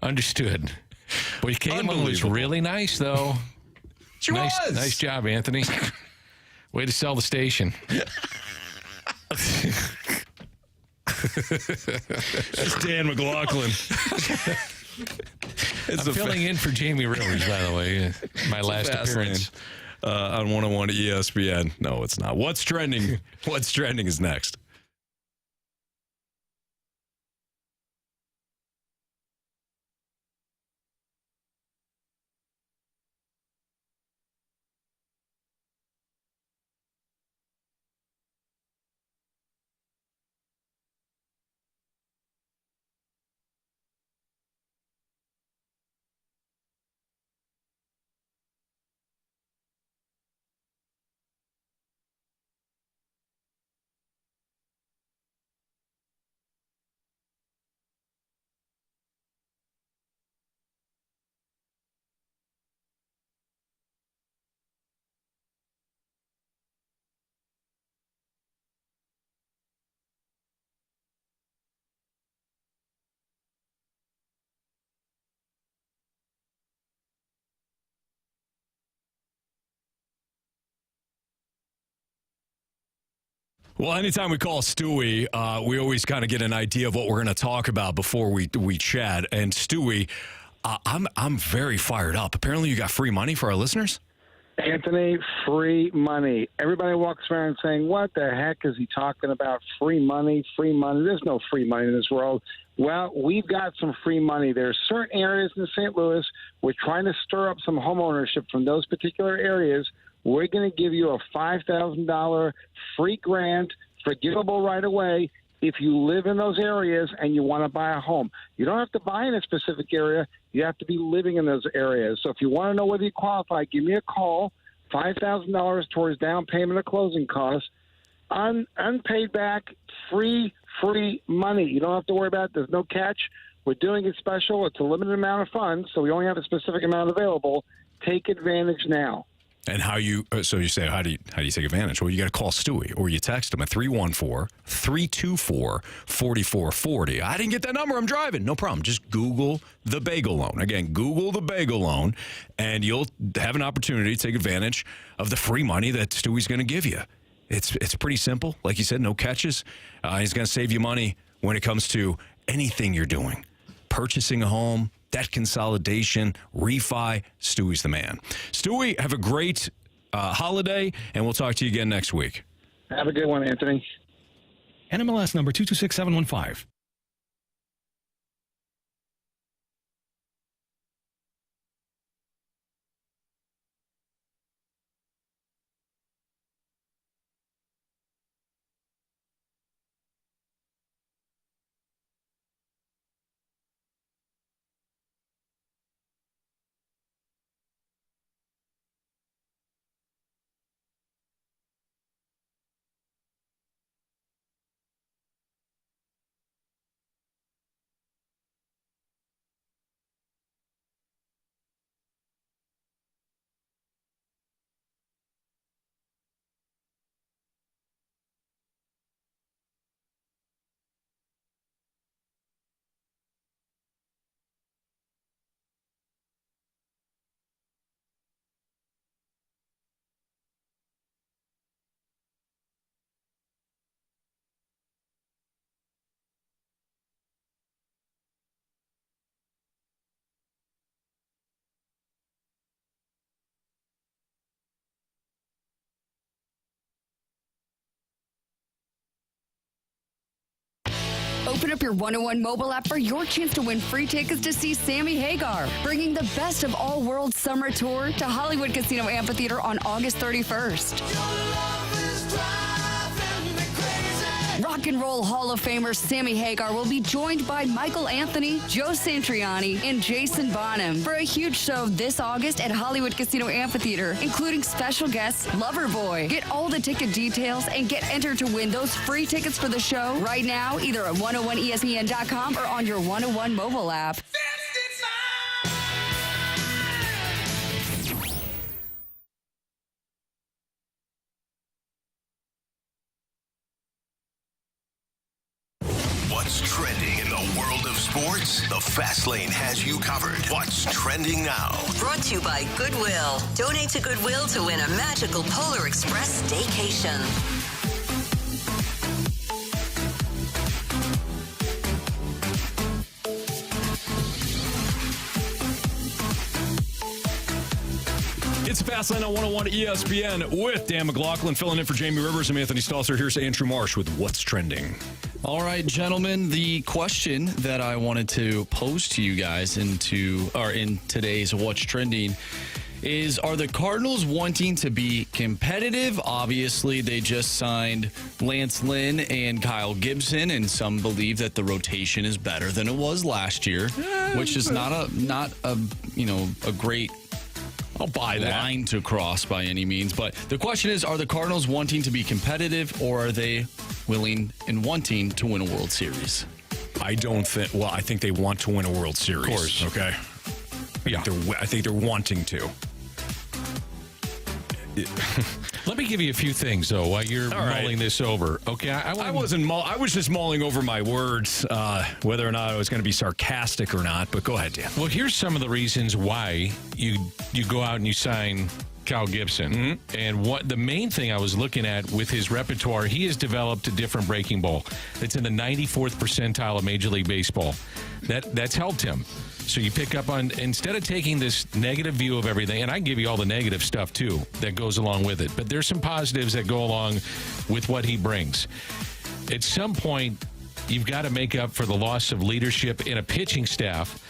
Understood. Boy, Caitlin was really nice, though. She was. Nice job, Anthony. Way to sell the station. That's Dan McLaughlin. I'm filling in for Jamie Rivers, by the way. My last appearance. On 101 ESPN. No, it's not. What's trending? What's trending is next. Well, anytime we call Stewie, we always kind of get an idea of what we're going to talk about before we chat. And Stewie, I'm very fired up. Apparently, you got free money for our listeners. Anthony, free money. Everybody walks around saying, "What the heck is he talking about? Free money, free money." There's no free money in this world. Well, we've got some free money. There are certain areas in St. Louis. We're trying to stir up some home ownership from those particular areas. We're going to give you a $5,000 free grant, forgivable right away, if you live in those areas and you want to buy a home. You don't have to buy in a specific area. You have to be living in those areas. So if you want to know whether you qualify, give me a call. $5,000 towards down payment or closing costs. Unpaid back, free money. You don't have to worry about it. There's no catch. We're doing it special. It's a limited amount of funds, so we only have a specific amount available. Take advantage now. And how you say, how do you take advantage? Well, you got to call Stewie or you text him at 314-324-4440. I didn't get that number. I'm driving. No problem. Just Google the bagel loan. Again, Google the bagel loan, and you'll have an opportunity to take advantage of the free money that Stewie's going to give you. It's pretty simple. Like you said, no catches. He's going to save you money when it comes to anything you're doing. Purchasing a home, debt consolidation, refi. Stewie's the man. Stewie, have a great holiday, and we'll talk to you again next week. Have a good one, Anthony. NMLS number 226715. Open up your 101 mobile app for your chance to win free tickets to see Sammy Hagar, bringing the best of all world summer tour to Hollywood Casino Amphitheater on August 31st. Rock and Roll Hall of Famer Sammy Hagar will be joined by Michael Anthony, Joe Santriani, and Jason Bonham for a huge show this August at Hollywood Casino Amphitheater, including special guests Loverboy. Get all the ticket details and get entered to win those free tickets for the show right now, either at 101ESPN.com or on your 101 mobile app. What's trending in the world of sports? The Fast Lane has you covered. What's trending now? Brought to you by Goodwill. Donate to Goodwill to win a magical Polar Express staycation. It's Fastlane on 101 ESPN with Dan McLaughlin filling in for Jamie Rivers. I'm Anthony Stalter. Here's Andrew Marsh with What's Trending. All right, gentlemen, the question that I wanted to pose to you guys in today's What's Trending is, are the Cardinals wanting to be competitive? Obviously, they just signed Lance Lynn and Kyle Gibson, and some believe that the rotation is better than it was last year, which is not a great I'll buy that line to cross by any means. But the question is, are the Cardinals wanting to be competitive, or are they willing and wanting to win a World Series? I think they want to win a World Series. Of course. Okay. I think they're wanting to. Let me give you a few things, though, while you're mulling this over. Okay, I was just mulling over my words, whether or not I was going to be sarcastic or not. But go ahead, Dan. Well, here's some of the reasons why you go out and you sign Kyle Gibson. Mm-hmm. And what the main thing I was looking at with his repertoire, he has developed a different breaking ball. It's in the 94th percentile of Major League Baseball. That's helped him. So you pick up on, instead of taking this negative view of everything, and I can give you all the negative stuff too that goes along with it, but there's some positives that go along with what he brings. At some point, you've got to make up for the loss of leadership in a pitching staff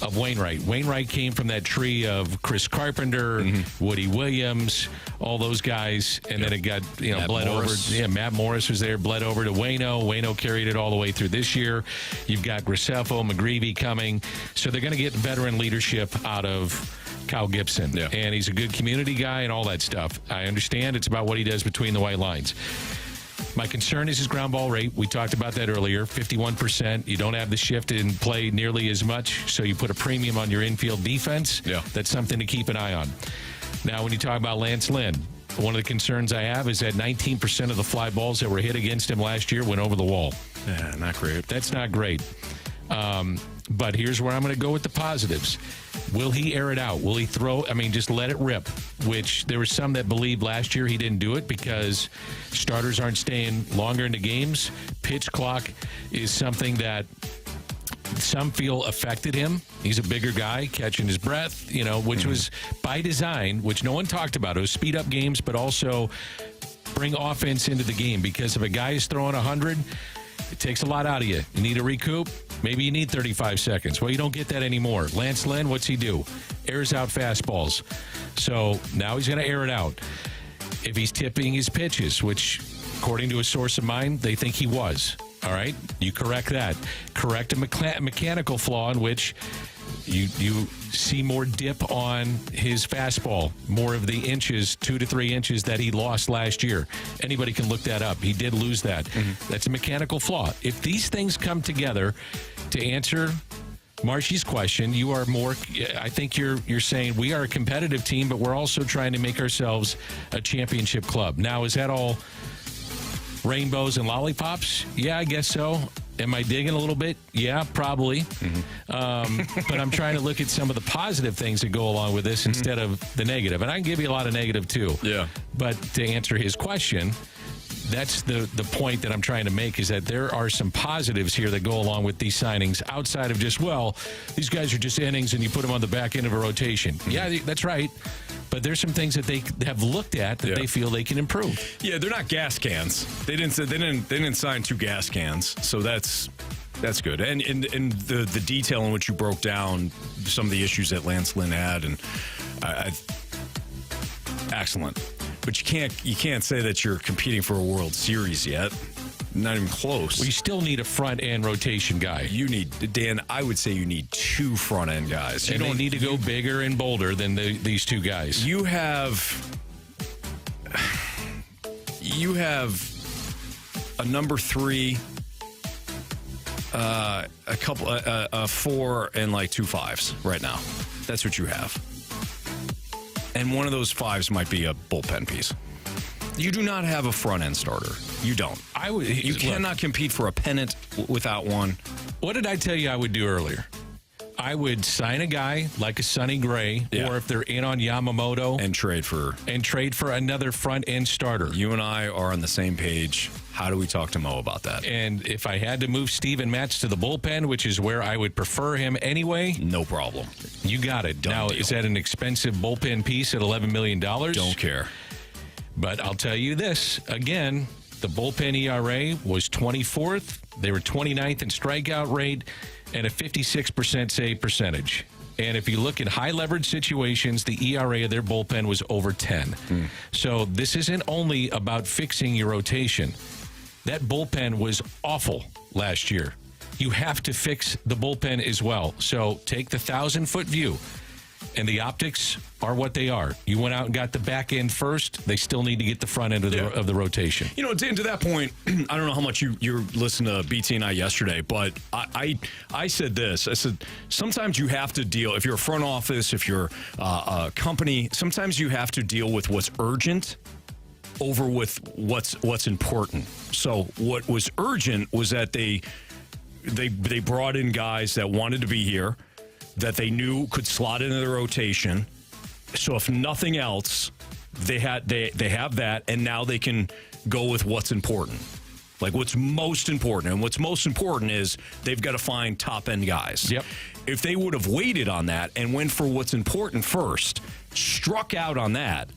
of Wainwright. Wainwright came from that tree of Chris Carpenter, Woody Williams, all those guys, and then it got bled over. Yeah, Matt Morris was there, bled over to Waino. Waino carried it all the way through this year. You've got Graceffo, McGreevy coming, so they're going to get veteran leadership out of Kyle Gibson, and he's a good community guy and all that stuff. I understand it's about what he does between the white lines. My concern is his ground ball rate. We talked about that earlier, 51%. You don't have the shift in play nearly as much, so you put a premium on your infield defense. Yeah. That's something to keep an eye on. Now, when you talk about Lance Lynn, one of the concerns I have is that 19% of the fly balls that were hit against him last year went over the wall. Yeah, not great. That's not great. But here's where I'm going to go with the positives. Will he air it out? Will he throw? I mean, just let it rip, which there were some that believed last year he didn't do it because starters aren't staying longer into games. Pitch clock is something that some feel affected him. He's a bigger guy, catching his breath, which was by design, which no one talked about. It was speed up games, but also bring offense into the game, because if a guy is throwing 100, it takes a lot out of you. You need to recoup. Maybe you need 35 seconds. Well, you don't get that anymore. Lance Lynn, what's he do? Airs out fastballs. So now he's going to air it out. If he's tipping his pitches, which, according to a source of mine, they think he was. All right? You correct that. Correct a mechanical flaw in which you see more dip on his fastball, more of the inches, 2 to 3 inches that he lost last year. Anybody can look that up. He did lose that. That's a mechanical flaw. If these things come together, to answer Marshy's question, you are more, I think you're saying we are a competitive team, but we're also trying to make ourselves a championship club. Now, is that all rainbows and lollipops? Yeah, I guess so. Am I digging a little bit? Yeah, probably. But I'm trying to look at some of the positive things that go along with this instead of the negative. And I can give you a lot of negative, too. Yeah. But to answer his question, that's the point that I'm trying to make, is that there are some positives here that go along with these signings outside of just, well, these guys are just innings and you put them on the back end of a rotation. Yeah, that's right. But there's some things that they have looked at that they feel they can improve. Yeah, they're not gas cans. They didn't sign 2 gas cans, so that's good. And the detail in which you broke down some of the issues that Lance Lynn had, and excellent. But you can't say that you're competing for a World Series yet. Not even close. Well, you still need a front end rotation guy. You need, Dan, I would say you need 2 front end guys. You don't need to go bigger and bolder than these 2 guys. You have a number 3, a couple, a 4, and like 2 5s right now. That's what you have. And one of those 5s might be a bullpen piece. You do not have a front-end starter. You don't. You cannot compete for a pennant without one. What did I tell you I would do earlier? I would sign a guy like a Sonny Gray, or if they're in on Yamamoto, and trade for another front-end starter. You and I are on the same page. How do we talk to Mo about that? And if I had to move Steven Matz to the bullpen, which is where I would prefer him anyway, no problem. You got it. Now, is that an expensive bullpen piece at $11 million? Don't care. But I'll tell you this, again, the bullpen ERA was 24th. They were 29th in strikeout rate and a 56% save percentage. And if you look at high leverage situations, the ERA of their bullpen was over 10. So this isn't only about fixing your rotation. That bullpen was awful last year. You have to fix the bullpen as well. So take the 1,000-foot view. And the optics are what they are. You went out and got the back end first. They still need to get the front end of the rotation. You know, Dan, to that point, I don't know how much you listened to BT and I yesterday, but I said this. I said, sometimes you have to deal, if you're a front office, if you're a company, sometimes you have to deal with what's urgent over with what's important. So what was urgent was that they brought in guys that wanted to be here, that they knew could slot into the rotation. So if nothing else, they have that, and now they can go with what's important. Like what's most important. And what's most important is they've got to find top-end guys. Yep. If they would have waited on that and went for what's important first, struck out on that,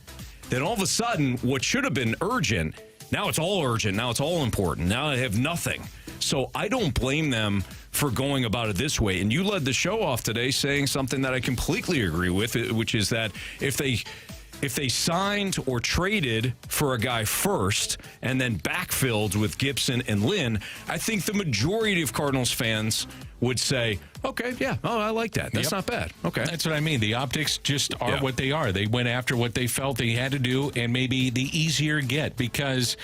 then all of a sudden what should have been urgent, now it's all urgent, now it's all important. Now they have nothing. So I don't blame them for going about it this way. And you led the show off today saying something that I completely agree with, which is that if they signed or traded for a guy first and then backfilled with Gibson and Lynn, I think the majority of Cardinals fans would say, okay, yeah, I like that. That's not bad. Okay. That's what I mean. The optics just are what they are. They went after what they felt they had to do, and maybe the easier get, because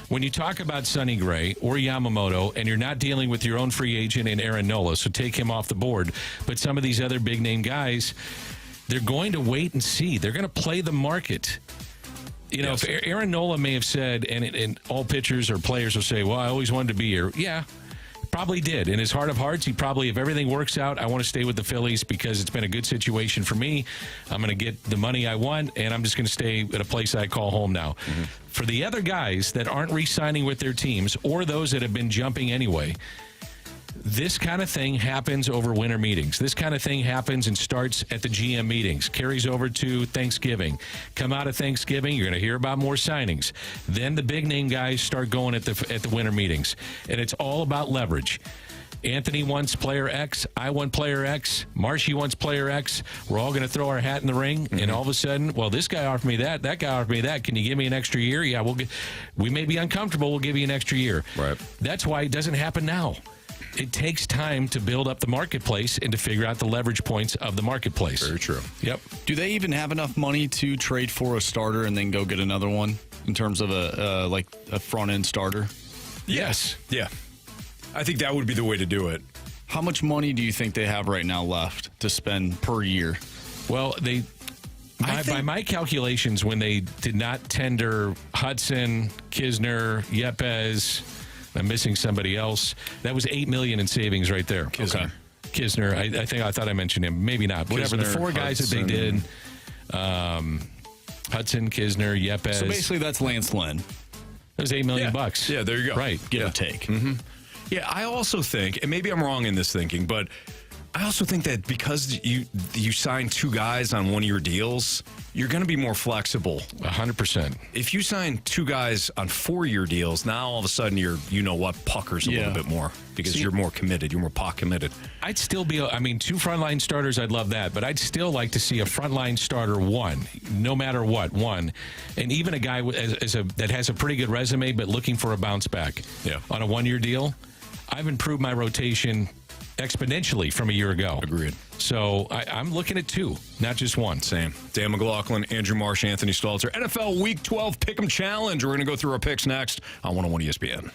when you talk about Sonny Gray or Yamamoto and you're not dealing with your own free agent in Aaron Nola, so take him off the board, but some of these other big-name guys, they're going to wait and see. They're going to play the market. You know, if Aaron Nola may have said, and all pitchers or players will say, well, I always wanted to be here. Yeah, Probably did. In his heart of hearts, he probably, if everything works out, I want to stay with the Phillies because it's been a good situation for me. I'm going to get the money I want, and I'm just going to stay at a place I call home now. Mm-hmm. For the other guys that aren't re-signing with their teams or those that have been jumping anyway, this kind of thing happens over winter meetings. This kind of thing happens and starts at the GM meetings, carries over to Thanksgiving. Come out of Thanksgiving, you're going to hear about more signings. Then the big name guys start going at the winter meetings, and it's all about leverage. Anthony wants player X. I want player X. Marshy wants player X. We're all going to throw our hat in the ring, and all of a sudden, well, this guy offered me that. That guy offered me that. Can you give me an extra year? Yeah, we may be uncomfortable. We'll give you an extra year. Right. That's why it doesn't happen now. It takes time to build up the marketplace and to figure out the leverage points of the marketplace. Very true. Yep. Do they even have enough money to trade for a starter and then go get another one in terms of a front end starter? Yes. Yeah. I think that would be the way to do it. How much money do you think they have right now left to spend per year? Well, by my calculations, when they did not tender Hudson, Kisner, Yepes, I'm missing somebody else. That was $8 million in savings right there. Kisner. Okay. Kisner. I thought I mentioned him. Maybe not. Whatever. The four guys that they did. Hudson, Kisner, Yepes. So basically, that's Lance Lynn. It was $8 million bucks. Yeah, there you go. Right. Give or take. Mm-hmm. Yeah, I also think, and maybe I'm wrong in this thinking, but I also think that because you sign two guys on one-year deals, you're going to be more flexible. 100%. If you sign two guys on 4-year deals, now all of a sudden puckers a little bit more because you're more committed. You're more puck committed. I'd still be, two frontline starters, I'd love that, but I'd still like to see a frontline starter one, no matter what, one. And even a guy that has a pretty good resume but looking for a bounce back on a 1-year deal. I've improved my rotation exponentially from a year ago. Agreed. So I'm looking at 2, not just 1. Same. Dan McLaughlin, Andrew Marsh, Anthony Stalter. NFL Week 12 Pick'em Challenge. We're going to go through our picks next on 101 ESPN.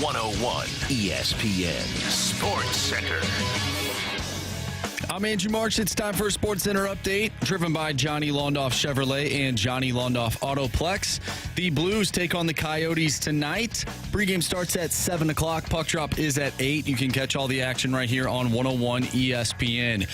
101 ESPN Sports Center. I'm Andrew Marsh. It's time for a Sports Center update, driven by Johnny Londoff Chevrolet and Johnny Londoff Autoplex. The Blues take on the Coyotes tonight. Pregame starts at 7 o'clock. Puck drop is at 8. You can catch all the action right here on 101 ESPN.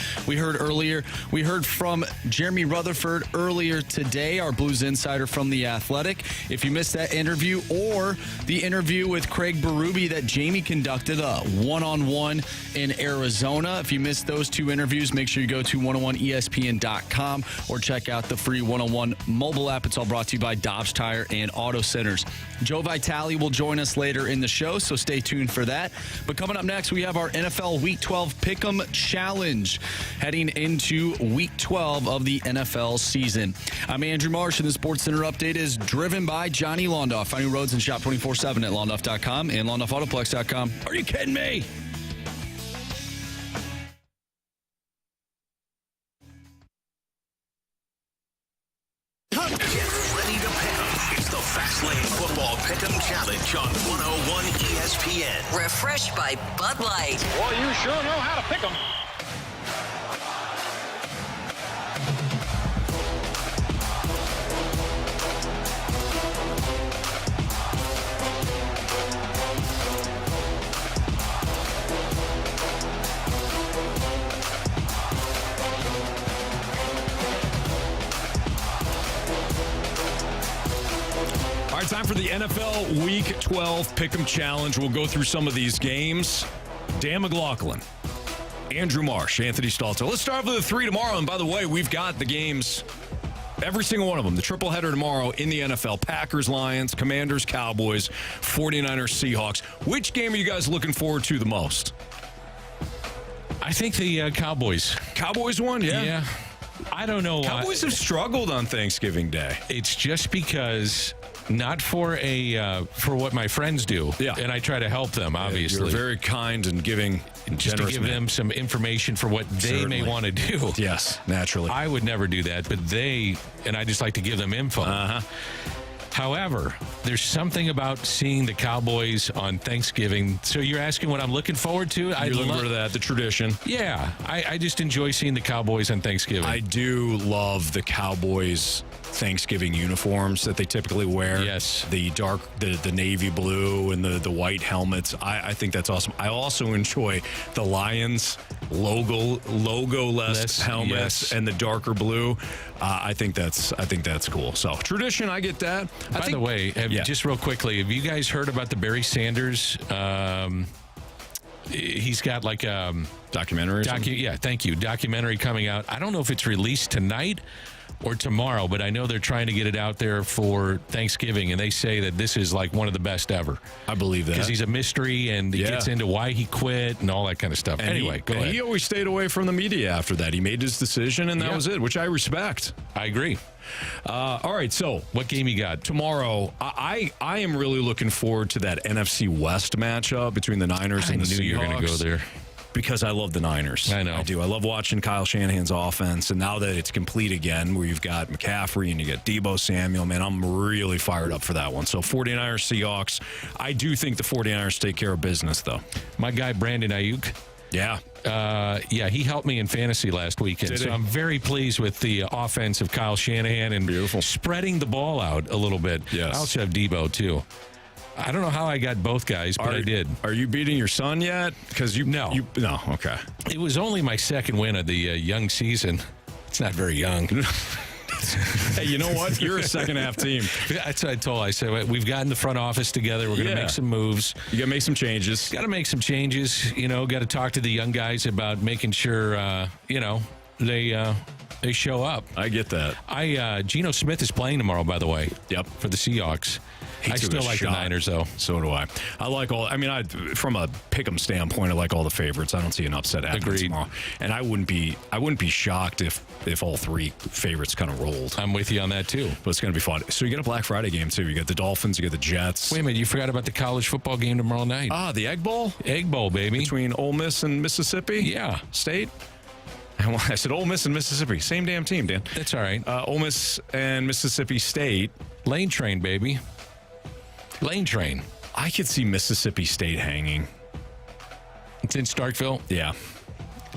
We heard from Jeremy Rutherford earlier today, our Blues insider from The Athletic. If you missed that interview or the interview with Craig Berube that Jamie conducted, a one-on-one in Arizona, if you missed those two interviews, make sure you go to 101ESPN.com or check out the free 101 mobile app. It's all brought to you by Dobbs Tire and Auto Centers. Joe Vitale will join us later in the show, so stay tuned for that. But coming up next, we have our NFL Week 12 Pick'em Challenge heading into Week 12 of the NFL season. I'm Andrew Marsh, and the Sports Center update is driven by Johnny Londoff. Find new roads and shop 24/7 at londoff.com and londoffautoplex.com. Are you kidding me? Fastlane Football Pick'em Challenge on 101 ESPN. Refreshed by Bud Light. Well, you sure know how to pick 'em. All right, time for the NFL Week 12 Pick'em Challenge. We'll go through some of these games. Dan McLaughlin, Andrew Marsh, Anthony Stalter. Let's start with the three tomorrow. And by the way, we've got the games, every single one of them, the triple header tomorrow in the NFL. Packers, Lions, Commanders, Cowboys, 49ers, Seahawks. Which game are you guys looking forward to the most? I think the Cowboys. Cowboys won, yeah. Yeah. I don't know why. Cowboys have struggled on Thanksgiving Day. It's just because... Not for for what my friends do. Yeah. And I try to help them, obviously. You're very kind and giving, just to give them some information for what they may want to do. Yes, naturally. I would never do that, but I just like to give them info. Uh-huh. However, there's something about seeing the Cowboys on Thanksgiving. So you're asking what I'm looking forward to? You're looking for that, the tradition. Yeah. I just enjoy seeing the Cowboys on Thanksgiving. I do love the Cowboys Thanksgiving uniforms that they typically wear. Yes. The dark, the navy blue and the white helmets. I think that's awesome. I also enjoy the Lions logo-less helmets and the darker blue. I think that's cool. So tradition, I get that. By the way, just real quickly, have you guys heard about the Barry Sanders? He's got like a documentary. Thank you. Documentary coming out. I don't know if it's released tonight or tomorrow, but I know they're trying to get it out there for Thanksgiving, and they say that this is like one of the best ever. I believe that. Because he's a mystery, and he gets into why he quit and all that kind of stuff. And anyway, go ahead. He always stayed away from the media after that. He made his decision, and that was it, which I respect. I agree. All right, so what game you got? Tomorrow, I am really looking forward to that NFC West matchup between the Niners and the Seahawks. I knew you were going to go there. Because I love the Niners. I know. I do. I love watching Kyle Shanahan's offense. And now that it's complete again, where you've got McCaffrey and you got Deebo Samuel, man, I'm really fired up for that one. So 49ers, Seahawks. I do think the 49ers take care of business, though. My guy, Brandon Ayuk. Yeah. He helped me in fantasy last weekend. So I'm very pleased with the offense of Kyle Shanahan and spreading the ball out a little bit. Yes. I also have Deebo, too. I don't know how I got both guys, but I did. Are you beating your son yet? Because No, okay. It was only my second win of the young season. It's not very young. Hey, you know what? You're a second-half team. That's what I told. I said, we've gotten the front office together. We're going to make some moves. You got to make some changes. Got to make some changes. Got to talk to the young guys about making sure, they show up. I get that. Geno Smith is playing tomorrow, by the way. Yep. For the Seahawks. I still like the Niners, though. So do I. I like from a pick'em standpoint, I like all the favorites. I don't see an upset happening tomorrow. And I wouldn't be shocked if all three favorites kind of rolled. I'm with you on that, too. But it's going to be fun. So you got a Black Friday game, too. You got the Dolphins, you got the Jets. Wait a minute, you forgot about the college football game tomorrow night. The Egg Bowl? Egg Bowl, baby. Between Ole Miss and Mississippi? Yeah. State? I said Ole Miss and Mississippi. Same damn team, Dan. That's all right. Ole Miss and Mississippi State. Lane train, baby. Lane train. I could see Mississippi State hanging. It's in Starkville? Yeah.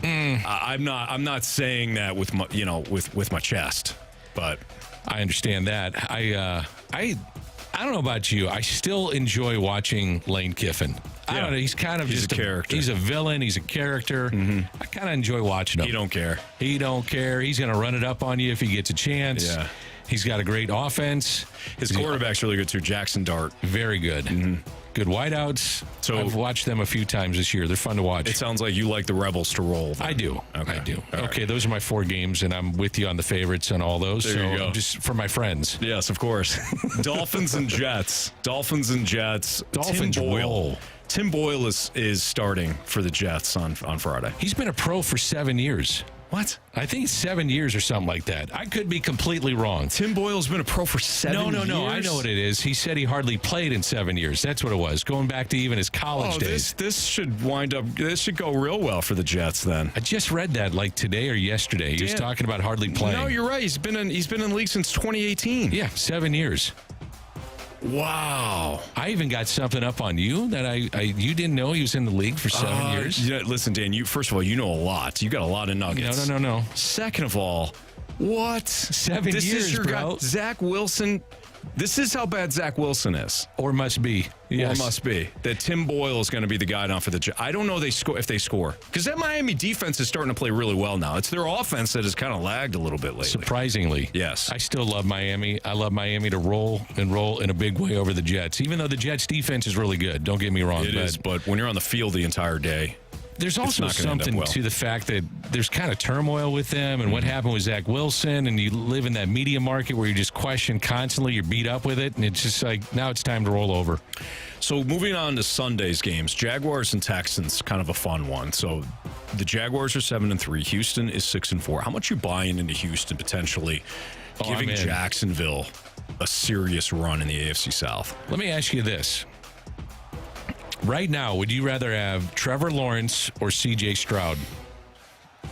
I'm not saying that with my, with my chest, but I understand that. I don't know about you. I still enjoy watching Lane Kiffin. I don't know. He's kind of just a character. He's a villain. He's a character. Mm-hmm. I kind of enjoy watching him. He don't care. He don't care. He's going to run it up on you if he gets a chance. Yeah. He's got a great offense. His quarterback's really good too. Jackson Dart. Very good. Mm-hmm. Good wideouts. So I've watched them a few times this year. They're fun to watch. It sounds like you like the Rebels to roll. I do. Okay. I do. All okay, those are my 4 games, and I'm with you on the favorites and all those. There you go. Just for my friends. Yes, of course. Dolphins and Jets. Dolphins roll. Tim Boyle is starting for the Jets on Friday. He's been a pro for 7 years. What? I think it's 7 years or something like that. I could be completely wrong. Tim Boyle's been a pro for 7 years? No. I know what it is. He said he hardly played in 7 years. That's what it was. Going back to even his college days. This should go real well for the Jets then. I just read that like today or yesterday. He was talking about hardly playing. No, you're right. He's been in the league since 2018. Yeah, 7 years. Wow. I even got something up on you that you didn't know he was in the league for 7 years. Yeah, listen, Dan, first of all, you know a lot. You got a lot of nuggets. No. Second of all, what? 7 years, is your bro. guy, Zach Wilson. This is how bad Zach Wilson is. Or must be. Yes. Or must be. That Tim Boyle is going to be the guy now for the Jets. I don't know if they score. Because that Miami defense is starting to play really well now. It's their offense that has kind of lagged a little bit lately. Surprisingly. Yes. I still love Miami. I love Miami to roll in a big way over the Jets. Even though the Jets defense is really good. Don't get me wrong. It is, but when you're on the field the entire day. There's also something to the fact that there's kind of turmoil with them and what happened with Zach Wilson, and you live in that media market where you just question constantly, you're beat up with it, and it's just like, now it's time to roll over. So moving on to Sunday's games, Jaguars and Texans, kind of a fun one. So the Jaguars are 7-3, Houston is 6-4. How much you buying into Houston potentially giving Jacksonville a serious run in the AFC South? Let me ask you this. Right now, would you rather have Trevor Lawrence or C.J. Stroud?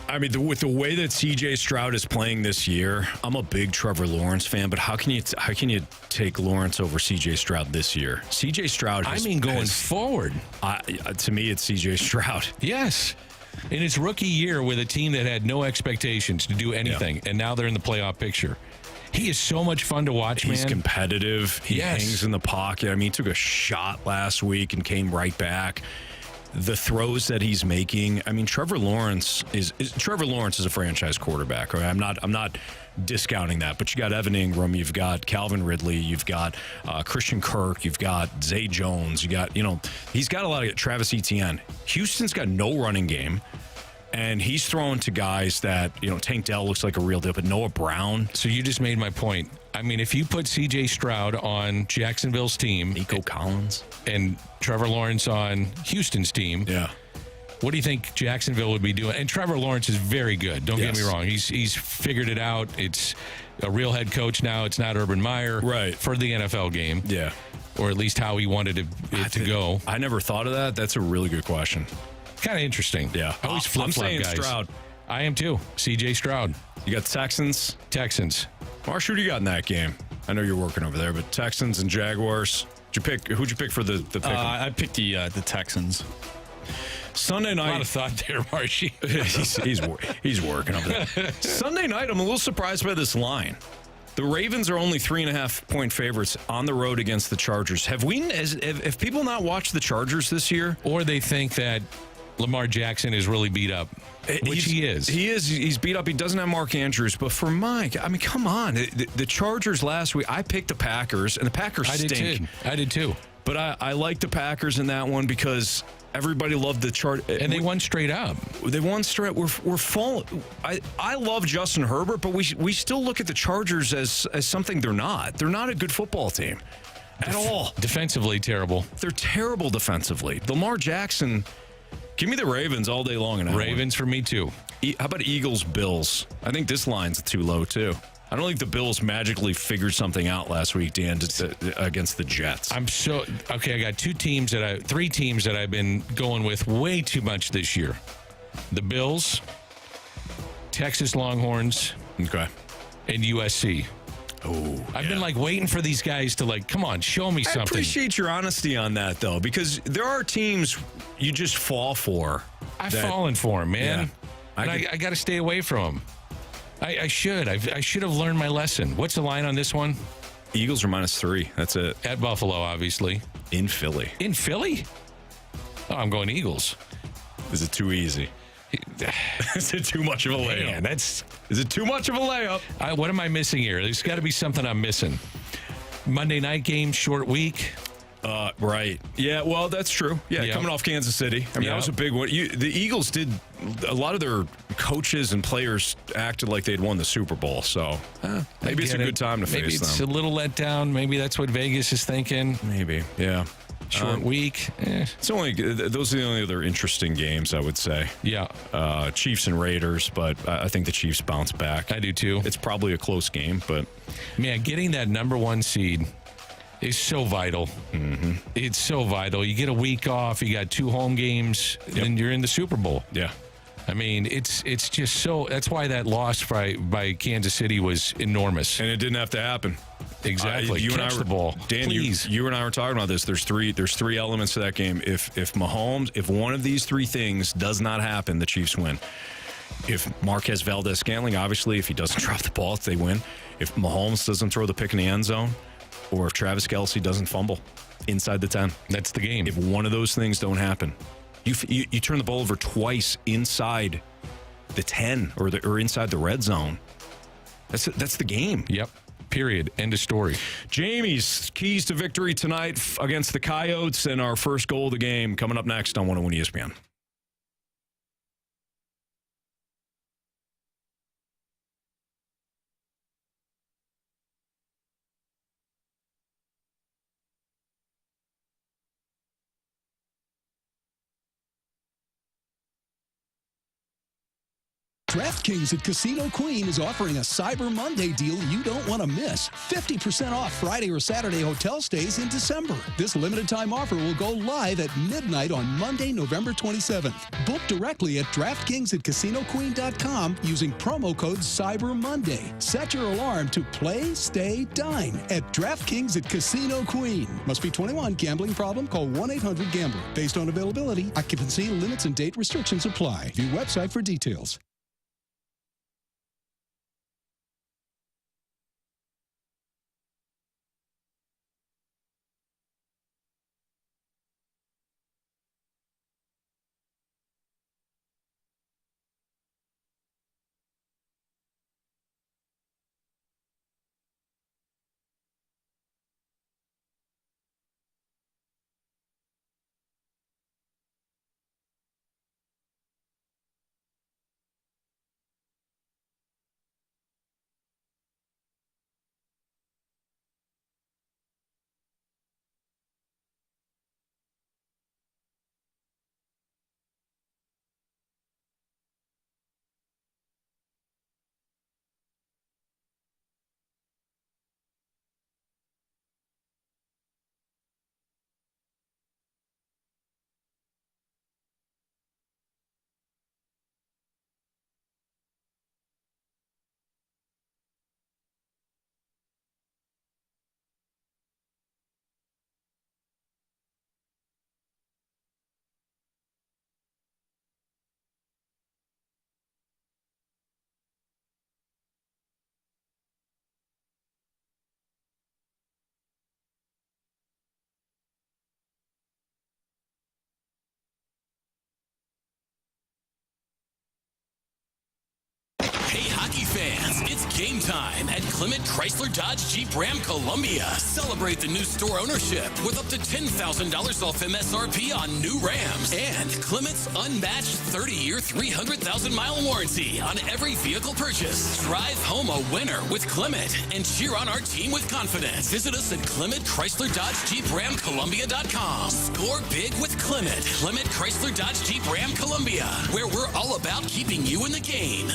I mean, with the way that C.J. Stroud is playing this year, I'm a big Trevor Lawrence fan. But how can you take Lawrence over C.J. Stroud this year? C.J. Stroud. Going forward. To me, it's C.J. Stroud. Yes. In his rookie year with a team that had no expectations to do anything, and now they're in the playoff picture. He is so much fun to watch, man. He's competitive. He hangs in the pocket. I mean, he took a shot last week and came right back. The throws that he's making. I mean, Trevor Lawrence is a franchise quarterback. Right? I'm not discounting that. But you got Evan Ingram, you've got Calvin Ridley, you've got Christian Kirk, you've got Zay Jones, he's got a lot of Travis Etienne. Houston's got no running game. And he's throwing to guys that, Tank Dell looks like a real deal, but Noah Brown. So you just made my point. I mean, if you put C.J. Stroud on Jacksonville's team. Nico Collins. And Trevor Lawrence on Houston's team. Yeah. What do you think Jacksonville would be doing? And Trevor Lawrence is very good. Don't get me wrong. He's figured it out. It's a real head coach now. It's not Urban Meyer. Right. For the NFL game. Yeah. Or at least how he wanted it to go. I never thought of that. That's a really good question. Kind of interesting. Yeah. I always flip-flop I'm saying guys. Stroud. I am too. C.J. Stroud. You got Texans? Texans. Marsh, who do you got in that game? I know you're working over there, but Texans and Jaguars. Who'd you pick for the pick? I picked the Texans. Sunday night. A lot of thought there, Marshy. he's working over there. Sunday night, I'm a little surprised by this line. The Ravens are only 3.5-point favorites on the road against the Chargers. Have people not watched the Chargers this year? Or they think that Lamar Jackson is really beat up, which he is. He is. He's beat up. He doesn't have Mark Andrews. But for Mike, I mean, come on. The Chargers last week, I picked the Packers, and the Packers stink. I did too. But I like the Packers in that one because everybody loved the chart. And they won straight up. They won straight. We're falling. I love Justin Herbert, but we still look at the Chargers as something they're not. They're not a good football team at all. Defensively, terrible. They're terrible defensively. Lamar Jackson... Give me the Ravens all day long. Ravens for me, too. How about Eagles, Bills? I think this line's too low, too. I don't think the Bills magically figured something out last week, Dan, against the Jets. I got three teams that I've been going with way too much this year. The Bills, Texas Longhorns, and USC. Oh, I've been waiting for these guys to come on, show me something. I appreciate your honesty on that, though, because there are teams you just fall for. I've fallen for them, man. Yeah, I got to stay away from them. I should. I should have learned my lesson. What's the line on this one? Eagles are -3. That's it. At Buffalo, obviously. In Philly. In Philly? Oh, I'm going Eagles. Is it too easy? Is it too much of a layup? Man, is it too much of a layup? What am I missing here? There's got to be something I'm missing. Monday night game, short week. Right. Yeah, well, that's true. Yeah, coming off Kansas City. I mean, that was a big one. The Eagles did, a lot of their coaches and players acted like they'd won the Super Bowl. So maybe it's a good time to face them. Maybe it's a little let down. Maybe that's what Vegas is thinking. Maybe, yeah. Short week. It's those are the only other interesting games, I would say. Yeah. Chiefs and Raiders, but I think the Chiefs bounce back. I do too. It's probably a close game, but man, getting that number 1 seed is so vital. Mm-hmm. It's so vital. You get a week off, you got 2 home games, and you're in the Super Bowl. Yeah. I mean, it's just so. That's why that loss by Kansas City was enormous, and it didn't have to happen. Exactly. You Catch and I the ball, Dan. Please. You and I were talking about this. There's three elements to that game. If Mahomes, if one of these 3 things does not happen, the Chiefs win. If Marquez Valdez-Scantling, obviously, if he doesn't drop the ball, they win. If Mahomes doesn't throw the pick in the end zone, or if Travis Kelce doesn't fumble inside the 10, that's the game. If one of those things don't happen, you turn the ball over twice inside the 10 or inside the red zone. That's the game. Yep. Period. End of story. Jamie's keys to victory tonight against the Coyotes and our first goal of the game coming up next on 101 ESPN. DraftKings at Casino Queen is offering a Cyber Monday deal you don't want to miss. 50% off Friday or Saturday hotel stays in December. This limited time offer will go live at midnight on Monday, November 27th. Book directly at DraftKings at CasinoQueen.com using promo code Cyber Monday. Set your alarm to play, stay, dine at DraftKings at Casino Queen. Must be 21. Gambling problem? Call 1-800-GAMBLER. Based on availability, occupancy, limits, and date restrictions apply. View website for details. Hey, hockey fans, it's game time at Clement Chrysler Dodge Jeep Ram Columbia. Celebrate the new store ownership with up to $10,000 off MSRP on new Rams and Clement's unmatched 30-year, 300,000-mile warranty on every vehicle purchase. Drive home a winner with Clement and cheer on our team with confidence. Visit us at Clement Chrysler Dodge Jeep Ram Columbia.com. Score big with Clement. Clement Chrysler Dodge Jeep Ram Columbia, where we're all about keeping you in the game.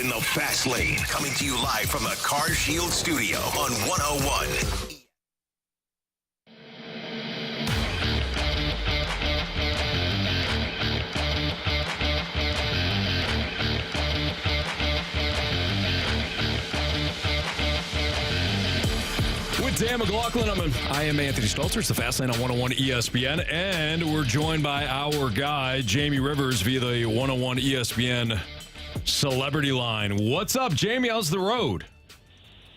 in the fast lane. Coming to you live from the Car Shield studio on 101. With Dan McLaughlin, I am Anthony Stalter. It's the Fast Lane on 101 ESPN, and we're joined by our guy, Jamie Rivers, via the 101 ESPN Celebrity Line. What's up, Jamie? How's the road?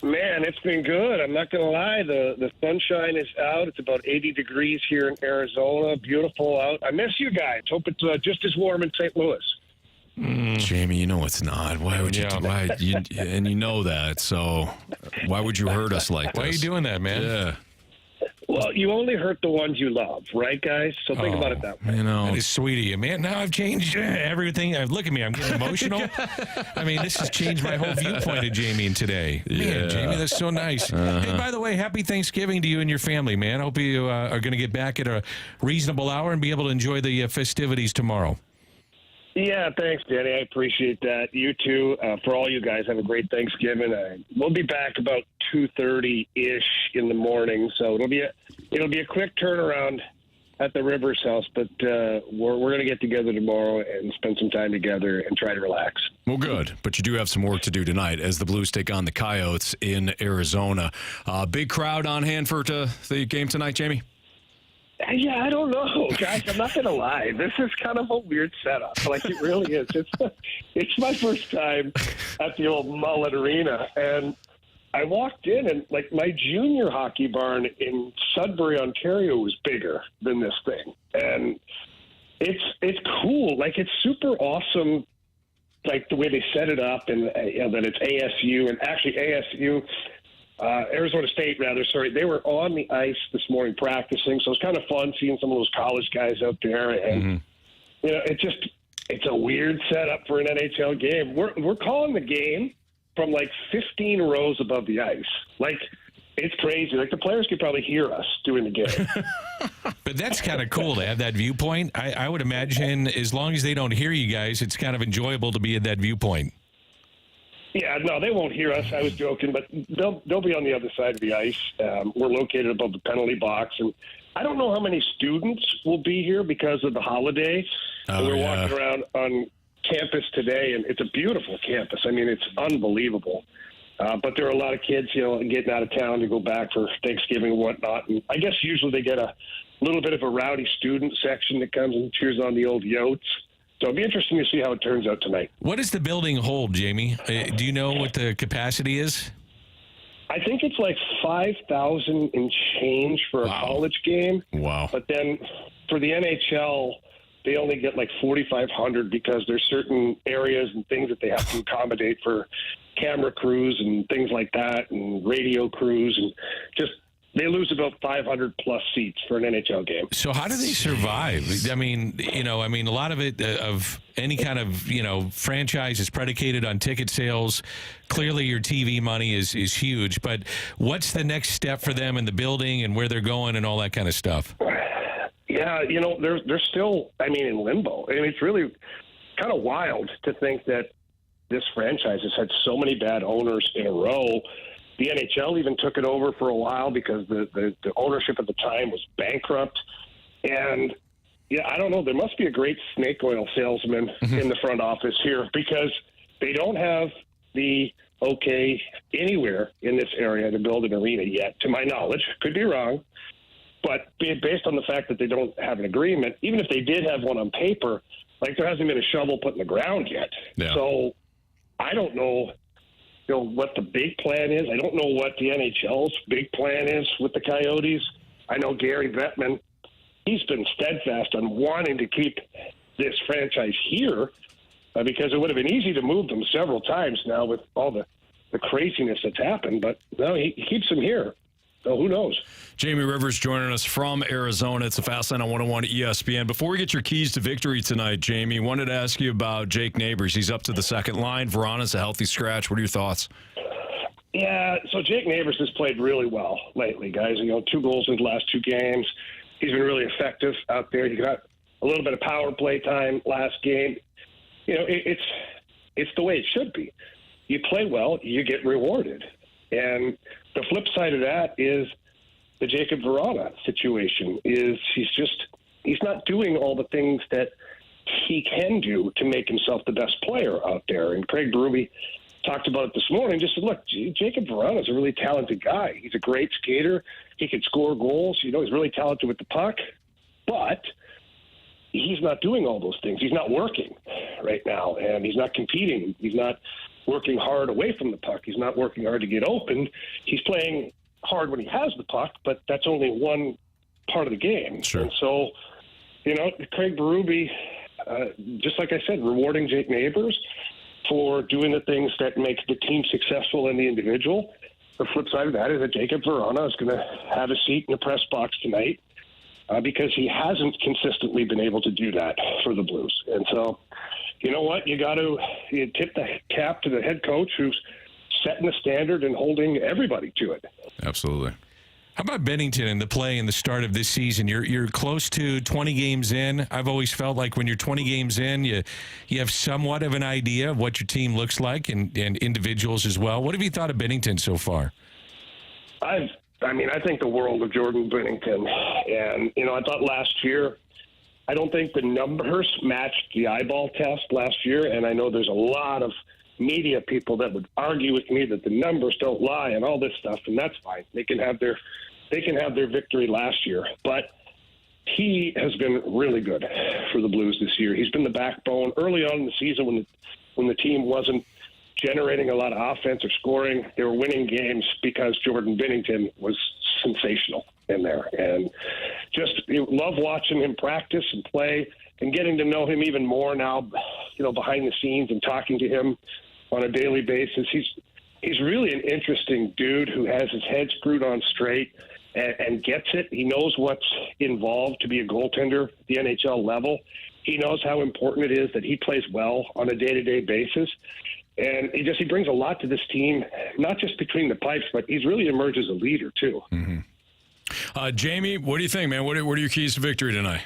Man, it's been good. I'm not going to lie. The sunshine is out. It's about 80 degrees here in Arizona. Beautiful out. I miss you guys. Hope it's just as warm in St. Louis. Jamie, you know it's not. Why would you? Why? And you know that. So why would you hurt us like this? Why are you doing that, man? Yeah. Well, you only hurt the ones you love, right, guys? So think about it that way. You know, that is sweet of you, man. Now I've changed everything. Look at me. I'm getting emotional. I mean, this has changed my whole viewpoint of Jamie today. Man, Jamie, that's so nice. Hey, by the way, happy Thanksgiving to you and your family, man. I hope you are going to get back at a reasonable hour and be able to enjoy the festivities tomorrow. Yeah, thanks, Danny. I appreciate that. You too. For all you guys, have a great Thanksgiving. We'll be back about 2:30-ish in the morning, so it'll be a quick turnaround at the Rivers house. But we're going to get together tomorrow and spend some time together and try to relax. Well, good. But you do have some work to do tonight as the Blues take on the Coyotes in Arizona. Big crowd on hand for the game tonight, Jamie? Yeah, I don't know, guys. I'm not going to lie. This is kind of a weird setup. Like, it really is. It's my first time at the old Mullet Arena, and I walked in, and, like, my junior hockey barn in Sudbury, Ontario was bigger than this thing. And it's cool. Like, it's super awesome, like, the way they set it up and that it's ASU. And actually, ASU... Arizona State, sorry. They were on the ice this morning practicing, so it was kind of fun seeing some of those college guys out there. And, you know, it's a weird setup for an NHL game. We're calling the game from, like, 15 rows above the ice. Like, it's crazy. Like, the players could probably hear us doing the game. But that's kind of cool to have that viewpoint. I would imagine as long as they don't hear you guys, it's kind of enjoyable to be at that viewpoint. Yeah, no, they won't hear us. I was joking, but they'll be on the other side of the ice. We're located above the penalty box, and I don't know how many students will be here because of the holiday. We're walking around on campus today, and it's a beautiful campus. I mean, it's unbelievable. But there are a lot of kids, you know, getting out of town to go back for Thanksgiving and whatnot. And I guess usually they get a little bit of a rowdy student section that comes and cheers on the old Yotes. So it'll be interesting to see how it turns out tonight. What does the building hold, Jamie? Do you know what the capacity is? I think it's like 5,000 and change for a college game. Wow. But then for the NHL, they only get like 4,500 because there's certain areas and things that they have to accommodate for camera crews and things like that and radio crews and just they lose about 500 plus seats for an NHL game. So how do they survive? I mean, a lot of it of any kind of, franchise is predicated on ticket sales. Clearly your TV money is huge, but what's the next step for them in the building and where they're going and all that kind of stuff? Yeah, they're still, in limbo. And it's really kind of wild to think that this franchise has had so many bad owners in a row. The NHL even took it over for a while because the ownership at the time was bankrupt. And, I don't know. There must be a great snake oil salesman in the front office here because they don't have the okay anywhere in this area to build an arena yet, to my knowledge. Could be wrong. But based on the fact that they don't have an agreement, even if they did have one on paper, like there hasn't been a shovel put in the ground yet. Yeah. So I don't know. What the big plan is. I don't know what the NHL's big plan is with the Coyotes. I know Gary Bettman, he's been steadfast on wanting to keep this franchise here because it would have been easy to move them several times now with all the craziness that's happened. But no, he keeps them here. So who knows? Jamie Rivers joining us from Arizona. It's a Fast Lane on 101 ESPN. Before we get your keys to victory tonight, Jamie, wanted to ask you about Jake Neighbours. He's up to the second line. Verana's a healthy scratch. What are your thoughts? Yeah, so Jake Neighbours has played really well lately, guys. 2 goals in the last 2 games. He's been really effective out there. He got a little bit of power play time last game. It's the way it should be. you play well, you get rewarded. And the flip side of that is the Jacob Vrana situation. Is he's not doing all the things that he can do to make himself the best player out there. And Craig Berube talked about it this morning. Just said, look, Jacob Vrana is a really talented guy. He's a great skater. He can score goals. He's really talented with the puck. But he's not doing all those things. He's not working right now, and he's not competing. He's not working hard away from the puck. He's not working hard to get open. He's playing hard when he has the puck, but that's only one part of the game. Sure. And so, Craig Berube, just like I said, rewarding Jake Neighbours for doing the things that make the team successful and the individual. The flip side of that is that Jacob Vrana is going to have a seat in the press box tonight because he hasn't consistently been able to do that for the Blues. And so, you know what? You tip the cap to the head coach who's setting the standard and holding everybody to it. Absolutely. How about Bennington and the play in the start of this season? You're close to 20 games in. I've always felt like when you're 20 games in, you have somewhat of an idea of what your team looks like and individuals as well. What have you thought of Bennington so far? I think the world of Jordan Bennington. And, I thought last year, I don't think the numbers matched the eyeball test last year. And I know there's a lot of media people that would argue with me that the numbers don't lie and all this stuff, and that's fine. They can have their victory last year, but he has been really good for the Blues this year. He's been the backbone early on in the season when the team wasn't generating a lot of offense or scoring. They were winning games because Jordan Bennington was sensational in there, and just love watching him practice and play and getting to know him even more now, behind the scenes and talking to him on a daily basis. He's really an interesting dude who has his head screwed on straight and gets it. He knows what's involved to be a goaltender at the NHL level. He knows how important it is that he plays well on a day-to-day basis. And he brings a lot to this team, not just between the pipes, but he's really emerged as a leader too. Mm-hmm. Jamie, what do you think, man? What are your keys to victory tonight?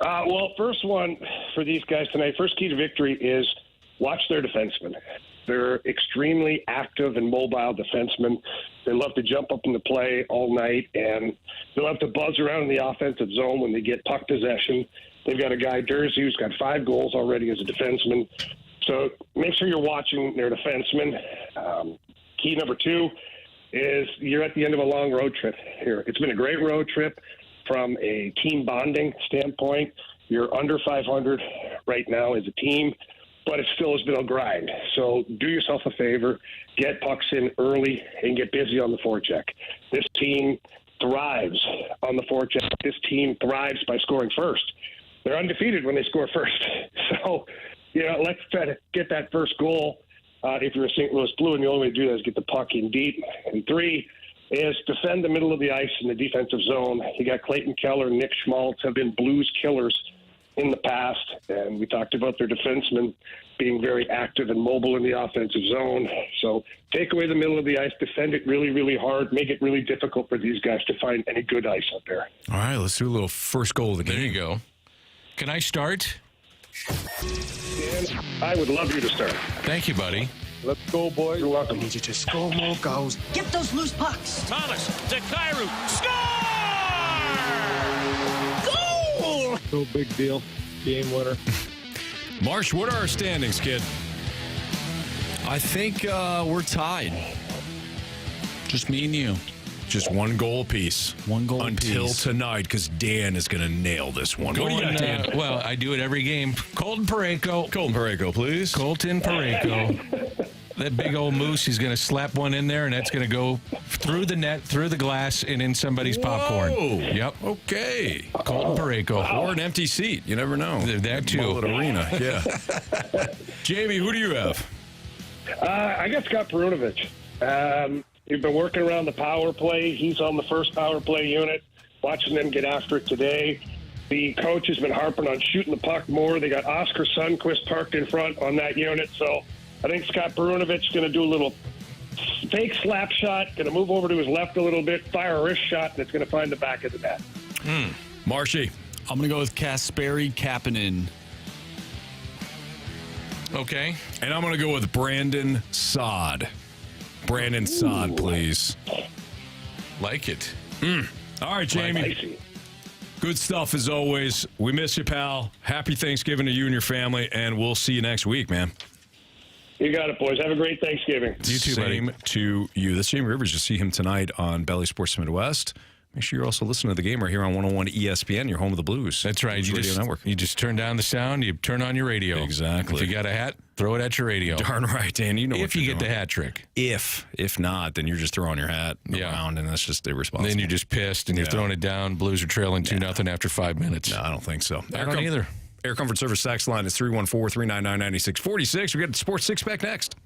Well, first one for these guys tonight, first key to victory is watch their defensemen. They're extremely active and mobile defensemen. They love to jump up in the play all night, and they'll have to buzz around in the offensive zone when they get puck possession. They've got a guy, Dursey, who's got 5 goals already as a defenseman. So make sure you're watching their defensemen. Key number 2 is you're at the end of a long road trip here. It's been a great road trip from a team bonding standpoint. You're under 500 right now as a team, but it still has been a grind. So do yourself a favor, get pucks in early and get busy on the forecheck. This team thrives on the forecheck. This team thrives by scoring first. They're undefeated when they score first. So, let's try to get that first goal if you're a St. Louis Blue, and the only way to do that is get the puck in deep. And 3 is defend the middle of the ice in the defensive zone. You got Clayton Keller, Nick Schmaltz have been Blues killers in the past, and we talked about their defensemen being very active and mobile in the offensive zone. So take away the middle of the ice, defend it really, really hard, make it really difficult for these guys to find any good ice out there. All right, let's do a little first goal of the game. There you go. Can I start? Dan, I would love you to start. Thank you, buddy. Let's go, boys. You're welcome. I need you to score more goals. Get those loose pucks. Thomas to Kyrou. Score! Goal! No big deal. Game winner. Marsh, what are our standings, kid? I think we're tied. Just me and you. Just 1 goal apiece. 1 goal until apiece. tonight, because Dan is going to nail this one. What do you got, Dan? Well, I do it every game. Colton Parayko. Colton Parayko, please. Colton Parayko. That big old moose, he's going to slap one in there, and that's going to go through the net, through the glass, and in somebody's popcorn. Yep. Okay. Colton Parayko. Or an empty seat. You never know. That too. Mullet Arena. Yeah. Jamie, who do you have? I got Scott Perunovich. We've been working around the power play. He's on the first power play unit, watching them get after it today. The coach has been harping on shooting the puck more. They got Oscar Sundqvist parked in front on that unit. So I think Scott Perunovich is going to do a little fake slap shot, going to move over to his left a little bit, fire a wrist shot, and it's going to find the back of the net. Marshy. I'm going to go with Kasperi Kapanen. Okay. And I'm going to go with Brandon Saad. Brandon Saad, please. Like it. All right, Jamie. Good stuff as always. We miss you, pal. Happy Thanksgiving to you and your family, and we'll see you next week, man. You got it, boys. Have a great Thanksgiving. You too, Same buddy. To you. That's Jamie Rivers. You'll see him tonight on Belly Sports Midwest. Make sure you're also listening to the game right here on 101 ESPN, your home of the Blues. That's right. You just turn down the sound, you turn on your radio. Exactly. If you got a hat, throw it at your radio. Darn right, Dan. You know if what you you're get doing. the hat trick. If not, then you're just throwing your hat around, and that's just irresponsible. Then you're just pissed, and you're throwing it down. Blues are trailing 2-0 after 5 minutes. No, I don't think so. I don't either. Air Comfort Service Sax line is 314-399-9646. We got the Sports Six Pack next.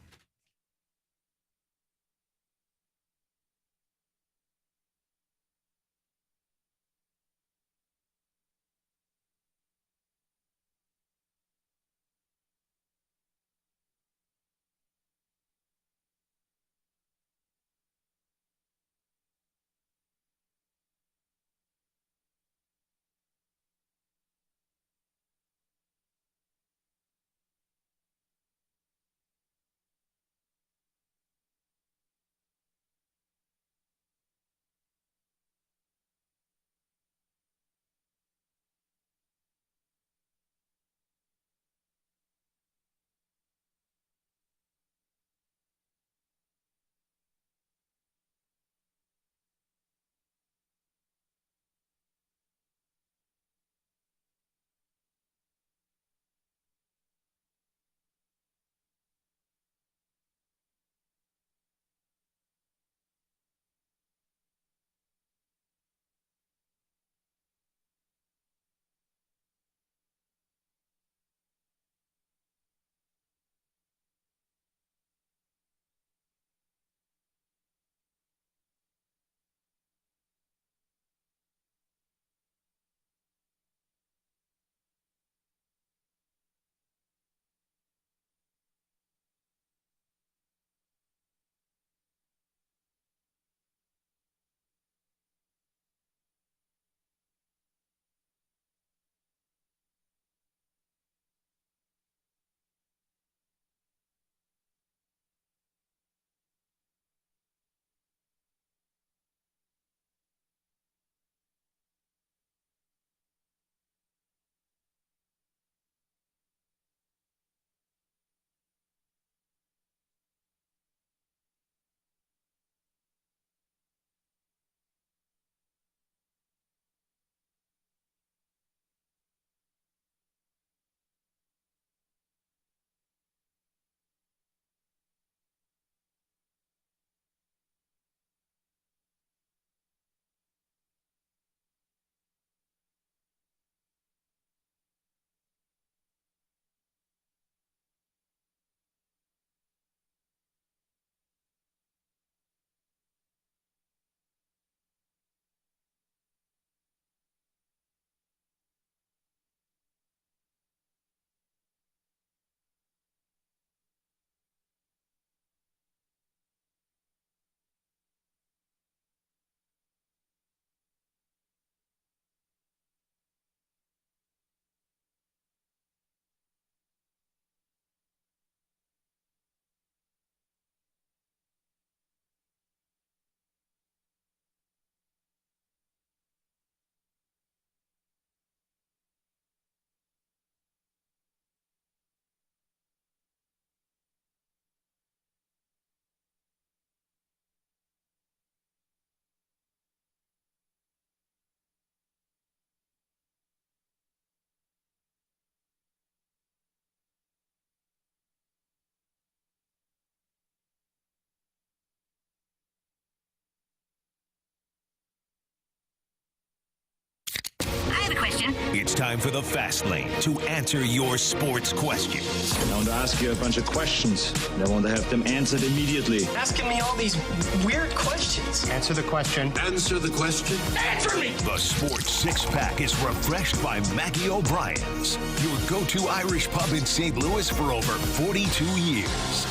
It's time for the Fast Lane to answer your sports questions. I want to ask you a bunch of questions, and I want to have them answered immediately. Asking me all these weird questions. Answer the question. Answer the question. Answer me! The Sports Six Pack is refreshed by Mackie O'Brien's, your go-to Irish pub in St. Louis for over 42 years.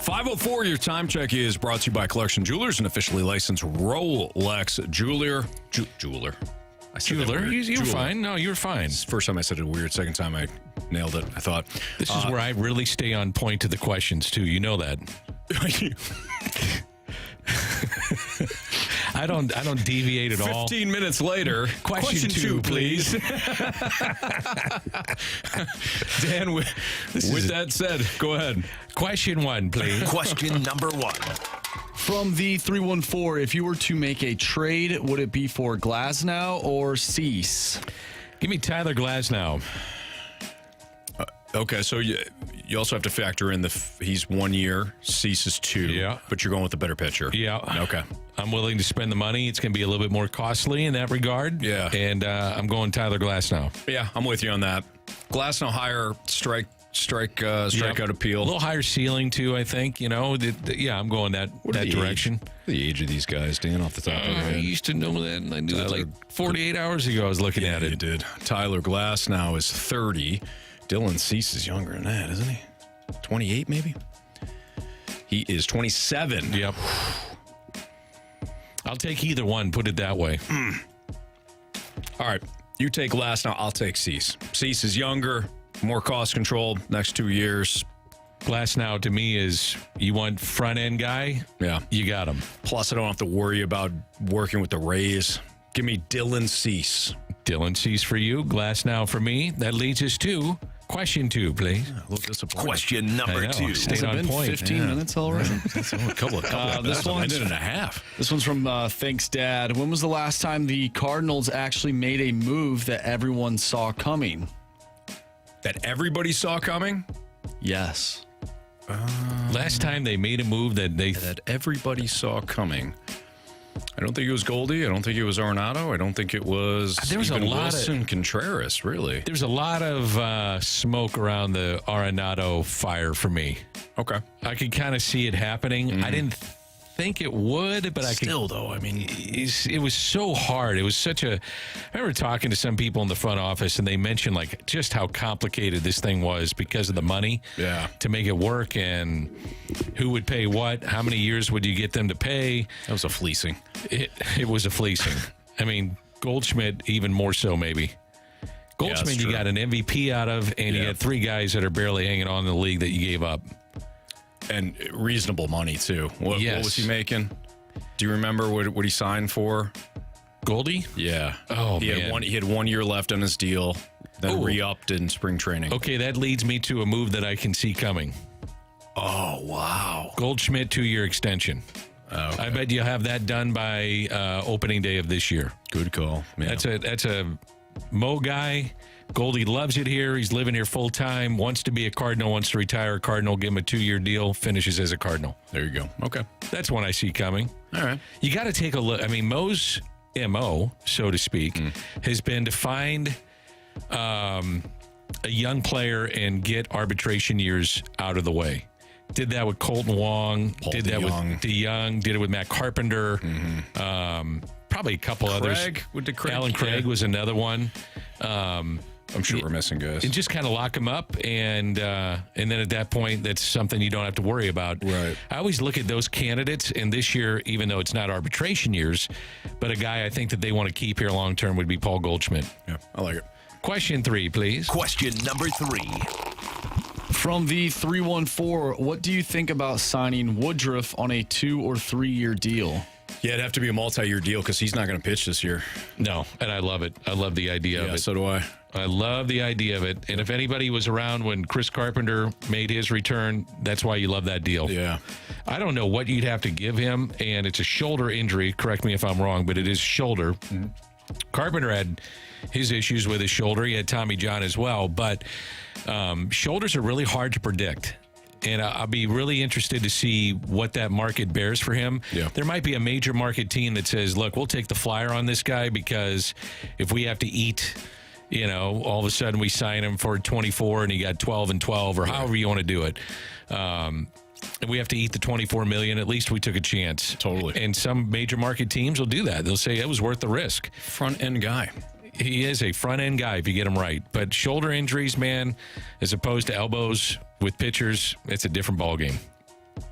5:04, your time check is brought to you by Collection Jewelers, an officially licensed Rolex jeweler. Jeweler. You're fine. No, you're fine. First time I said it weird. Second time I nailed it, I thought. This is where I really stay on point to the questions, too. You know that. I don't deviate at all. 15 minutes later, question two, please. Dan, with that said, go ahead. Question one, please. Question number one. From the 314, if you were to make a trade, would it be for Glasnow or Cease? Give me Tyler Glasnow. Okay, so you also have to factor in he's 1 year, Cease is 2. Yeah. But you're going with the better pitcher. Yeah. Okay. I'm willing to spend the money. It's going to be a little bit more costly in that regard. Yeah. And I'm going Tyler Glasnow. Yeah, I'm with you on that. Glasnow higher strikeout appeal. A little higher ceiling, too, I think. I'm going that direction. What are the age of these guys, Dan, off the top of your head? I used to know that, and I knew that like 48 hours ago I was looking at it. You did. Tyler Glasnow is 30. Dylan Cease is younger than that, isn't he? 28, maybe? He is 27. Yep. I'll take either one, put it that way. All right. You take Glasnow, I'll take Cease. Cease is younger, more cost controlled, next 2 years. Glasnow, to me, is you want front-end guy? Yeah. You got him. Plus, I don't have to worry about working with the Rays. Give me Dylan Cease. Dylan Cease for you, Glasnow for me. That leads us to question two, please. Yeah, a little disappointed. Question number two. Stayed on been point. 15 minutes already? That's a couple of this one's a minute and a half. This one's from Thanks Dad. When was the last time the Cardinals actually made a move that everyone saw coming? That everybody saw coming? Yes. Last time they made a move that everybody saw coming. I don't think it was Goldie. I don't think it was Arenado. I don't think it was Wilson Contreras, really. There's a lot of smoke around the Arenado fire for me. Okay. I could kind of see it happening. I didn't think it would, but it was so hard. It was such a. I remember talking to some people in the front office, and they mentioned like just how complicated this thing was because of the money. Yeah. To make it work, and who would pay what? How many years would you get them to pay? That was a fleecing. It was a fleecing. I mean, Goldschmidt even more so, maybe. Goldschmidt, you got an MVP out of, and you got 3 guys that are barely hanging on in the league that you gave up. And reasonable money, too. What was he making? Do you remember what he signed for? Goldie? Yeah. Oh, he had 1 year left on his deal, then re-upped in spring training. Okay, that leads me to a move that I can see coming. Oh, wow. Goldschmidt 2-year extension. Okay. I bet you'll have that done by opening day of this year. Good call. Yeah. That's a Mo guy. Goldie loves it here. He's living here full time. Wants to be a Cardinal. Wants to retire a Cardinal. Give him a 2-year deal. Finishes as a Cardinal. There you go. Okay, that's one I see coming. All right. You got to take a look. I mean, Mo's MO, so to speak, has been to find a young player and get arbitration years out of the way. Did that with Colton Wong. Did that with DeYoung. Did it with Matt Carpenter. Probably a couple others. Alan Craig was another one. I'm sure we're missing guys. And just kind of lock them up, and then at that point, that's something you don't have to worry about. Right. I always look at those candidates, and this year, even though it's not arbitration years, but a guy I think that they want to keep here long term would be Paul Goldschmidt. Yeah, I like it. Question 3, please. Question number 3. From the 314, what do you think about signing Woodruff on a 2 or 3 year deal? Yeah, it'd have to be a multi-year deal because he's not going to pitch this year. No, and I love it. I love the idea of it. So do I. I love the idea of it. And if anybody was around when Chris Carpenter made his return, that's why you love that deal. Yeah. I don't know what you'd have to give him, and it's a shoulder injury. Correct me if I'm wrong, but it is shoulder. Carpenter had his issues with his shoulder. He had Tommy John as well, but shoulders are really hard to predict. And I'll be really interested to see what that market bears for him. Yeah. There might be a major market team that says, look, we'll take the flyer on this guy because if we have to eat, all of a sudden we sign him for 24 and he got 12 and 12 or however you want to do it. And we have to eat the $24 million. At least we took a chance. Totally. And some major market teams will do that. They'll say it was worth the risk. Front end guy. He is a front end guy if you get him right. But shoulder injuries, man, as opposed to elbows with pitchers, it's a different ballgame.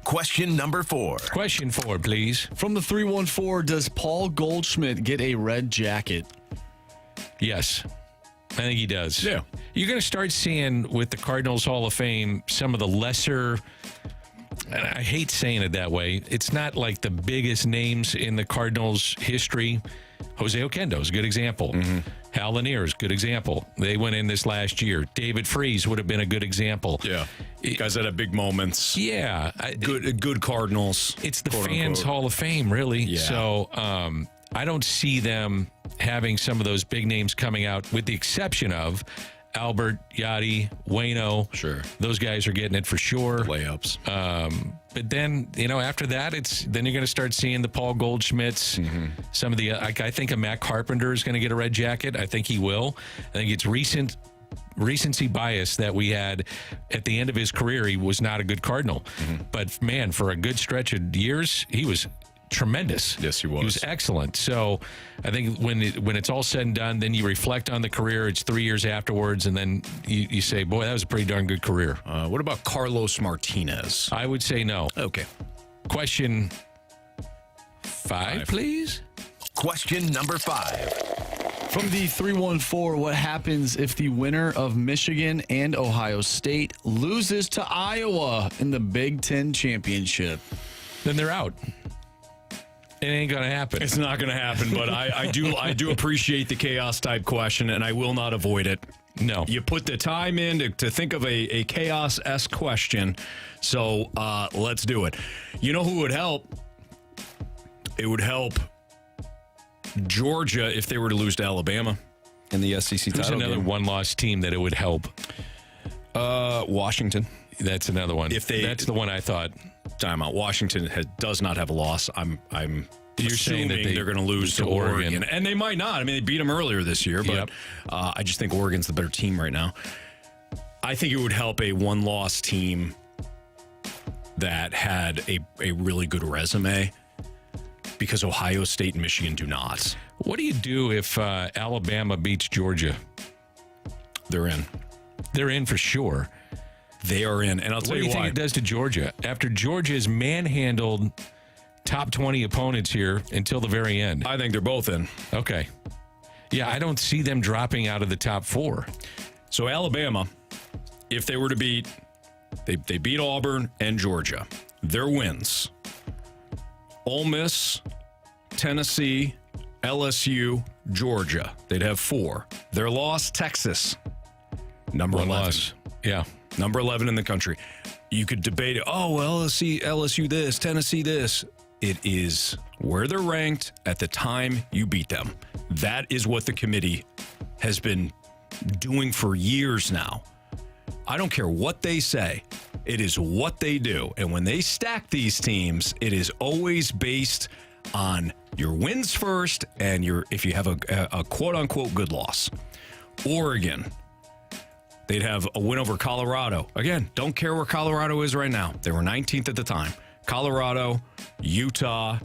Question number 4. Question 4, please. From the 314, does Paul Goldschmidt get a red jacket? Yes. I think he does. Yeah. You're going to start seeing with the Cardinals Hall of Fame some of the lesser, and I hate saying it that way, it's not like the biggest names in the Cardinals history. Jose Oquendo is a good example. Hal Lanier is a good example. They went in this last year. David Freese would have been a good example. Yeah. Guys that have big moments. Yeah. Good Cardinals. It's the quote, fans' unquote. Hall of Fame, really. Yeah. So I don't see them having some of those big names coming out, with the exception of Albert, Yachty, Waino. Sure. Those guys are getting it for sure. Layups. But then, after that, then you're going to start seeing the Paul Goldschmidts. Some of the, I think a Matt Carpenter is going to get a red jacket. I think he will. I think it's recency bias that we had at the end of his career. He was not a good Cardinal. But man, for a good stretch of years, he was tremendous. Yes, he was. He was excellent. So I think when it's all said and done, then you reflect on the career. It's 3 years afterwards, and then you say, boy, that was a pretty darn good career. What about Carlos Martinez? I would say no. Okay. Question 5, please. Question number 5. From the 314, what happens if the winner of Michigan and Ohio State loses to Iowa in the Big Ten championship? Then they're out. It ain't going to happen. It's not going to happen, but I do appreciate the chaos type question, and I will not avoid it. No. You put the time in to think of a chaos-esque question, so let's do it. You know who would help? It would help Georgia if they were to lose to Alabama in the SEC title game. Who's another one-loss team that it would help? Washington. That's another one. That's the one I thought. Timeout. Washington does not have a loss. I'm You're saying that they're going to lose to Oregon. And they might not. I mean, they beat them earlier this year, but I just think Oregon's the better team right now. I think it would help a one-loss team that had a really good resume, because Ohio State and Michigan do not. What do you do if Alabama beats Georgia? They're in. They're in for sure. They are in, and I'll tell you why. What do you think it does to Georgia after Georgia's manhandled top 20 opponents here until the very end? I think they're both in. Okay. Yeah, I don't see them dropping out of the top 4. So Alabama, if they were to beat, they beat Auburn and Georgia. Their wins: Ole Miss, Tennessee, LSU, Georgia. They'd have 4. Their loss: Texas, number 11. Loss. Yeah. Number 11 in the country. You could debate it. Oh, well, LSU this, Tennessee this. It is where they're ranked at the time you beat them. That is what the committee has been doing for years now. I don't care what they say. It is what they do. And when they stack these teams, it is always based on your wins first and if you have a quote-unquote good loss. Oregon, they'd have a win over Colorado. Again, don't care where Colorado is right now. They were 19th at the time. Colorado, Utah,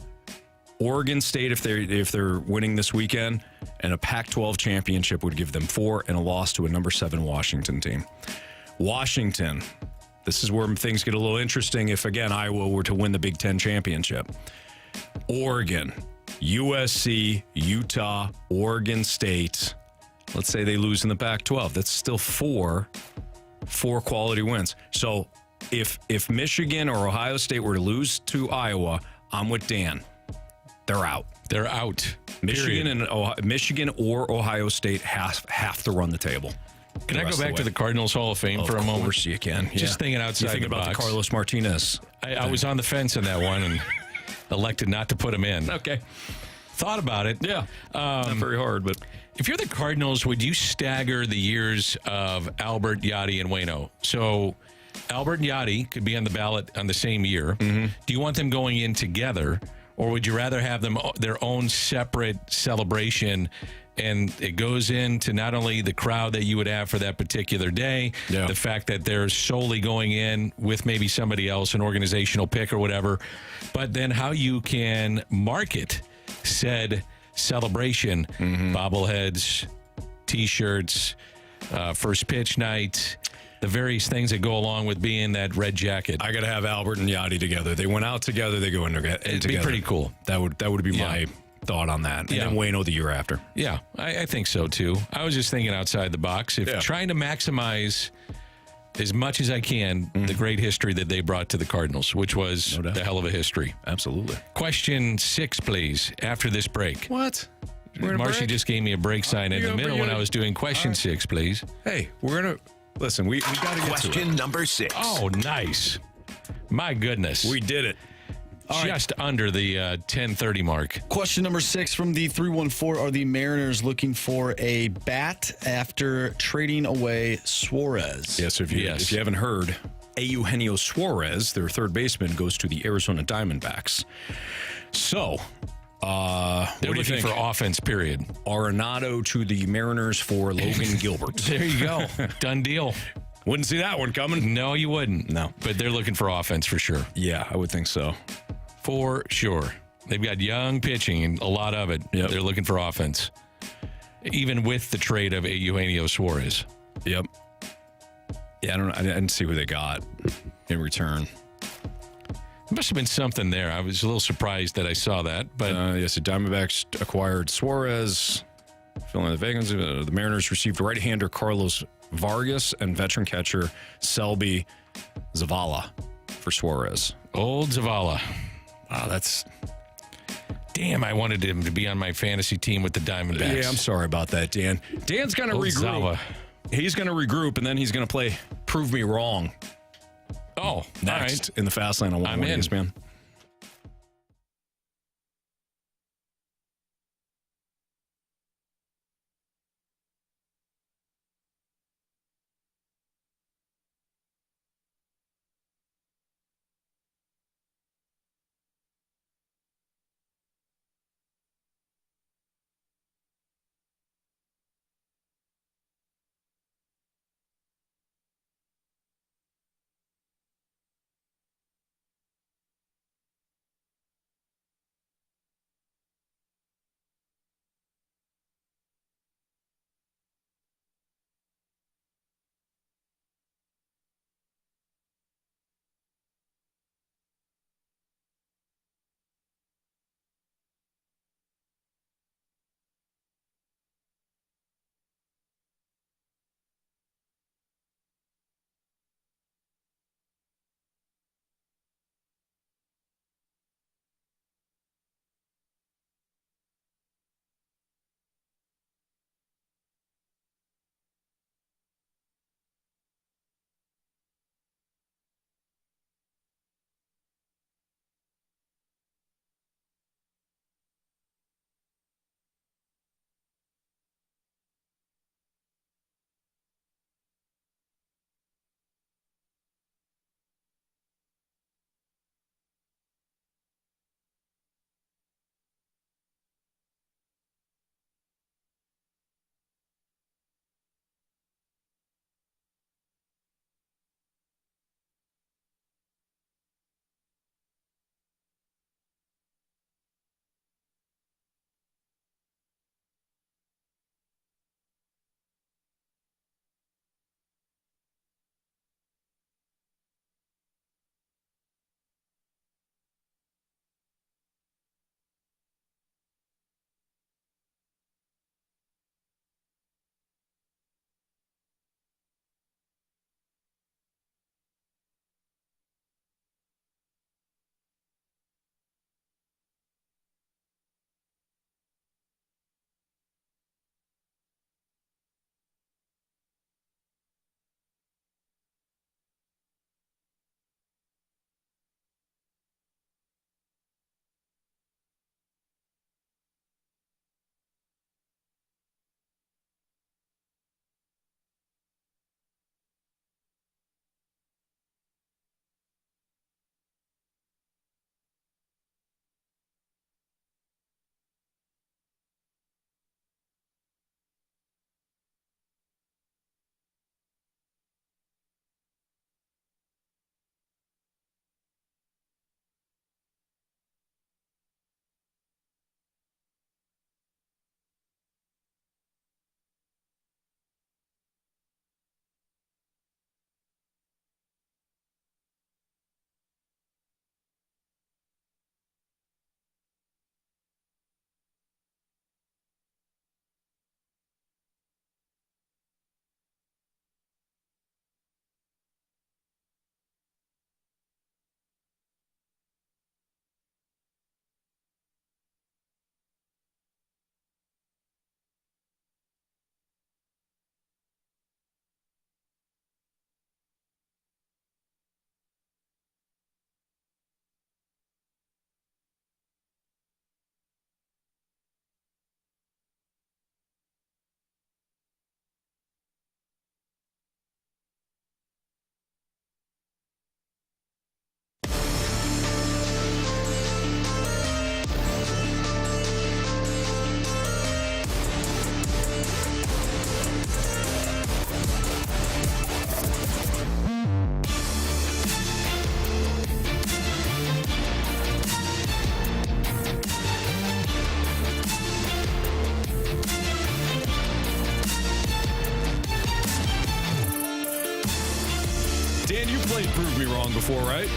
Oregon State, if they're winning this weekend, and a Pac-12 championship would give them 4, and a loss to a number 7 Washington team. Washington, this is where things get a little interesting if, again, Iowa were to win the Big Ten championship. Oregon, USC, Utah, Oregon State. Let's say they lose in the Pac-12. That's still 4 quality wins. So if Michigan or Ohio State were to lose to Iowa, I'm with Dan. They're out. They're out. Michigan or Ohio State have to run the table. Can I go back to the Cardinals Hall of Fame for a moment? Of course you can. Just thinking outside you think the about box. The Carlos Martinez. I was on the fence on that one and elected not to put him in. Okay. Thought about it. Yeah. Not very hard, but if you're the Cardinals, would you stagger the years of Albert, Yachty, and Waino? So Albert and Yachty could be on the ballot on the same year. Mm-hmm. Do you want them going in together, or would you rather have them their own separate celebration? And it goes into not only the crowd that you would have for that particular day, the fact that they're solely going in with maybe somebody else, an organizational pick or whatever, but then how you can market said celebration, bobbleheads, T-shirts, first pitch night, the various things that go along with being that red jacket. I got to have Albert and Yachty together. They went out together. They go in together. It'd be pretty cool. That would be my thought on that. And then Waino the year after. Yeah, I think so, too. I was just thinking outside the box. If trying to maximize as much as I can the great history that they brought to the Cardinals, which was a hell of a history. Absolutely. Question 6, please, after this break. What? Marcy just gave me a break sign in the middle when I was doing question 6, please. Hey, we're going to... Listen, we got to get to it. Question number 6. Oh, nice. My goodness. We did it. Just under the 10:30 mark. Question number 6 from the 314. Are the Mariners looking for a bat after trading away Suarez? Yes, if you haven't heard, Eugenio Suarez, their third baseman, goes to the Arizona Diamondbacks. So, they're looking for offense, period. Arenado to the Mariners for Logan Gilbert. There you go. Done deal. Wouldn't see that one coming. No, you wouldn't. No. But they're looking for offense for sure. Yeah, I would think so. For sure. They've got young pitching and a lot of it. Yep. They're looking for offense. Even with the trade of Eugenio Suarez. Yep. Yeah, I didn't see who they got in return. There must have been something there. I was a little surprised that I saw that. But yes, the Diamondbacks acquired Suarez, filling the vacancy. The Mariners received right-hander Carlos Vargas and veteran catcher Selby Zavala for Suarez. Old Zavala. Wow, that's... Damn, I wanted him to be on my fantasy team with the Diamondbacks. Yeah, I'm sorry about that, Dan. Dan's going to regroup. Zawa. He's going to regroup, and then he's going to play Prove Me Wrong. Oh, next in the Fast Lane on 101 ESPN. Dan, you played Prove Me Wrong before, right?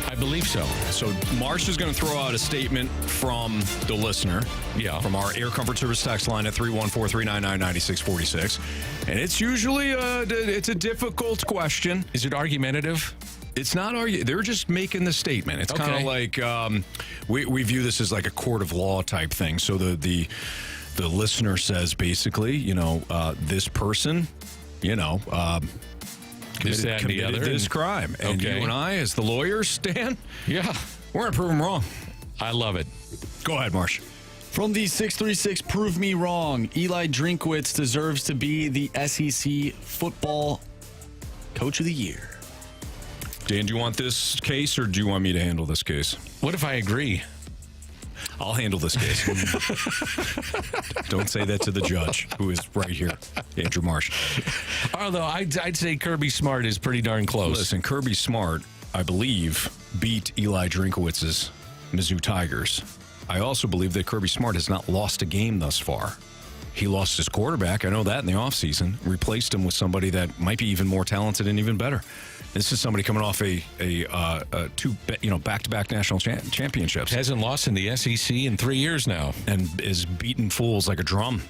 I believe so. So Marsh is going to throw out a statement from the listener. Yeah. From our Air Comfort Service text line at 314-399-9646. And it's usually it's a difficult question. Is it argumentative? It's not they're just making the statement. It's kind of like we view this as like a court of law type thing. So the listener says basically, this person, committed this crime. And you and I, as the lawyers, Stan, we're going to prove them wrong. I love it. Go ahead, Marsh. From the 636, Prove Me Wrong. Eli Drinkwitz deserves to be the SEC Football Coach of the Year. Dan, do you want this case or do you want me to handle this case? What if I agree? I'll handle this case. Don't say that to the judge, who is right here, Andrew Marsh. Although I'd say Kirby Smart is pretty darn close. Listen, Kirby Smart, I believe, beat Eli Drinkwitz's Mizzou Tigers. I also believe that Kirby Smart has not lost a game thus far. He lost his quarterback, I know that, in the offseason. Replaced him with somebody that might be even more talented and even better. This is somebody coming off a two back-to-back national championships. Hasn't lost in the SEC in 3 years now. And is beating fools like a drum.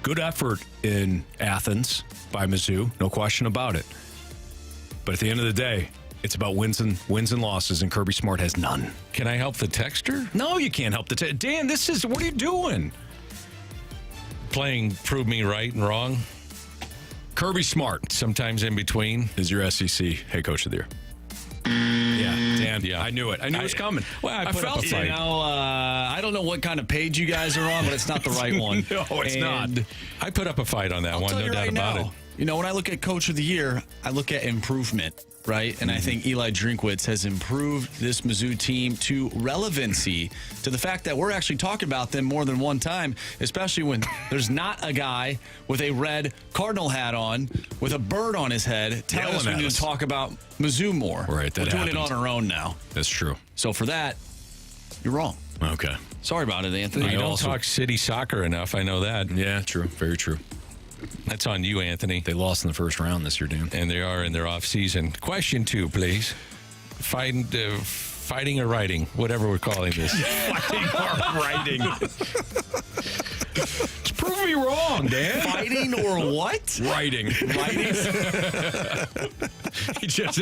Good effort in Athens by Mizzou, no question about it. But at the end of the day, it's about wins and losses, and Kirby Smart has none. Can I help the texter? No, you can't help the texter. Dan, what are you doing? Playing Prove Me Right and Wrong. Kirby Smart, sometimes in between, is your SEC head coach of the year. Yeah, Dan. Yeah, I knew it. I knew it was coming. Well, I felt it. I don't know what kind of page you guys are on, but it's not the right one. No, it's not. I put up a fight on that one, no doubt about it. When I look at Coach of the Year, I look at improvement, right? And I think Eli Drinkwitz has improved this Mizzou team to relevancy, to the fact that we're actually talking about them more than one time, especially when there's not a guy with a red Cardinal hat on with a bird on his head telling us we need to talk about Mizzou more. Right, we're doing it on our own now. That's true. So for that, you're wrong. Okay. Sorry about it, Anthony. You don't talk city soccer enough. I know that. Yeah, true. Very true. That's on you, Anthony. They lost in the first round this year, Dan. And they are in their off-season. Question 2, please. Fighting or writing, whatever we're calling this. Fighting or writing. Prove me wrong, Dan. Fighting or what? Writing. He just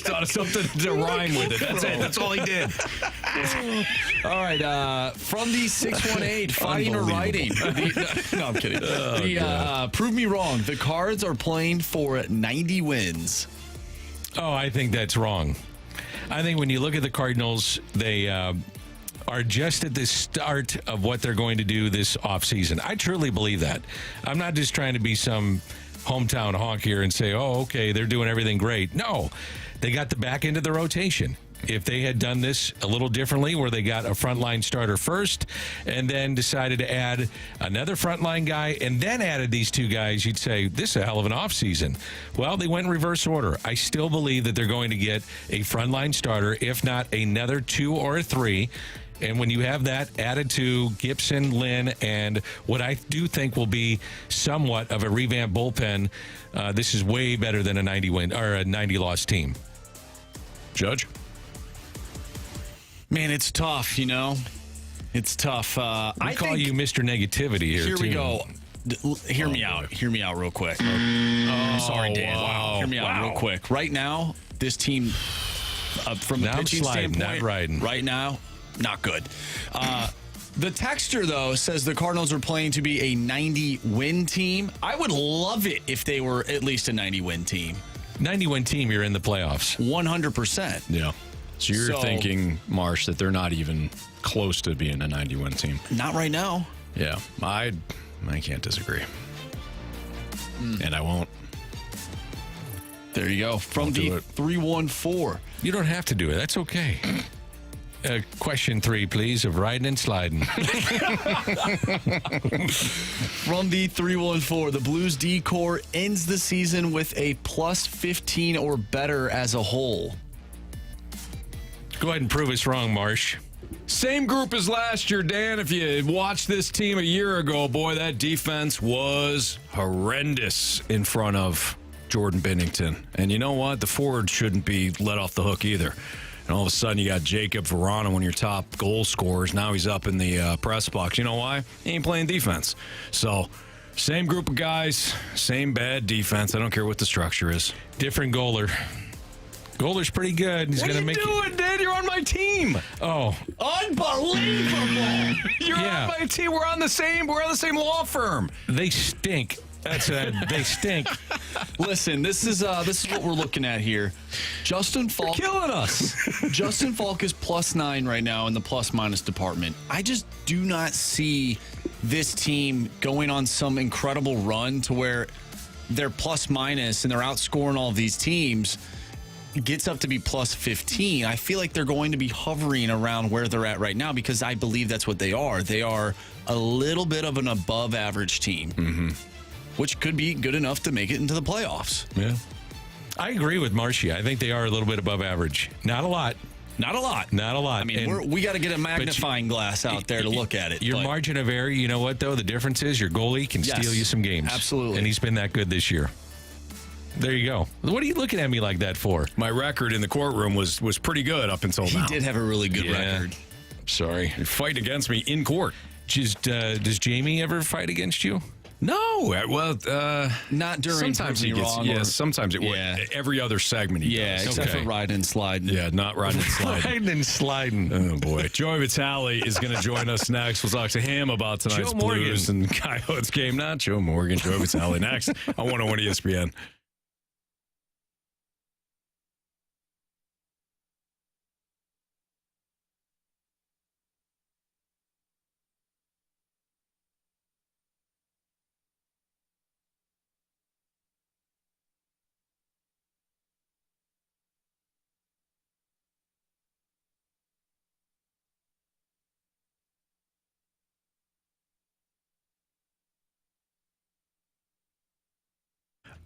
thought of something to rhyme with it. That's it. That's all he did. All right. From the 618, fighting or writing. No, I'm kidding. Prove me wrong. The Cards are playing for 90 wins. Oh, I think that's wrong. I think when you look at the Cardinals, they are just at the start of what they're going to do this offseason. I truly believe that. I'm not just trying to be some hometown honk here and say, oh, okay, they're doing everything great. No, they got the back end of the rotation. If they had done this a little differently, where they got a frontline starter first and then decided to add another frontline guy and then added these two guys, you'd say, this is a hell of an offseason. Well, they went in reverse order. I still believe that they're going to get a frontline starter, if not another 2 or 3. And when you have that added to Gibson, Lynn, and what I do think will be somewhat of a revamped bullpen, this is way better than a 90-win or a 90-loss team. Judge? Man, it's tough, It's tough. I call you Mr. Negativity here, Here too. we go. Hear me out. Hear me out real quick. Sorry, Dan. Wow. Hear me out real quick. Right now, this team, from a pitching standpoint, not riding. Right now, not good. The texter, though, says the Cardinals are playing to be a 90-win team. I would love it if they were at least a 90-win team. 90-win team, you're in the playoffs. 100%. Yeah. So you're thinking, Marsh, that they're not even close to being a 90-win team. Not right now. Yeah. I can't disagree. And I won't. There you go. From the 314. You don't have to do it. That's okay. Question 3, please, of riding and sliding. From the 314, the Blues D-Corps ends the season with a plus 15 or better as a whole. Go ahead and prove us wrong, Marsh. Same group as last year, Dan. If you watched this team a year ago, boy, that defense was horrendous in front of Jordan Binnington. And you know what? The forward shouldn't be let off the hook either. And all of a sudden, you got Jacob Verano, one of your top goal scorers. Now he's up in the press box. You know why? He ain't playing defense. So, same group of guys, same bad defense. I don't care what the structure is. Different goaler. Goaler's pretty good. He's what gonna are you doing, Dad? You're on my team. Oh, unbelievable! You're on my team. We're on the same law firm. They stink. They stink. Listen, this is what we're looking at here. Justin Falk, you're killing us. Justin Falk is +9 right now in the plus-minus department. I just do not see this team going on some incredible run to where they're plus-minus and they're outscoring all of these teams. Gets up to be +15. I feel like they're going to be hovering around where they're at right now because I believe that's what they are. They are a little bit of an above-average team, which could be good enough to make it into the playoffs. Yeah, I agree with Marcia. I think they are a little bit above average. Not a lot. Not a lot. Not a lot. I mean, we got to get a magnifying glass out there to look at it. Your margin of error, you know what, though? The difference is your goalie can steal you some games. Absolutely. And he's been that good this year. There you go. What are you looking at me like that for? My record in the courtroom was pretty good up until now. He did have a really good record. Sorry. You're fighting against me in court. Does Jamie ever fight against you? No, well, not during. Sometimes he gets. Yes, sometimes it. Yeah. Every other segment. He does. Except for riding and sliding. Yeah, not riding and sliding. Riding and sliding. Oh boy, Joey Vitale is going to join us next. We'll talk to him about tonight's Blues and Coyotes game. Not Joe Morgan, Joey Vitale next on 101 ESPN.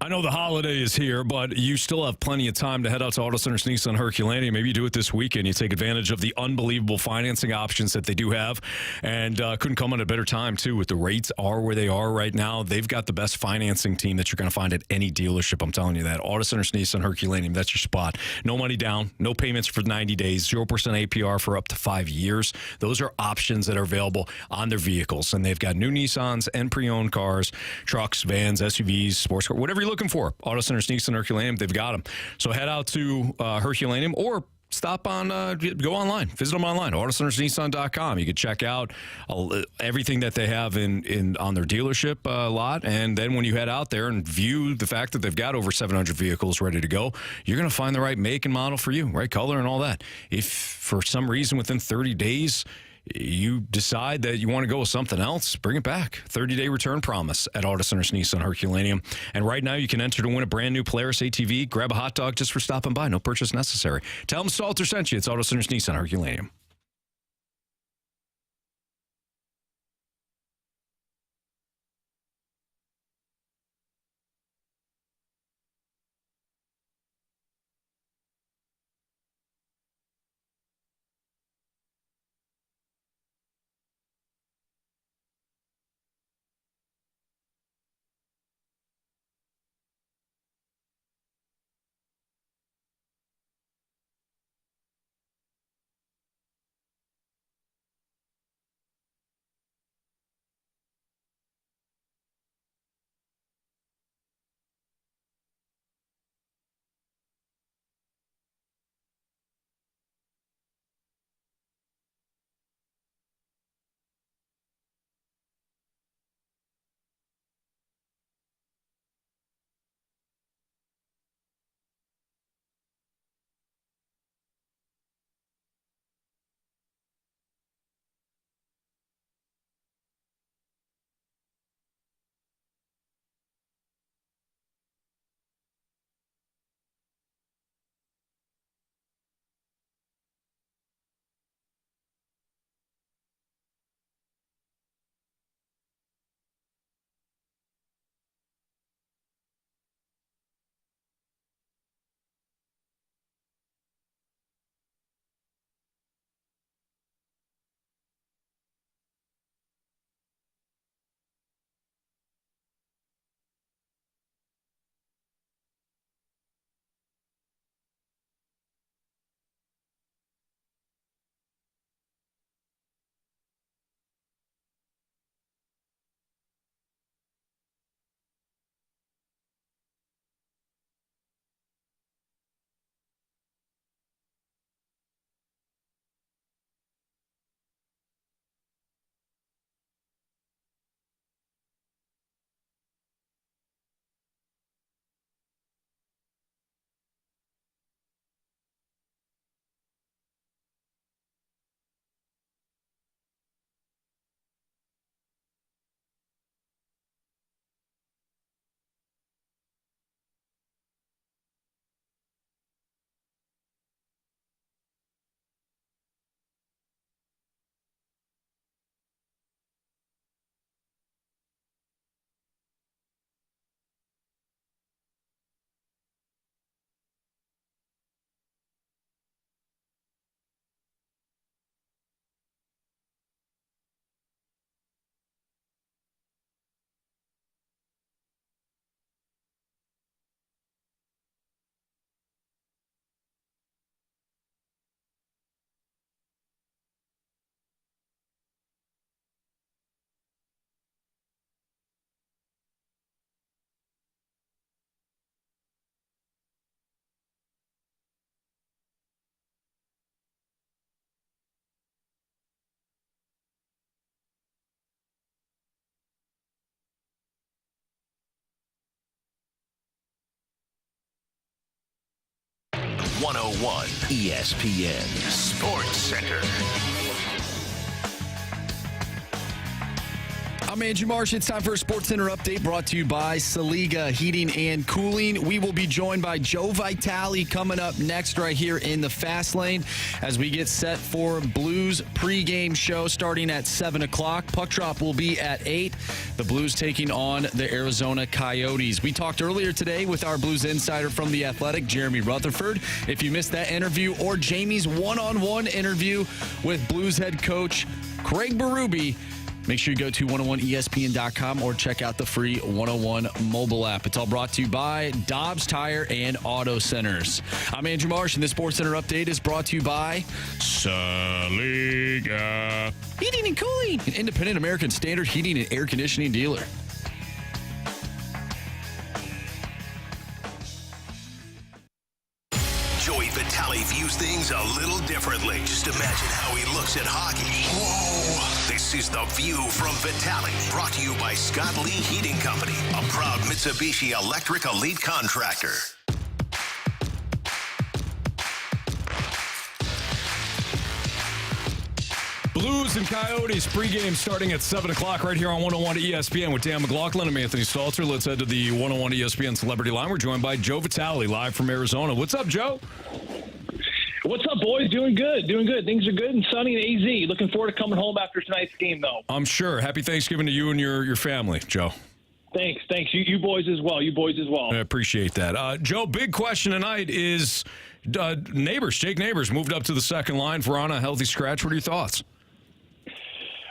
I know the holiday is here, but you still have plenty of time to head out to Auto Centers Nissan Herculaneum. Maybe you do it this weekend. You take advantage of the unbelievable financing options that they do have, and couldn't come at a better time, too, with the rates are where they are right now. They've got the best financing team that you're going to find at any dealership. I'm telling you that. Auto Centers Nissan Herculaneum, that's your spot. No money down, no payments for 90 days, 0% APR for up to 5 years. Those are options that are available on their vehicles, and they've got new Nissans and pre-owned cars, trucks, vans, SUVs, sports cars, whatever you're looking for. Auto Center Nissan Herculaneum, they've got them. So head out to Herculaneum or stop on, go online, visit them online, autocentersnissan.com. You can check out everything that they have on their dealership lot. And then when you head out there and view the fact that they've got over 700 vehicles ready to go, you're going to find the right make and model for you, right color and all that. If for some reason within 30 days, you decide that you want to go with something else, bring it back. 30-day return promise at Auto Centers Nissan Herculaneum. And right now you can enter to win a brand new Polaris ATV. Grab a hot dog just for stopping by. No purchase necessary. Tell them Stalter sent you. It's Auto Centers Nissan Herculaneum. 101 ESPN Sports Center. I'm Andrew Marsh. It's time for a Sports Center update brought to you by Saliga Heating and Cooling. We will be joined by Joe Vitale coming up next right here in the Fast Lane as we get set for Blues pregame show starting at 7 o'clock. Puck drop will be at 8. The Blues taking on the Arizona Coyotes. We talked earlier today with our Blues insider from The Athletic, Jeremy Rutherford. If you missed that interview or Jamie's one-on-one interview with Blues head coach Craig Berube, make sure you go to 101ESPN.com or check out the free 101 mobile app. It's all brought to you by Dobbs Tire and Auto Centers. I'm Andrew Marsh, and this Sports Center update is brought to you by Saliga Heating and Cooling, an independent American Standard heating and air conditioning dealer. Joey Vitale views things a little differently. Just imagine how he looks at hockey. Whoa! This is The View from Vitale, brought to you by Scott Lee Heating Company, a proud Mitsubishi Electric Elite contractor. Blues and Coyotes pregame starting at 7 o'clock right here on 101 ESPN with Dan McLaughlin. I'm Anthony Stalter. Let's head to the 101 ESPN Celebrity Line. We're joined by Joe Vitale, live from Arizona. What's up, Joe? What's up, boys? Doing good. Things are good and sunny in AZ. Looking forward to coming home after tonight's game, though. I'm sure. Happy Thanksgiving to you and your family, Joe. Thanks. You boys as well. I appreciate that. Joe, big question tonight is Jake Neighbours moved up to the second line for on a healthy scratch. What are your thoughts?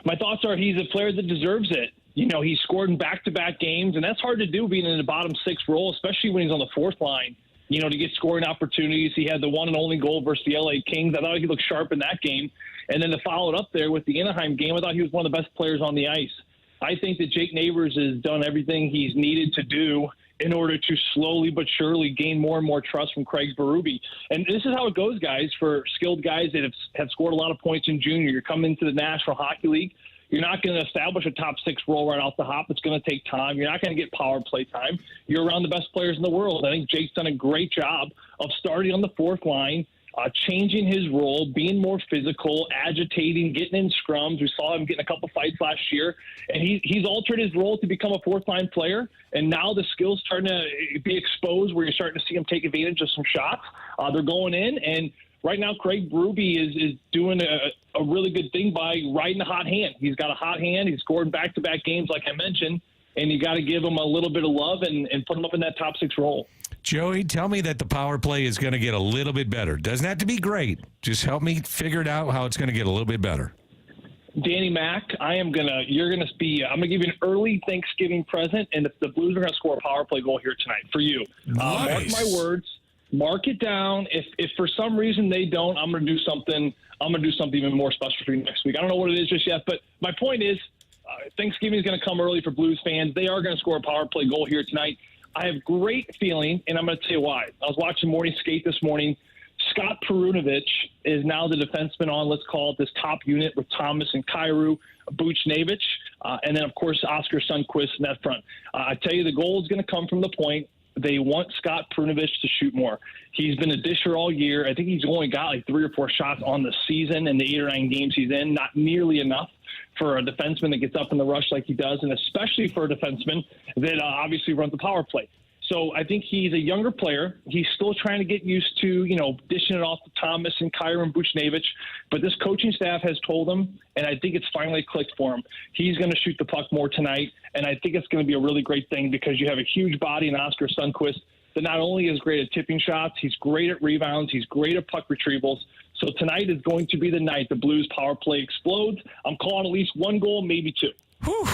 My thoughts are he's a player that deserves it. You know, he scored in back-to-back games, and that's hard to do being in the bottom six role, especially when he's on the fourth line. You know, to get scoring opportunities. He had the one and only goal versus the LA Kings. I thought he looked sharp in that game. And then to follow it up there with the Anaheim game, I thought he was one of the best players on the ice. I think that Jake Neighbours has done everything he's needed to do in order to slowly but surely gain more and more trust from Craig Berube. And this is how it goes, guys, for skilled guys that have scored a lot of points in junior. You're coming into the National Hockey League. You're not going to establish a top six role right off the hop. It's going to take time. You're not going to get power play time. You're around the best players in the world. I think Jake's done a great job of starting on the fourth line, changing his role, being more physical, agitating, getting in scrums. We saw him get in a couple fights last year, and he's altered his role to become a fourth-line player, and now the skills starting to be exposed where you're starting to see him take advantage of some shots. They're going in, and right now Craig Berube is doing a really good thing by riding a hot hand. He's got a hot hand. He's scored back-to-back games, like I mentioned, and you got to give him a little bit of love and put him up in that top six role. Joey, tell me that the power play is going to get a little bit better. Doesn't have to be great. Just help me figure it out how it's going to get a little bit better. Danny Mac, I'm going to give you an early Thanksgiving present, and the Blues are going to score a power play goal here tonight for you. Nice. Mark my words. Mark it down. If for some reason they don't, I'm going to do something even more special for you next week. I don't know what it is just yet, but my point is Thanksgiving is going to come early for Blues fans. They are going to score a power play goal here tonight. I have great feeling, and I'm going to tell you why. I was watching morning skate this morning. Scott Perunovich is now the defenseman on, let's call it, this top unit with Thomas and Kyrou, Buchnevich, and then, of course, Oscar Sundqvist in that front. I tell you, the goal is going to come from the point. They want Scott Perunovich to shoot more. He's been a disher all year. I think he's only got like 3 or 4 shots on the season in the 8 or 9 games he's in, not nearly enough for a defenseman that gets up in the rush like he does, and especially for a defenseman that obviously runs the power play. So I think he's a younger player. He's still trying to get used to, dishing it off to Thomas and Kyrou and Buchnevich. But this coaching staff has told him, and I think it's finally clicked for him. He's going to shoot the puck more tonight, and I think it's going to be a really great thing because you have a huge body in Oscar Sundqvist that not only is great at tipping shots, he's great at rebounds, he's great at puck retrievals. So tonight is going to be the night the Blues power play explodes. I'm calling at least 1 goal, maybe 2. Whew,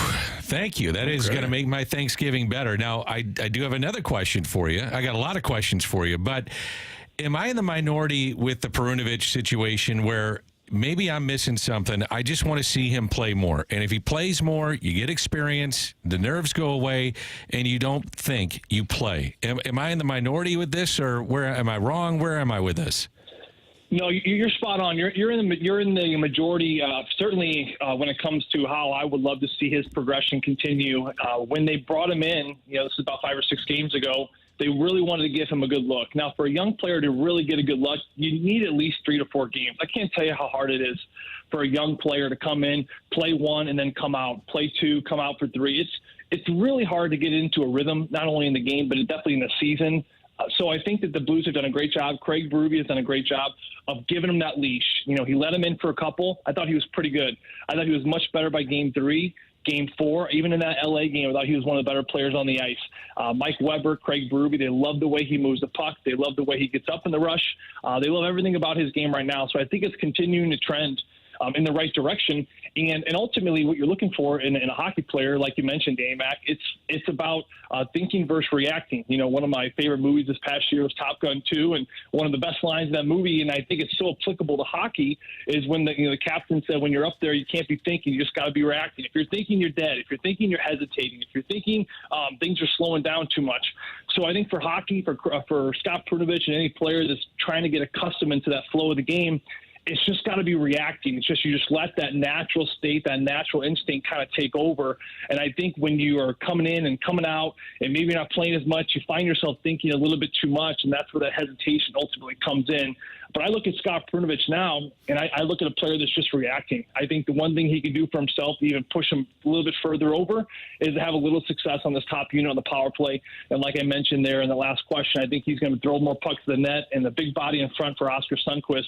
thank you. That is going to make my Thanksgiving better. Now, I do have another question for you. I got a lot of questions for you, but am I in the minority with the Perunovich situation where maybe I'm missing something? I just want to see him play more. And if he plays more, you get experience, the nerves go away, and you don't think, you play. Am I in the minority with this, or where am I wrong? Where am I with this? No, you're spot on. You're in the majority. Certainly, when it comes to how I would love to see his progression continue. When they brought him in, this is about 5 or 6 games ago. they really wanted to give him a good look. Now, for a young player to really get a good look, you need at least 3 to 4 games. I can't tell you how hard it is for a young player to come in, play 1, and then come out, play 2, come out for 3. It's really hard to get into a rhythm, not only in the game, but definitely in the season. So I think that the Blues have done a great job. Craig Berube has done a great job of giving him that leash. He let him in for a couple. I thought he was pretty good. I thought he was much better by game 3. Game 4, even in that LA game, I thought he was one of the better players on the ice. Mike Weber, Craig Berube, they love the way he moves the puck. They love the way he gets up in the rush. They love everything about his game right now. So I think it's continuing to trend in the right direction. And ultimately, what you're looking for in a hockey player, like you mentioned, Mac, it's about thinking versus reacting. One of my favorite movies this past year was Top Gun 2, and one of the best lines in that movie, and I think it's so applicable to hockey, is when the captain said, when you're up there, you can't be thinking, you just got to be reacting. If you're thinking, you're dead. If you're thinking, you're hesitating. If you're thinking, things are slowing down too much. So I think for hockey, for Scott Perunovich and any player that's trying to get accustomed into that flow of the game, it's just got to be reacting. It's just, you just let that natural state, that natural instinct kind of take over. And I think when you are coming in and coming out and maybe not playing as much, you find yourself thinking a little bit too much, and that's where that hesitation ultimately comes in. But I look at Scott Perunovich now, and I look at a player that's just reacting. I think the one thing he can do for himself to even push him a little bit further over is to have a little success on this top unit on the power play. And like I mentioned there in the last question, I think he's going to throw more pucks to the net, and the big body in front for Oscar Sundqvist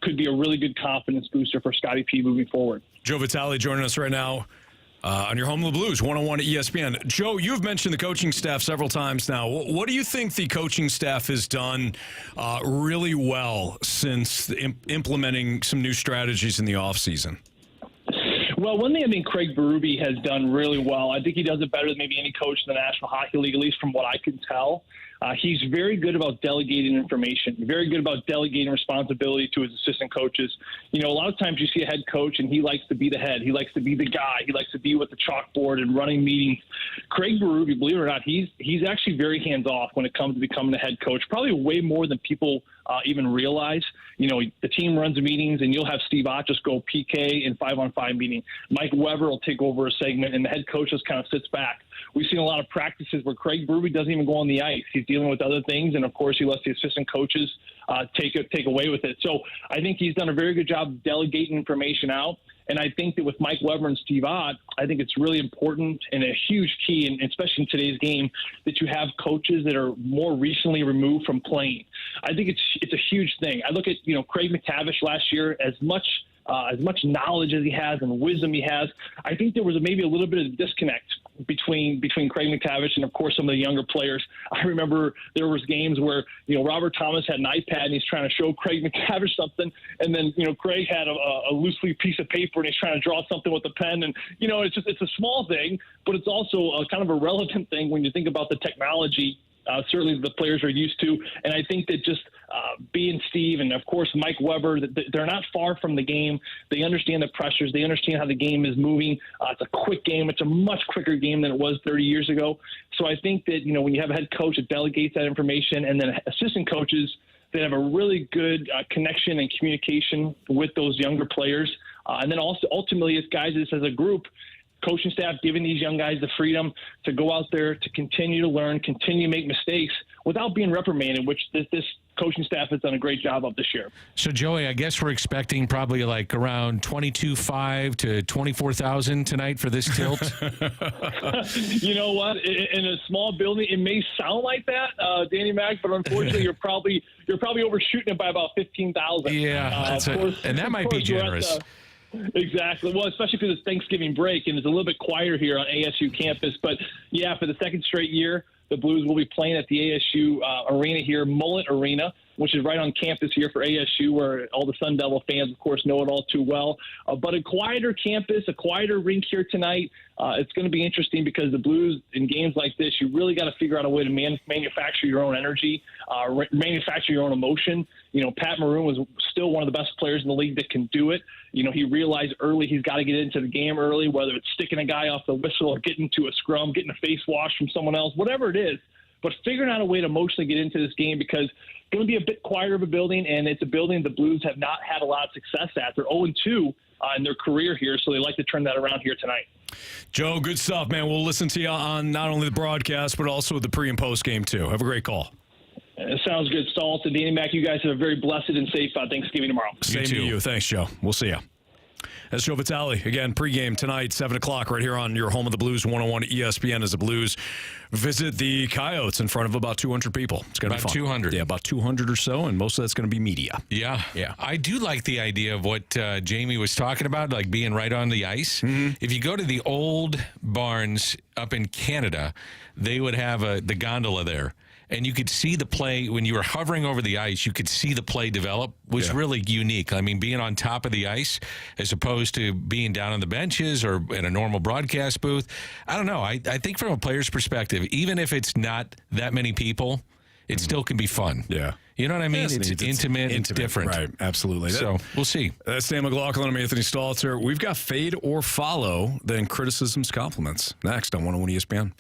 could be a really good confidence booster for Scotty P moving forward. Joe Vitale joining us right now on your home of the Blues, 101 at ESPN. Joe, you've mentioned the coaching staff several times now. What do you think the coaching staff has done really well since implementing some new strategies in the offseason? Well, one thing I think Craig Berube has done really well, I think he does it better than maybe any coach in the National Hockey League, at least from what I can tell. He's very good about delegating information, very good about delegating responsibility to his assistant coaches. A lot of times you see a head coach and he likes to be the head. He likes to be the guy. He likes to be with the chalkboard and running meetings. Craig Berube, believe it or not, he's actually very hands-off when it comes to becoming a head coach, probably way more than people even realize. The team runs meetings, and you'll have Steve Ott just go PK in 5-on-5 meeting. Mike Weber will take over a segment, and the head coach just kind of sits back. We've seen a lot of practices where Craig Berube doesn't even go on the ice. He's dealing with other things, and, of course, he lets the assistant coaches take away with it. So I think he's done a very good job delegating information out. And I think that with Mike Weber and Steve Ott, I think it's really important and a huge key, and especially in today's game, that you have coaches that are more recently removed from playing. I think it's a huge thing. I look at Craig McTavish last year, as much knowledge as he has and wisdom he has. I think there was maybe a little bit of disconnect between Craig McTavish and, of course, some of the younger players. I remember there was games where, Robert Thomas had an iPad and he's trying to show Craig McTavish something, and then, Craig had a loose leaf piece of paper and he's trying to draw something with a pen. And, it's a small thing, but it's also a kind of a relevant thing when you think about the technology. Certainly the players are used to. And I think that just being Steve and, of course, Mike Weber, they're not far from the game. They understand the pressures. They understand how the game is moving. It's a quick game. It's a much quicker game than it was 30 years ago. So I think that, when you have a head coach that delegates that information, and then assistant coaches that have a really good connection and communication with those younger players, and then also ultimately it's guys as a group, coaching staff giving these young guys the freedom to go out there, to continue to learn, continue to make mistakes without being reprimanded, which this coaching staff has done a great job of this year. So, Joey, I guess we're expecting probably like around 22,500 to 24,000 tonight for this tilt. You know what? In a small building, it may sound like that, Danny Mac, but unfortunately, you're probably overshooting it by about 15,000. Yeah, and that might be generous. Exactly. Well, especially because it's Thanksgiving break and it's a little bit quieter here on ASU campus. But, yeah, for the second straight year, the Blues will be playing at the ASU arena here, Mullet Arena, which is right on campus here for ASU, where all the Sun Devil fans, of course, know it all too well. But a quieter campus, a quieter rink here tonight. It's going to be interesting because the Blues, in games like this, you really got to figure out a way to manufacture your own energy, manufacture your own emotion. Pat Maroon was still one of the best players in the league that can do it. He realized early he's got to get into the game early, whether it's sticking a guy off the whistle or getting to a scrum, getting a face wash from someone else, whatever it is. But figuring out a way to emotionally get into this game, because it's going to be a bit quieter of a building, and it's a building the Blues have not had a lot of success at. They're 0-2 in their career here, so they like to turn that around here tonight. Joe, good stuff, man. We'll listen to you on not only the broadcast, but also the pre and post game, too. Have a great call. It sounds good, Stalt and Danny Mac. You guys have a very blessed and safe Thanksgiving tomorrow. Same to you. Thanks, Joe. We'll see you. That's Joe Vitale. Again, pregame tonight, 7 o'clock, right here on your home of the Blues, 101 ESPN as the Blues visit the Coyotes in front of about 200 people. It's going to be fun. 200. Yeah, about 200 or so, and most of that's going to be media. Yeah. Yeah. I do like the idea of what Jamie was talking about, like being right on the ice. Mm-hmm. If you go to the old barns up in Canada, they would have the gondola there. And you could see the play when you were hovering over the ice. You could see the play develop. Was really unique. I mean, being on top of the ice as opposed to being down on the benches or in a normal broadcast booth. I don't know. I think from a player's perspective, even if it's not that many people, it still can be fun. Yeah. You know what I mean? It's intimate. It's different. Right. Absolutely. So we'll see. That's Dan McLaughlin. I'm Anthony Stalter. We've got fade or follow, then criticisms, compliments. Next on 101 ESPN.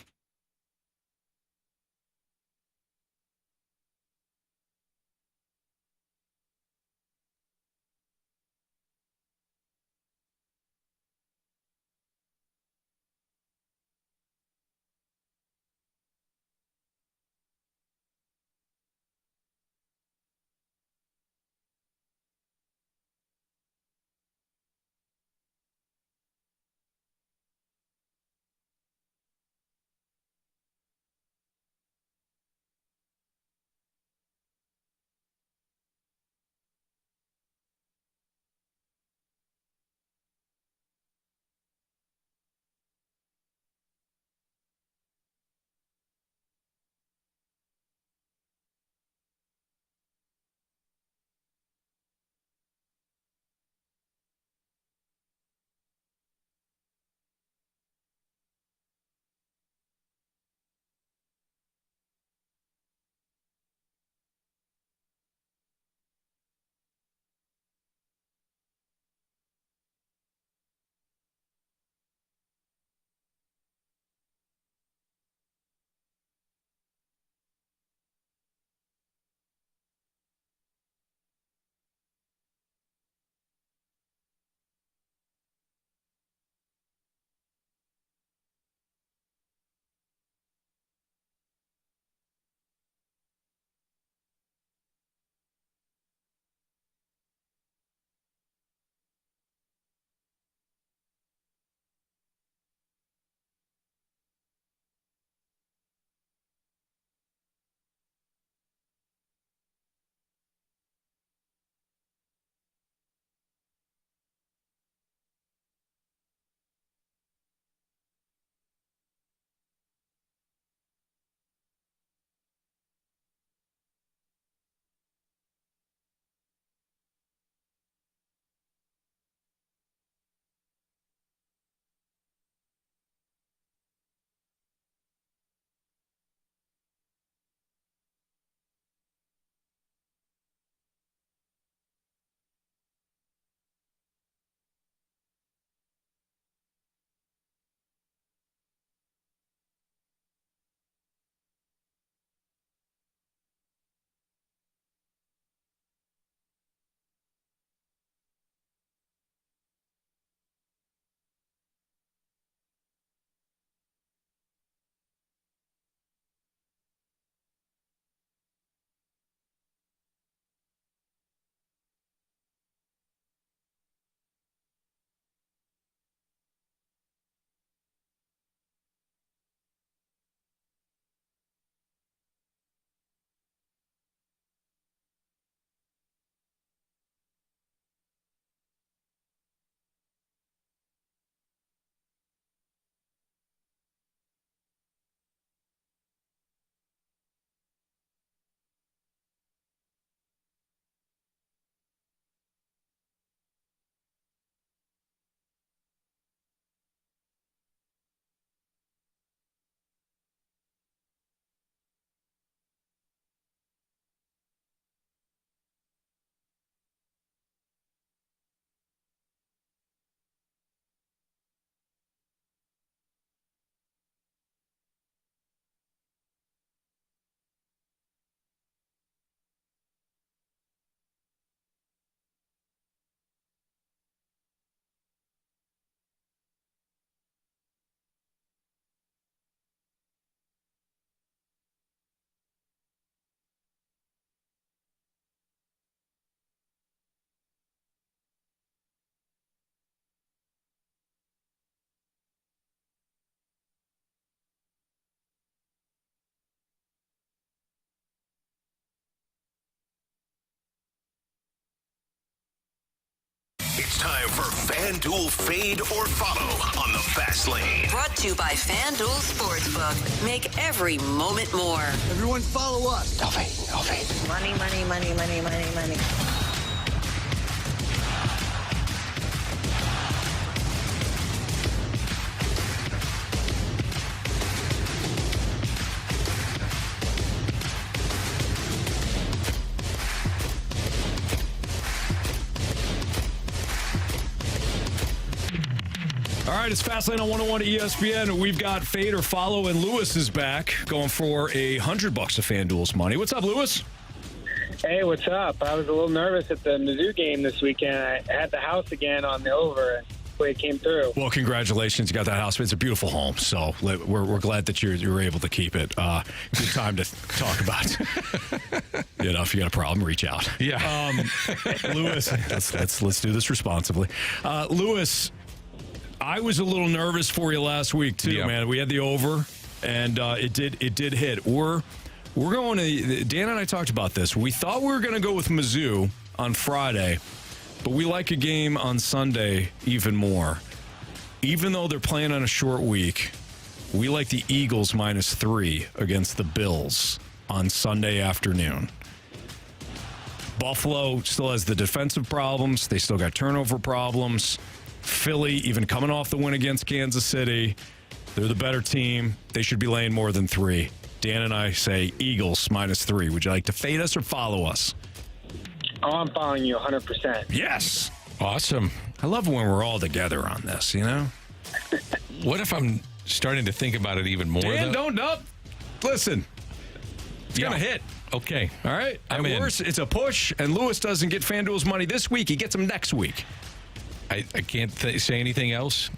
It's time for FanDuel Fade or Follow on the Fast Lane. Brought to you by FanDuel Sportsbook. Make every moment more. Everyone follow us. No fade. Money, money, money, money, money, money. All right, it's Fastlane on 101 at ESPN. We've got Fade or Follow, and Lewis is back going for $100 of FanDuel's money. What's up, Lewis? Hey, what's up? I was a little nervous at the Mizzou game this weekend. I had the house again on the over, and the way it came through. Well, congratulations. You got that house. It's a beautiful home, so we're glad that you were able to keep it. Good time to talk about it. If you got a problem, reach out. Yeah. Lewis, let's do this responsibly. Lewis, I was a little nervous for you last week too, man. We had the over, and it did hit. We're going to. Dan and I talked about this. We thought we were going to go with Mizzou on Friday, but we like a game on Sunday even more. Even though they're playing on a short week, we like the Eagles -3 against the Bills on Sunday afternoon. Buffalo still has the defensive problems. They still got turnover problems. Philly, even coming off the win against Kansas City, they're the better team. They should be laying more than 3. Dan and I say Eagles -3. Would you like to fade us or follow us? Oh, I'm following you 100%. Yes. Awesome. I love when we're all together on this, What if I'm starting to think about it even more? Dan, don't. Listen, it's going to hit. Okay. All right? I'm At in. worst, it's a push, and Lewis doesn't get FanDuel's money this week. He gets them next week. I can't say anything else.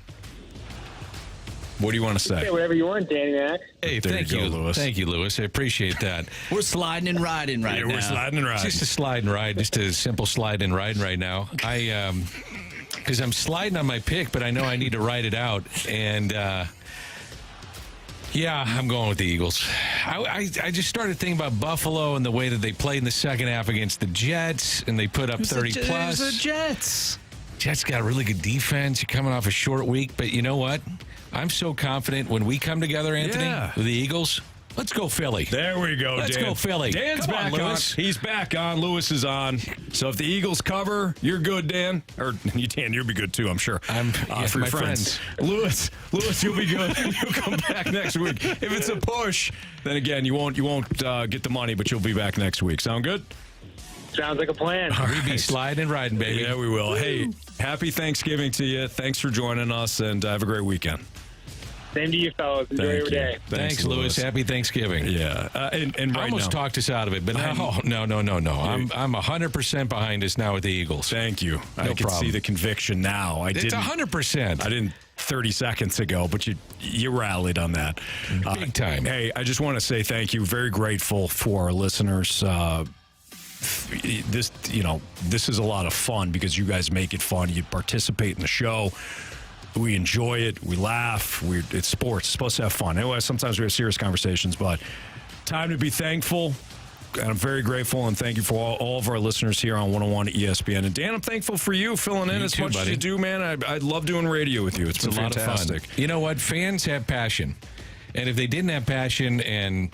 What do you want to say? Say whatever you want, Danny Mac. Hey, thank you, Lewis. Thank you, Lewis. I appreciate that. We're sliding and riding right now. We're sliding and riding. Just a slide and ride, just a simple slide and ride right now. Because I'm sliding on my pick, but I know I need to ride it out. And, I'm going with the Eagles. I just started thinking about Buffalo and the way that they played in the second half against the Jets, and they put up 30-plus. The Jets. Jets got a really good defense. You're coming off a short week, but you know what? I'm so confident when we come together, Anthony, with the Eagles. Let's go Philly. There we go, Let's Dan. go Philly. Dan's Come back on, on. Lewis. He's back on. Lewis is on. So if the Eagles cover, you're good, Dan. Or Dan, you'll be good too, I'm sure. For my your friends. Lewis, you'll be good. You'll come back next week. If it's a push, then again, you won't get the money, but you'll be back next week. Sound good? Sounds like a plan. We be sliding and riding, baby. Yeah, we will. Hey, happy Thanksgiving to you. Thanks for joining us, and have a great weekend. Same to you, fellas. Enjoy your day. Thanks, Lewis. Happy Thanksgiving. Yeah. And I right almost now, talked us out of it, but no. I'm 100% behind us now with the Eagles. Thank you. I can problem. see the conviction now. It's 100%. I didn't 30 seconds ago, but you rallied on that. Big time. Hey, I just want to say thank you. Very grateful for our listeners. This is a lot of fun because you guys make it fun. You participate in the show. We enjoy it. We laugh. It's sports. It's supposed to have fun. Anyway, sometimes we have serious conversations, but time to be thankful. And I'm very grateful, and thank you for all of our listeners here on 101 ESPN. And Dan, I'm thankful for you filling in as much as you do, man. I love doing radio with you. It's been a lot fantastic. of fun. You know what? Fans have passion. And if they didn't have passion and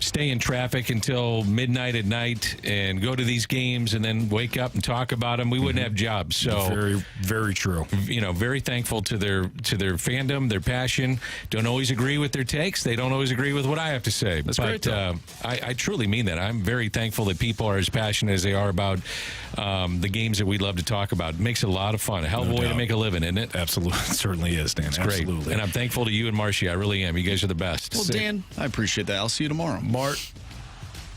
stay in traffic until midnight at night and go to these games and then wake up and talk about them, we wouldn't have jobs. So very, very true. Very thankful to their fandom, their passion. Don't always agree with their takes. They don't always agree with what I have to say. That's great. I truly mean that. I'm very thankful that people are as passionate as they are about the games that we love to talk about. It makes it a lot of fun. A hell of a way to make a living, isn't it? Absolutely. It certainly is, Dan. It's Absolutely. great. And I'm thankful to you and Marcia. I really am. You guys are the best. Well, Dan, I appreciate that. I'll see you tomorrow. For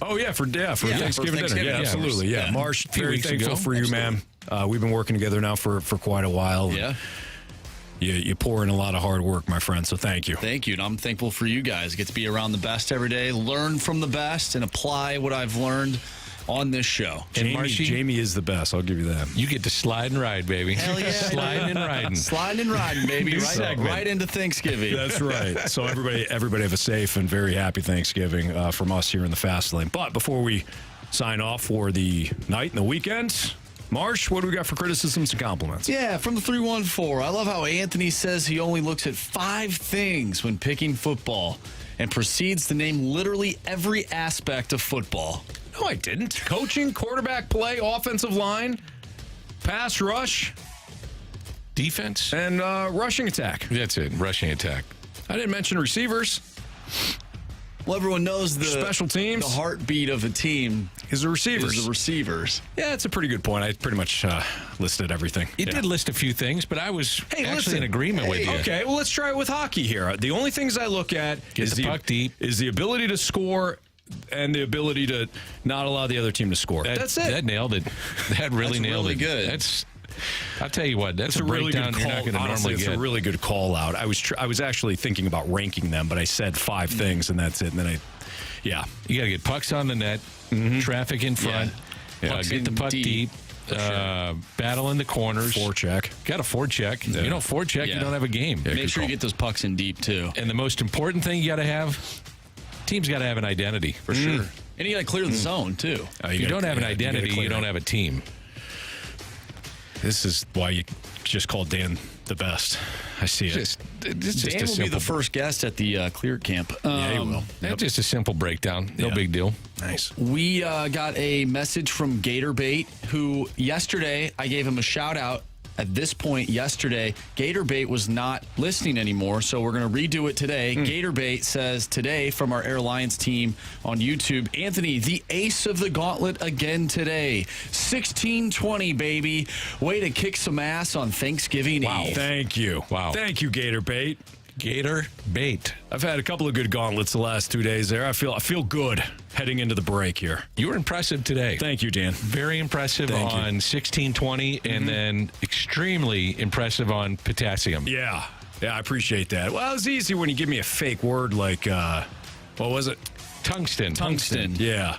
Thanksgiving dinner. Yeah, absolutely. Yeah. Marsh, very thankful for you, man. We've been working together now for quite a while. Yeah. You pour in a lot of hard work, my friend, so thank you. Thank you. And I'm thankful for you guys. Get to be around the best every day, learn from the best, and apply what I've learned on this show. And Jamie is the best. I'll give you that. You get to slide and ride, baby. Hell yeah. Sliding and riding. Sliding and riding, baby. Right into Thanksgiving. That's right. So everybody have a safe and very happy Thanksgiving from us here in the Fast Lane. But before we sign off for the night and the weekend, Marsh, what do we got for criticisms and compliments? Yeah, from the 314. I love how Anthony says he only looks at 5 things when picking football and proceeds to name literally every aspect of football. No, I didn't. Coaching, quarterback play, offensive line, pass rush, defense, and rushing attack. That's it, rushing attack. I didn't mention receivers. Well, everyone knows the special teams. The heartbeat of a team is the receivers. Is the receivers. Yeah, it's a pretty good point. I pretty much listed everything. You did list a few things, but I was actually in agreement with you. Okay, well, let's try it with hockey here. The only things I look at is the puck deep, is the ability to score and the ability to not allow the other team to score. That's it. That nailed it. That really nailed really it. Good. I'll tell you what, that's a really breakdown good call. you're not going to normally it's get. a really good call out. I was actually thinking about ranking them, but I said 5 things, and that's it. And then you got to get pucks on the net, traffic in front, get the puck deep. Battle in the corners. Forecheck. Got a forecheck. Yeah. You don't forecheck, you don't have a game. Make sure you get those pucks in deep, too. And the most important thing you got to have, team's got to have an identity. For sure. And you got to clear the zone, too. If you don't have an identity, you don't have a team. This is why you just called Dan the best. I see it. Dan will be the first guest at the Clear Camp. Yeah, he will. That's just a simple breakdown. No big deal. Nice. We got a message from Gator Bait, who yesterday, I gave him a shout out. At this point yesterday, Gator Bait was not listening anymore, so we're going to redo it today. Gator Bait says today from our Air Lions team on YouTube, Anthony, the ace of the gauntlet again today. 16-20, baby. Way to kick some ass on Thanksgiving Eve. Thank you. Wow. Thank you, Gator Bait. Gator Bait. I've had a couple of good gauntlets the last 2 days there. I feel good heading into the break here. You were impressive today. Thank you, Dan. Very impressive on 16-20 and then extremely impressive on potassium. Yeah, I appreciate that. Well, it was easy when you give me a fake word like, what was it? Tungsten. Yeah.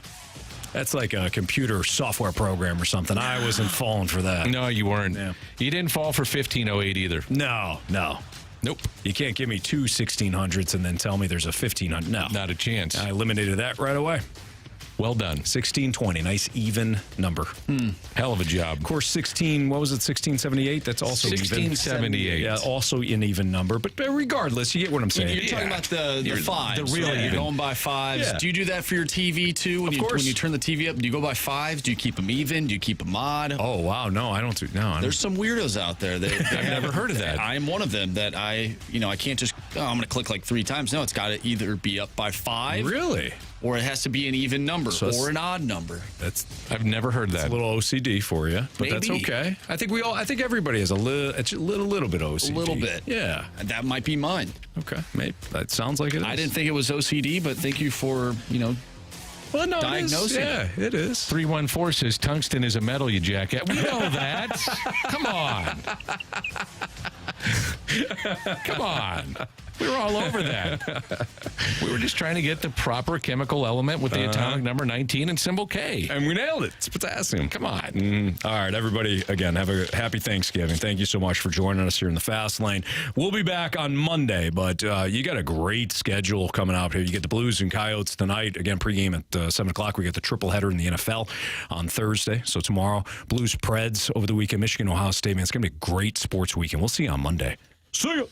That's like a computer software program or something. I wasn't falling for that. No, you weren't. Yeah. You didn't fall for 1508 either. No. Nope. You can't give me 2 1600s and then tell me there's a 1500. No. Not a chance. I eliminated that right away. Well done. 1620. Nice even number. Hell of a job. Of course, 1678? That's also 1678. Yeah, also an even number. But regardless, you get what I'm saying. You're talking about the fives. The real even. Going by fives. Yeah. Do you do that for your TV, too? When you turn the TV up, do you go by fives? Do you keep them even? Do you keep them odd? Oh, wow. No, I don't. There's some weirdos out there. I've never heard of that. I am one of them that I can't just, I'm going to click like 3 times. No, it's got to either be up by 5. Really? Or it has to be an even number or an odd number. I've never heard that. It's a little OCD for you, but Maybe. that's okay. I think everybody has a little bit OCD. A little bit. Yeah. That might be mine. Okay. Maybe. That sounds like it is. I didn't think it was OCD, but thank you for, well, no, diagnosing it. Yeah, it is. 314 says tungsten is a metal, you jackass. We know that. Come on. Come on. We were all over that. We were just trying to get the proper chemical element with the atomic number 19 and symbol K. And we nailed it. It's potassium. Come on. All right, everybody, again, have a happy Thanksgiving. Thank you so much for joining us here in the Fast Lane. We'll be back on Monday, but you got a great schedule coming out here. You get the Blues and Coyotes tonight. Again, pregame at 7 o'clock. We get the triple header in the NFL on Thursday. So tomorrow, Blues Preds over the weekend, Michigan, Ohio State. Man, it's going to be a great sports weekend. We'll see you on Monday. See ya.